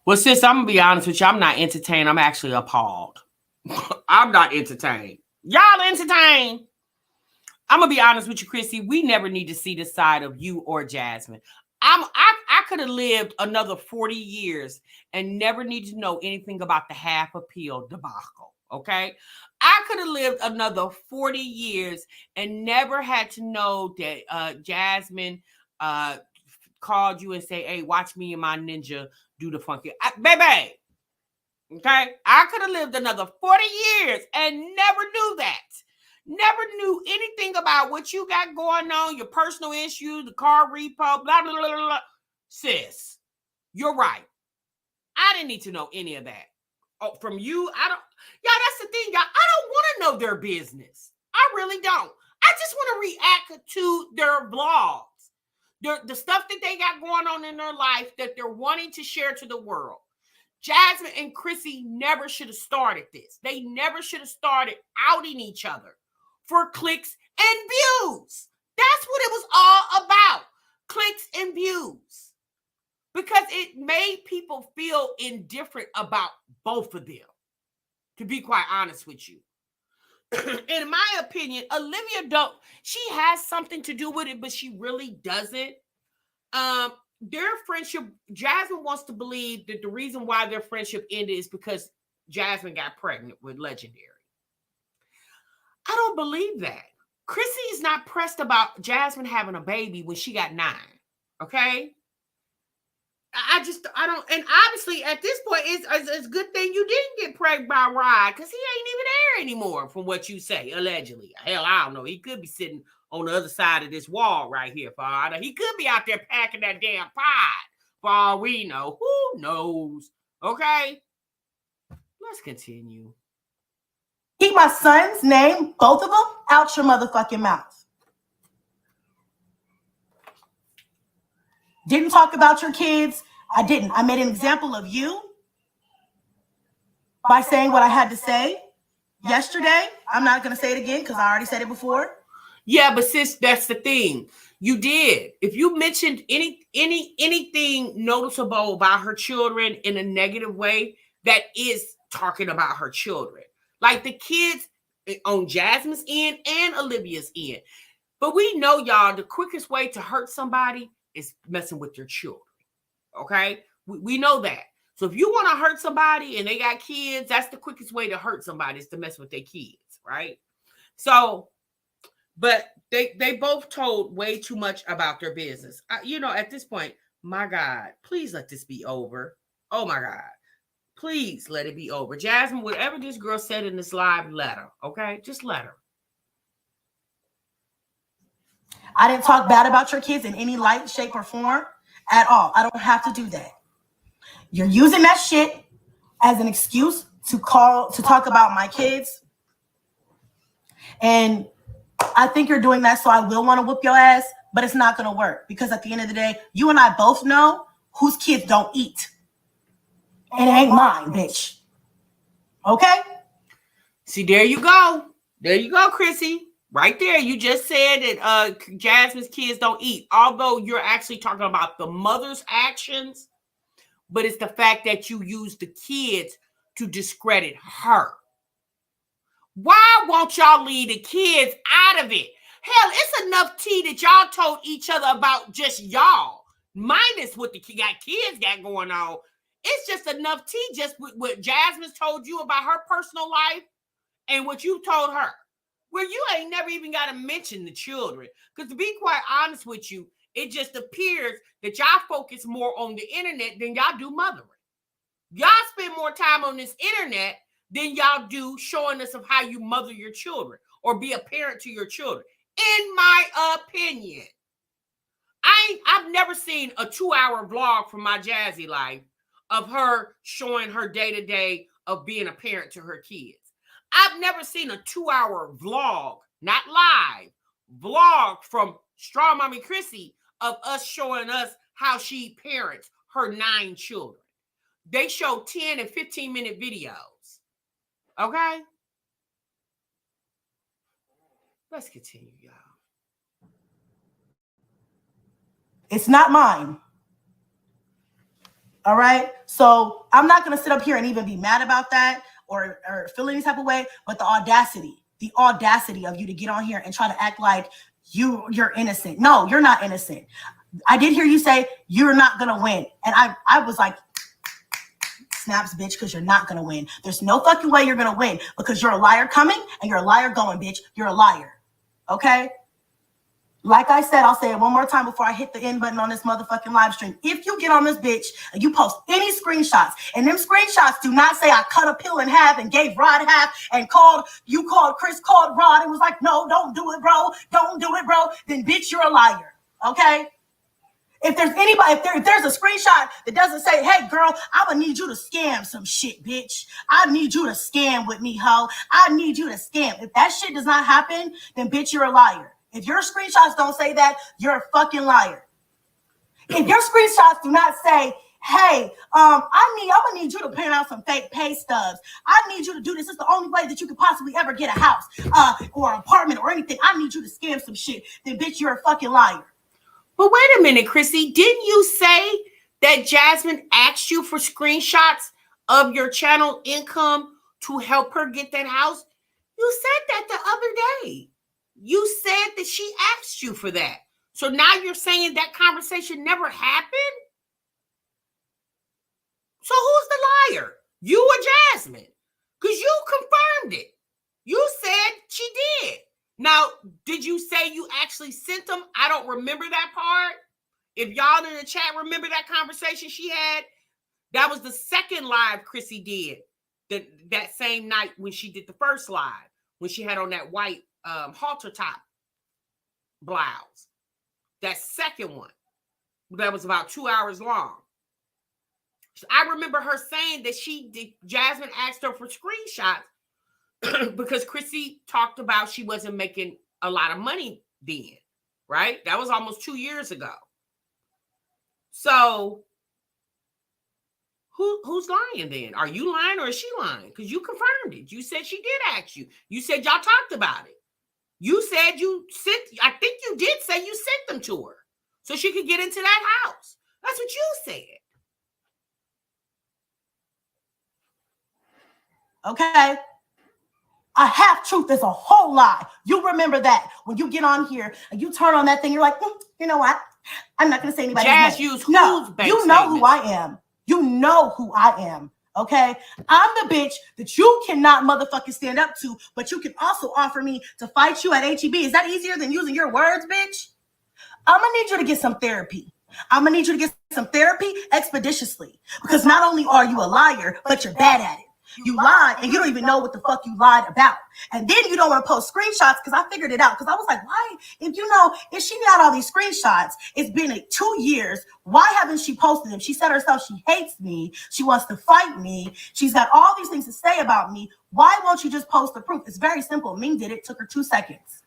Well, sis, I'm going to be honest with you. I'm not entertained. I'm actually appalled. I'm not entertained. Y'all entertained. I'm going to be honest with you, Chrissy. We never need to see the side of you or Jasmine. I could have lived another 40 years and never needed to know anything about the half a pill debacle. Okay. I could have lived another 40 years and never had to know that Jasmine called you and say, hey, watch me and my ninja do the funky. Baby. Okay. I could have lived another 40 years and never knew that. Never knew anything about what you got going on, your personal issues, the car repo, blah, blah, blah, blah, blah. Sis, you're right. I didn't need to know any of that. Oh, from you, I don't. Y'all, that's the thing, y'all. I don't want to know their business. I really don't. I just want to react to their vlogs, the stuff that they got going on in their life that they're wanting to share to the world. Jasmine and Chrissy never should have started this. They never should have started outing each other for clicks and views. That's what it was all about. Clicks and views. Because it made people feel indifferent about both of them, to be quite honest with you. In my opinion, Olivia she has something to do with it, but she really doesn't. Their friendship, Jasmine wants to believe that the reason why their friendship ended is because Jasmine got pregnant with Legendary. I don't believe that. Chrissy is not pressed about Jasmine having a baby when she got 9. Okay? I don't, and obviously at this point, it's a good thing you didn't get pregnant by Rod, because he ain't even there anymore, from what you say, allegedly. Hell, I don't know. He could be sitting on the other side of this wall right here, Father. He could be out there packing that damn pod, for all we know. Who knows? Okay? Let's continue. Keep my son's name, both of them, out your motherfucking mouth. Didn't talk about your kids. I didn't. I made an example of you by saying what I had to say yesterday. I'm not going to say it again because I already said it before. Yeah, but sis, that's the thing. You did. If you mentioned anything noticeable about her children in a negative way, that is talking about her children. Like the kids on Jasmine's end and Olivia's end. But we know, y'all, the quickest way to hurt somebody is messing with your children. Okay? We know that. So if you want to hurt somebody and they got kids, that's the quickest way to hurt somebody, is to mess with their kids, right? So, but they both told way too much about their business. At this point, my God, please let this be over. Oh my God. Please let it be over. Jasmine, whatever this girl said in this live, let her, okay? Just let her. I didn't talk bad about your kids in any light, shape, or form at all. I don't have to do that. You're using that shit as an excuse to talk about my kids. And I think you're doing that, so I will want to whoop your ass, but it's not going to work, because at the end of the day, you and I both know whose kids don't eat. And it ain't mine, bitch. Okay? See, there you go. There you go, Chrissy. Right there. You just said that Jasmine's kids don't eat. Although you're actually talking about the mother's actions, but it's the fact that you use the kids to discredit her. Why won't y'all leave the kids out of it? Hell, it's enough tea that y'all told each other about, just y'all. Minus what the kids got going on. It's just enough tea just with what Jasmine's told you about her personal life and what you told her. Where you ain't never even got to mention the children. Because to be quite honest with you, it just appears that y'all focus more on the internet than y'all do mothering. Y'all spend more time on this internet than y'all do showing us of how you mother your children or be a parent to your children. In my opinion. I've never seen a 2-hour vlog from my Jazzy life of her showing her day-to-day of being a parent to her kids. I've never seen a 2-hour vlog, not live, vlog from StrongMommy Chrissy of us showing us how she parents her 9 children. They show 10 and 15-minute videos. Okay? Let's continue, y'all. It's not mine. All right? So I'm not going to sit up here and even be mad about that or feel any type of way, but the audacity of you to get on here and try to act like you're innocent. No, you're not innocent. I did hear you say you're not going to win. And I was like, snaps, bitch, because you're not going to win. There's no fucking way you're going to win because you're a liar coming and you're a liar going, bitch. You're a liar. Okay? Like I said, I'll say it one more time before I hit the end button on this motherfucking live stream. If you get on this bitch and you post any screenshots, and them screenshots do not say I cut a pill in half and gave Rod half and Chris called Rod and was like, no, don't do it, bro. Don't do it, bro. Then bitch, you're a liar. Okay? If there's anybody, if there's a screenshot that doesn't say, hey, girl, I'm going to need you to scam some shit, bitch. I need you to scam with me, ho. I need you to scam. If that shit does not happen, then bitch, you're a liar. If your screenshots don't say that, you're a fucking liar. If your screenshots do not say, hey, I'm gonna need you to print out some fake pay stubs. I need you to do this. It's the only way that you could possibly ever get a house or an apartment or anything. I need you to scam some shit. Then bitch, you're a fucking liar. But wait a minute, Chrissy. Didn't you say that Jasmine asked you for screenshots of your channel income to help her get that house? You said that the other day. You said that she asked you for that. So now you're saying that conversation never happened? So who's the liar? You or Jasmine? Because you confirmed it. You said she did. Now, did you say you actually sent them? I don't remember that part. If y'all in the chat remember that conversation she had, that was the second live Chrissy did that same night when she did the first live, when she had on that white halter top blouse. That second one, that was about 2 hours long. I remember her saying that Jasmine asked her for screenshots because Chrissy talked about she wasn't making a lot of money then, right? That was almost 2 years ago. So who's lying then? Are you lying or is she lying? Because you confirmed it. You said she did ask you. You said y'all talked about it. You said you sent, I think you did say you sent them to her so she could get into that house. That's what you said. Okay? A half truth is a whole lie. You remember that when you get on here and you turn on that thing, you're like, you know what? I'm not going to say anybody's Jazz name. used No, bank you know statements. who I am. You know who I am. Okay? I'm the bitch that you cannot motherfucking stand up to, but you can also offer me to fight you at HEB. Is that easier than using your words, bitch? I'm going to need you to get some therapy. I'm going to need you to get some therapy expeditiously because not only are you a liar, but you're bad at it. You lied and you don't even know what the fuck you lied about. And then you don't want to post screenshots because I figured it out. Because I was like, why? If she got all these screenshots, it's been 2 years. Why haven't she posted them? She said herself she hates me. She wants to fight me. She's got all these things to say about me. Why won't you just post the proof? It's very simple. Ming did it. Took her 2 seconds.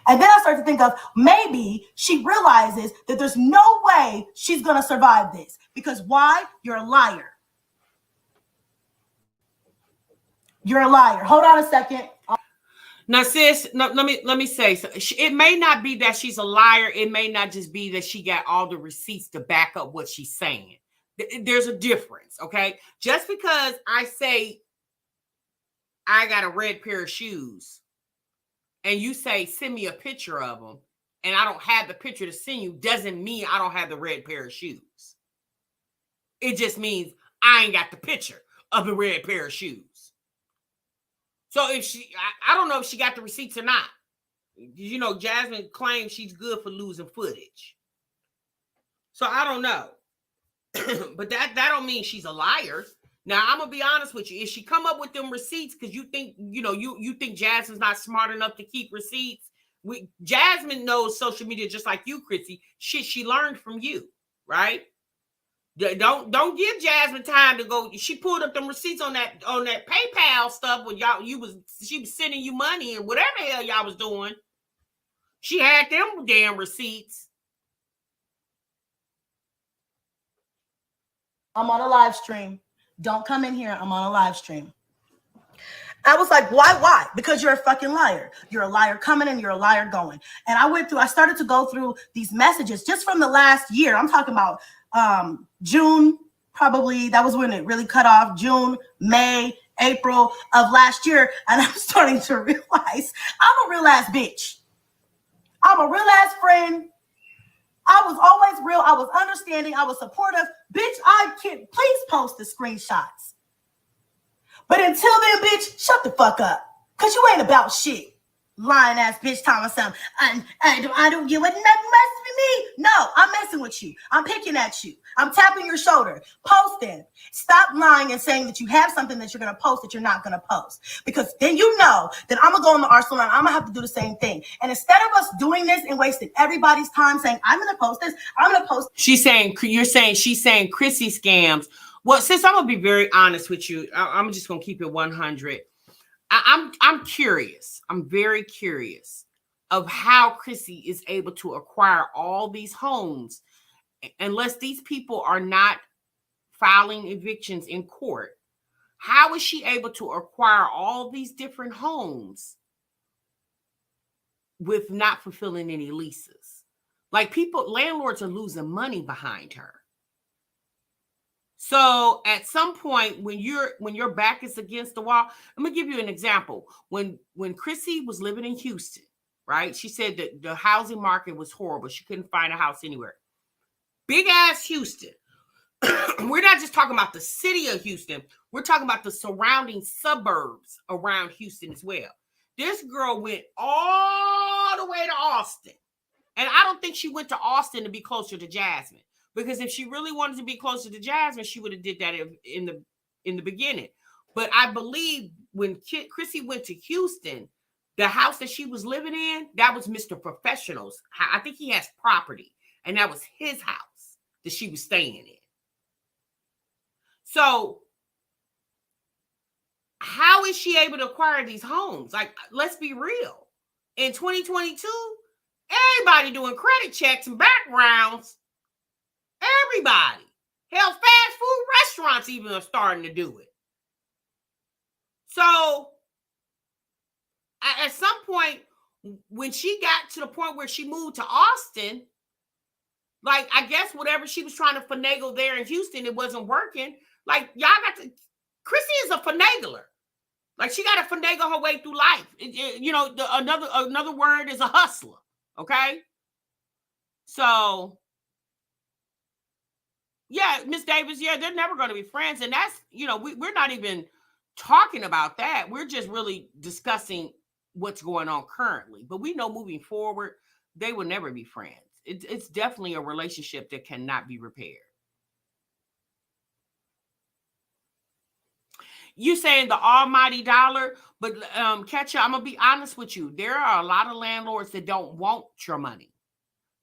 And then I start to think of maybe she realizes that there's no way she's going to survive this. Because why? You're a liar. You're a liar. Hold on a second. Now, sis, no, let me say, so it may not be that she's a liar. It may not just be that she got all the receipts to back up what she's saying. There's a difference, okay? Just because I say I got a red pair of shoes and you say, send me a picture of them, and I don't have the picture to send you, doesn't mean I don't have the red pair of shoes. It just means I ain't got the picture of the red pair of shoes. So if I don't know if she got the receipts or not. You know, Jasmine claims she's good for losing footage. So I don't know. But that don't mean she's a liar. Now, I'm going to be honest with you. If she come up with them receipts because you think, you think Jasmine's not smart enough to keep receipts. Jasmine knows social media just like you, Chrissy. Shit she learned from you, right? Don't give Jasmine time to go. She pulled up them receipts on that PayPal stuff when she was sending you money and whatever the hell y'all was doing. She had them damn receipts. I'm on a live stream. Don't come in here. I'm on a live stream. I was like, why? Because you're a fucking liar. You're a liar coming and you're a liar going. And I started to go through these messages just from the last year. I'm talking about June, probably. That was when it really cut off. June, May, April of last year. And I'm starting to realize I'm a real ass bitch. I'm a real ass friend. I was always real. I was understanding. I was supportive. Bitch, I can't. Please post the screenshots. But until then, bitch, shut the fuck up. Because you ain't about shit. Lying ass bitch talking something. I don't get what nothing messing with me. No, I'm messing with you. I'm picking at you. I'm tapping your shoulder. Posting. Stop lying and saying that you have something that you're going to post that you're not going to post. Because then you know that I'm going to go in the arsenal and I'm going to have to do the same thing. And instead of us doing this and wasting everybody's time saying, I'm going to post this, I'm going to post. She's saying Chrissy scams. Well, sis, I'm going to be very honest with you. I'm just going to keep it 100. I'm curious. I'm very curious of how Chrissy is able to acquire all these homes, unless these people are not filing evictions in court. How is she able to acquire all these different homes with not fulfilling any leases? Like, landlords are losing money behind her. So at some point, when your back is against the wall, I'm gonna give you an example. When Chrissy was living in Houston, right? She said that the housing market was horrible. She couldn't find a house anywhere. Big ass Houston. We're not just talking about the city of Houston. We're talking about the surrounding suburbs around Houston as well. This girl went all the way to Austin. And I don't think she went to Austin to be closer to Jasmine. Because if she really wanted to be closer to Jasmine, she would have did that in the beginning. But I believe when Chrissy went to Houston, the house that she was living in, that was Mr. Professional's. I think he has property. And that was his house that she was staying in. So how is she able to acquire these homes? Like, let's be real. In 2022, everybody doing credit checks and backgrounds. Everybody. Hell, fast food restaurants even are starting to do it. So at some point, when she got to the point where she moved to Austin, like, I guess whatever she was trying to finagle there in Houston, it wasn't working. Like, y'all got to, Chrissy is a finagler. Like, she got to finagle her way through life. Another word is a hustler. Okay? So, yeah, Miss Davis, yeah, they're never going to be friends. And that's, we're not even talking about that. We're just really discussing what's going on currently. But we know moving forward, they will never be friends. It's definitely a relationship that cannot be repaired. You saying the almighty dollar, but Ketcha, I'm going to be honest with you. There are a lot of landlords that don't want your money.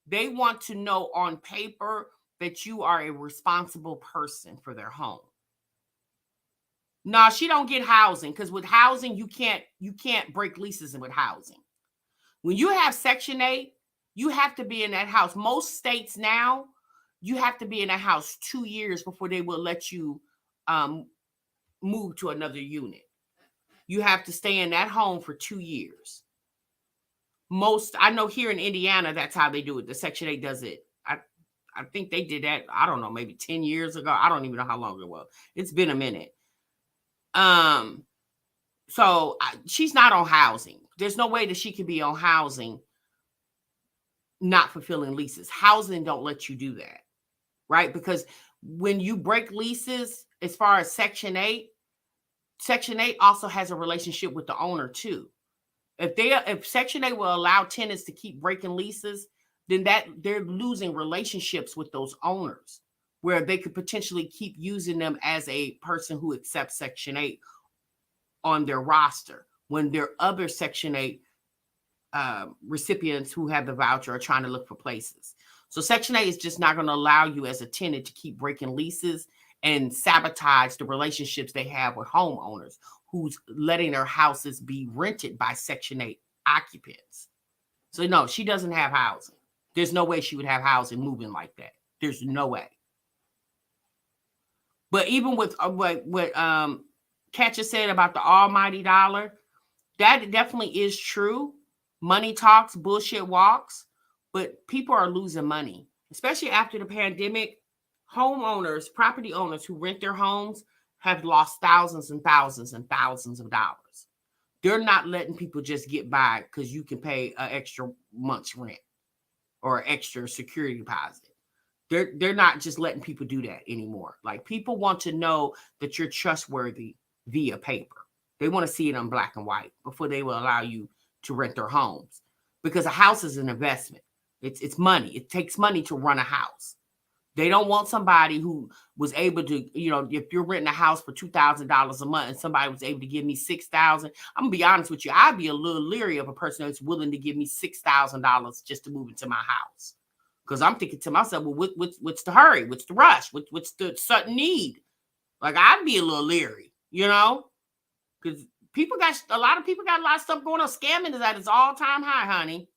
They want to know on paper that you are a responsible person for their home. No, she don't get housing, because with housing, you can't break leases with housing. When you have Section 8, you have to be in that house. Most states now, you have to be in that house 2 years before they will let you move to another unit. You have to stay in that home for 2 years. I know here in Indiana, that's how they do it. The Section 8 does it. I think they did that, I don't know, maybe 10 years ago. I don't even know how long it was. It's been a minute. So she's not on housing. There's no way that she could be on housing not fulfilling leases. Housing don't let you do that, right? Because when you break leases, as far as Section 8 also has a relationship with the owner too. If Section 8 will allow tenants to keep breaking leases, then they're losing relationships with those owners, where they could potentially keep using them as a person who accepts Section 8 on their roster, when their other Section 8 recipients who have the voucher are trying to look for places. So Section 8 is just not going to allow you as a tenant to keep breaking leases and sabotage the relationships they have with homeowners who's letting their houses be rented by Section 8 occupants. So no, she doesn't have housing. There's no way she would have housing moving like that. There's no way. But even with what Katja said about the almighty dollar, that definitely is true. Money talks, bullshit walks, but people are losing money, especially after the pandemic. Homeowners, property owners who rent their homes have lost thousands and thousands and thousands of dollars. They're not letting people just get by because you can pay an extra month's rent or extra security deposit. they're not just letting people do that anymore. Like, people want to know that you're trustworthy via paper. They want to see it on black and white before they will allow you to rent their homes, because a house is an investment. It's money. It takes money to run a house. They don't want somebody who was able to, if you're renting a house for $2,000 a month and somebody was able to give me $6,000, I'm gonna be honest with you, I'd be a little leery of a person that's willing to give me $6,000 just to move into my house. Because I'm thinking to myself, well, what's the hurry? What's the rush? What's the sudden need? Like, I'd be a little leery, because a lot of people got a lot of stuff going on. Scamming is at its all-time high, honey.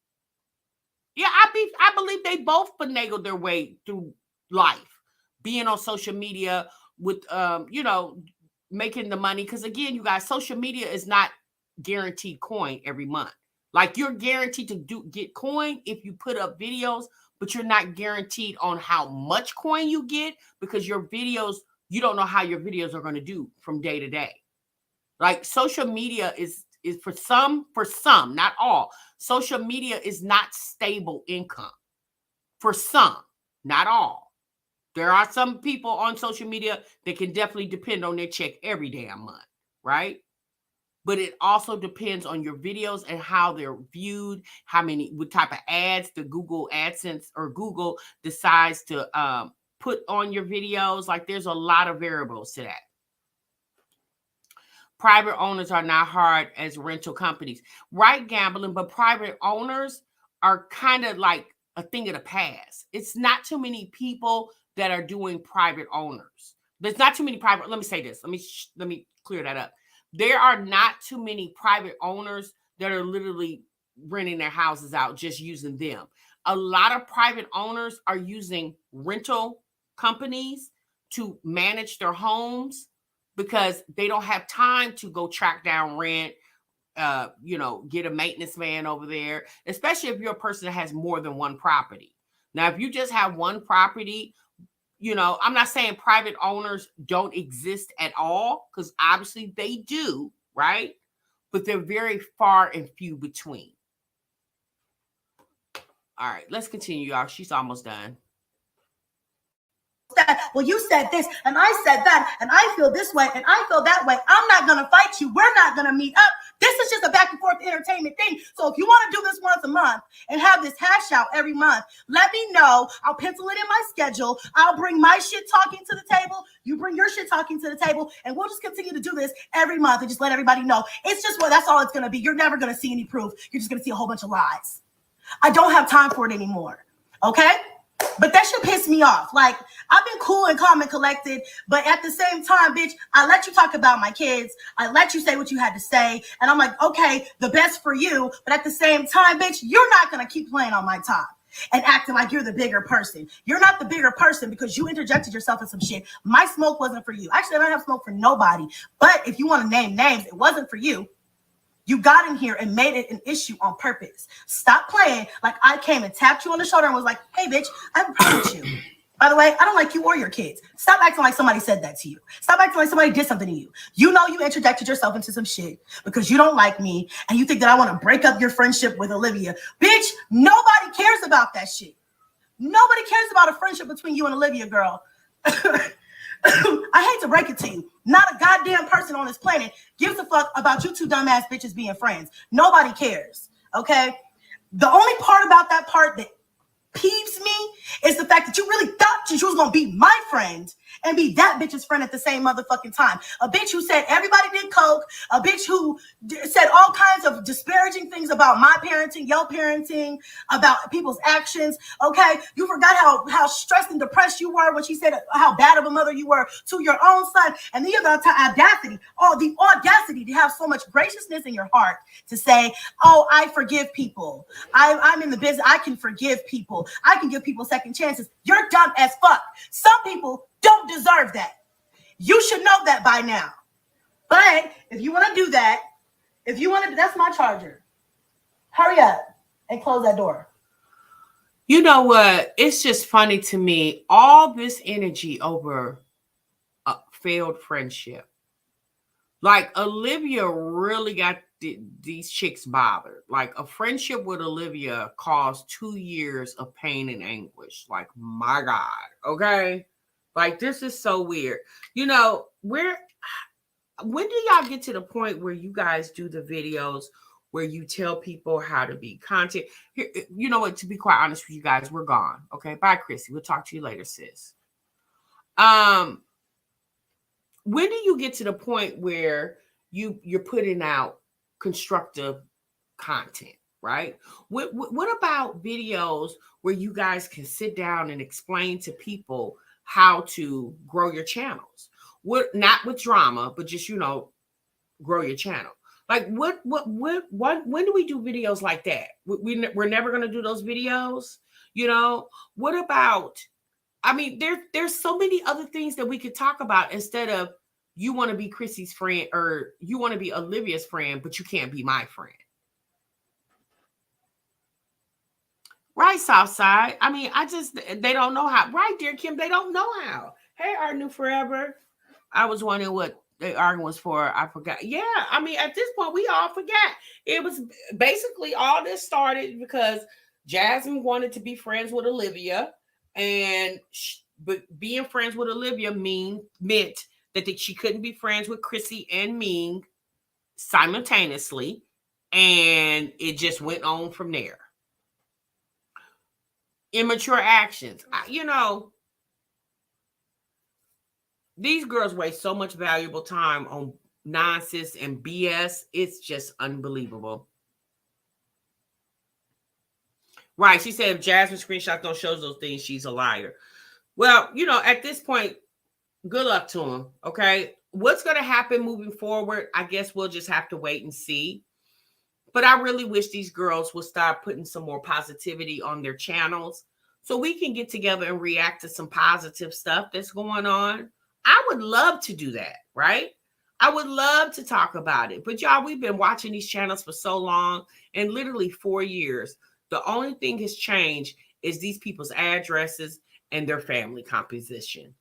Yeah, I believe they both finagled their way through life, being on social media with making the money. Because again, you guys, social media is not guaranteed coin every month. Like, you're guaranteed to get coin if you put up videos, but you're not guaranteed on how much coin you get, because your videos, you don't know how your videos are going to do from day to day. Like, social media is for some, not all. Social media is not stable income. For some, not all. There are some people on social media that can definitely depend on their check every damn month, right? But it also depends on your videos and how they're viewed, what type of ads the Google AdSense or Google decides to put on your videos. Like, there's a lot of variables to that. Private owners are not hard as rental companies. Right, Gambling, but private owners are kind of like a thing of the past. It's not too many people that are doing private owners. There's not too many private, let me say this. Let me clear that up. There are not too many private owners that are literally renting their houses out, just using them. A lot of private owners are using rental companies to manage their homes, because they don't have time to go track down rent, get a maintenance man over there, especially if you're a person that has more than one property. Now, if you just have one property, I'm not saying private owners don't exist at all, because obviously they do, right? But they're very far and few between. All right, let's continue, y'all. She's almost done. That, well, you said this and I said that and I feel this way and I feel that way. I'm not gonna fight you. We're not gonna meet up. This is just a back and forth entertainment thing. So if you want to do this once a month and have this hash out every month, let me know. I'll pencil it in my schedule. I'll bring my shit talking to the table. You bring your shit talking to the table, and we'll just continue to do this every month and just let everybody know. It's just that's all it's gonna be. You're never gonna see any proof. You're just gonna see a whole bunch of lies. I don't have time for it anymore. Okay? But that should piss me off. Like, I've been cool and calm and collected, but at the same time, bitch, I let you talk about my kids. I let you say what you had to say. And I'm like, okay, the best for you. But at the same time, bitch, you're not going to keep playing on my top and acting like you're the bigger person. You're not the bigger person because you interjected yourself in some shit. My smoke wasn't for you. Actually, I don't have smoke for nobody. But if you want to name names, it wasn't for you. You got in here and made it an issue on purpose. Stop playing like I came and tapped you on the shoulder and was like, hey, bitch, I have a problem with you. By the way, I don't like you or your kids. Stop acting like somebody said that to you. Stop acting like somebody did something to you. You know you interjected yourself into some shit because you don't like me and you think that I want to break up your friendship with Olivia. Bitch, nobody cares about that shit. Nobody cares about a friendship between you and Olivia, girl. I hate to break it to you. Not a goddamn person on this planet gives a fuck about you two dumbass bitches being friends. Nobody cares, okay? The only part about that part that peeves me is the fact that you really thought you was going to be my friend and be that bitch's friend at the same motherfucking time. A bitch who said everybody did coke, a bitch who said all kinds of disparaging things about my parenting, your parenting, about people's actions, okay? You forgot how stressed and depressed you were when she said how bad of a mother you were to your own son. And then you got the audacity to have so much graciousness in your heart to say, oh, I forgive people. I'm in the business. I can forgive people. I can give people second chances. You're dumb as fuck. Some people don't deserve that. You should know that by now. But if you want to do that, that's my charger. Hurry up and close that door. You know what? It's just funny to me. All this energy over a failed friendship. Like, Olivia really got these chicks bothered. Like a friendship with Olivia caused 2 years of pain and anguish. Like, my God. Okay. Like, this is so weird. You know, when do y'all get to the point where you guys do the videos where you tell people how to be content? Here, you know what? To be quite honest with you guys, we're gone. Okay. Bye, Chrissy. We'll talk to you later, sis. When do you get to the point where you're putting out constructive content, right? What about videos where you guys can sit down and explain to people how to grow your channels? What, not with drama, but just, you know, grow your channel. Like what when do we do videos like that? We're never going to do those videos, you know? What about, I mean, there's so many other things that we could talk about instead of you want to be Chrissy's friend or you want to be Olivia's friend, but you can't be my friend. Right, Southside. I mean, they don't know how. Right, dear Kim, they don't know how. Hey, our new forever. I was wondering what the argument was for. I forgot. Yeah, I mean, at this point, we all forgot. It was basically all this started because Jasmine wanted to be friends with Olivia, but being friends with Olivia meant that she couldn't be friends with Chrissy and Ming simultaneously, and it just went on from there. Immature actions. You know, these girls waste so much valuable time on nonsense and BS. It's just unbelievable. Right. She said if Jasmine screenshots don't show those things, she's a liar. Well, you know, at this point, good luck to them. Okay. What's going to happen moving forward? I guess we'll just have to wait and see. But I really wish these girls would start putting some more positivity on their channels so we can get together and react to some positive stuff that's going on. I would love to do that, right? I would love to talk about it. But y'all, we've been watching these channels for so long, and literally 4 years. The only thing has changed is these people's addresses and their family composition.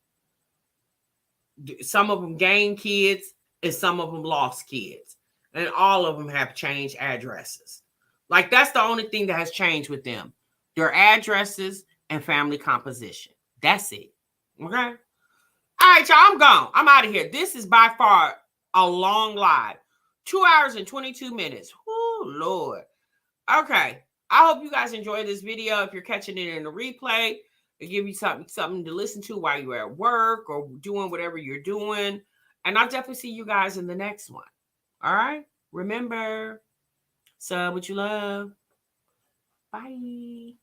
Some of them gained kids and some of them lost kids. And all of them have changed addresses. Like, that's the only thing that has changed with them. Their addresses and family composition. That's it. Okay? All right, y'all, I'm gone. I'm out of here. This is by far a long live. 2 hours and 22 minutes. Oh, Lord. Okay. I hope you guys enjoyed this video. If you're catching it in a replay, it'll give you something to listen to while you're at work or doing whatever you're doing. And I'll definitely see you guys in the next one. All right? Remember, sub what you love. Bye.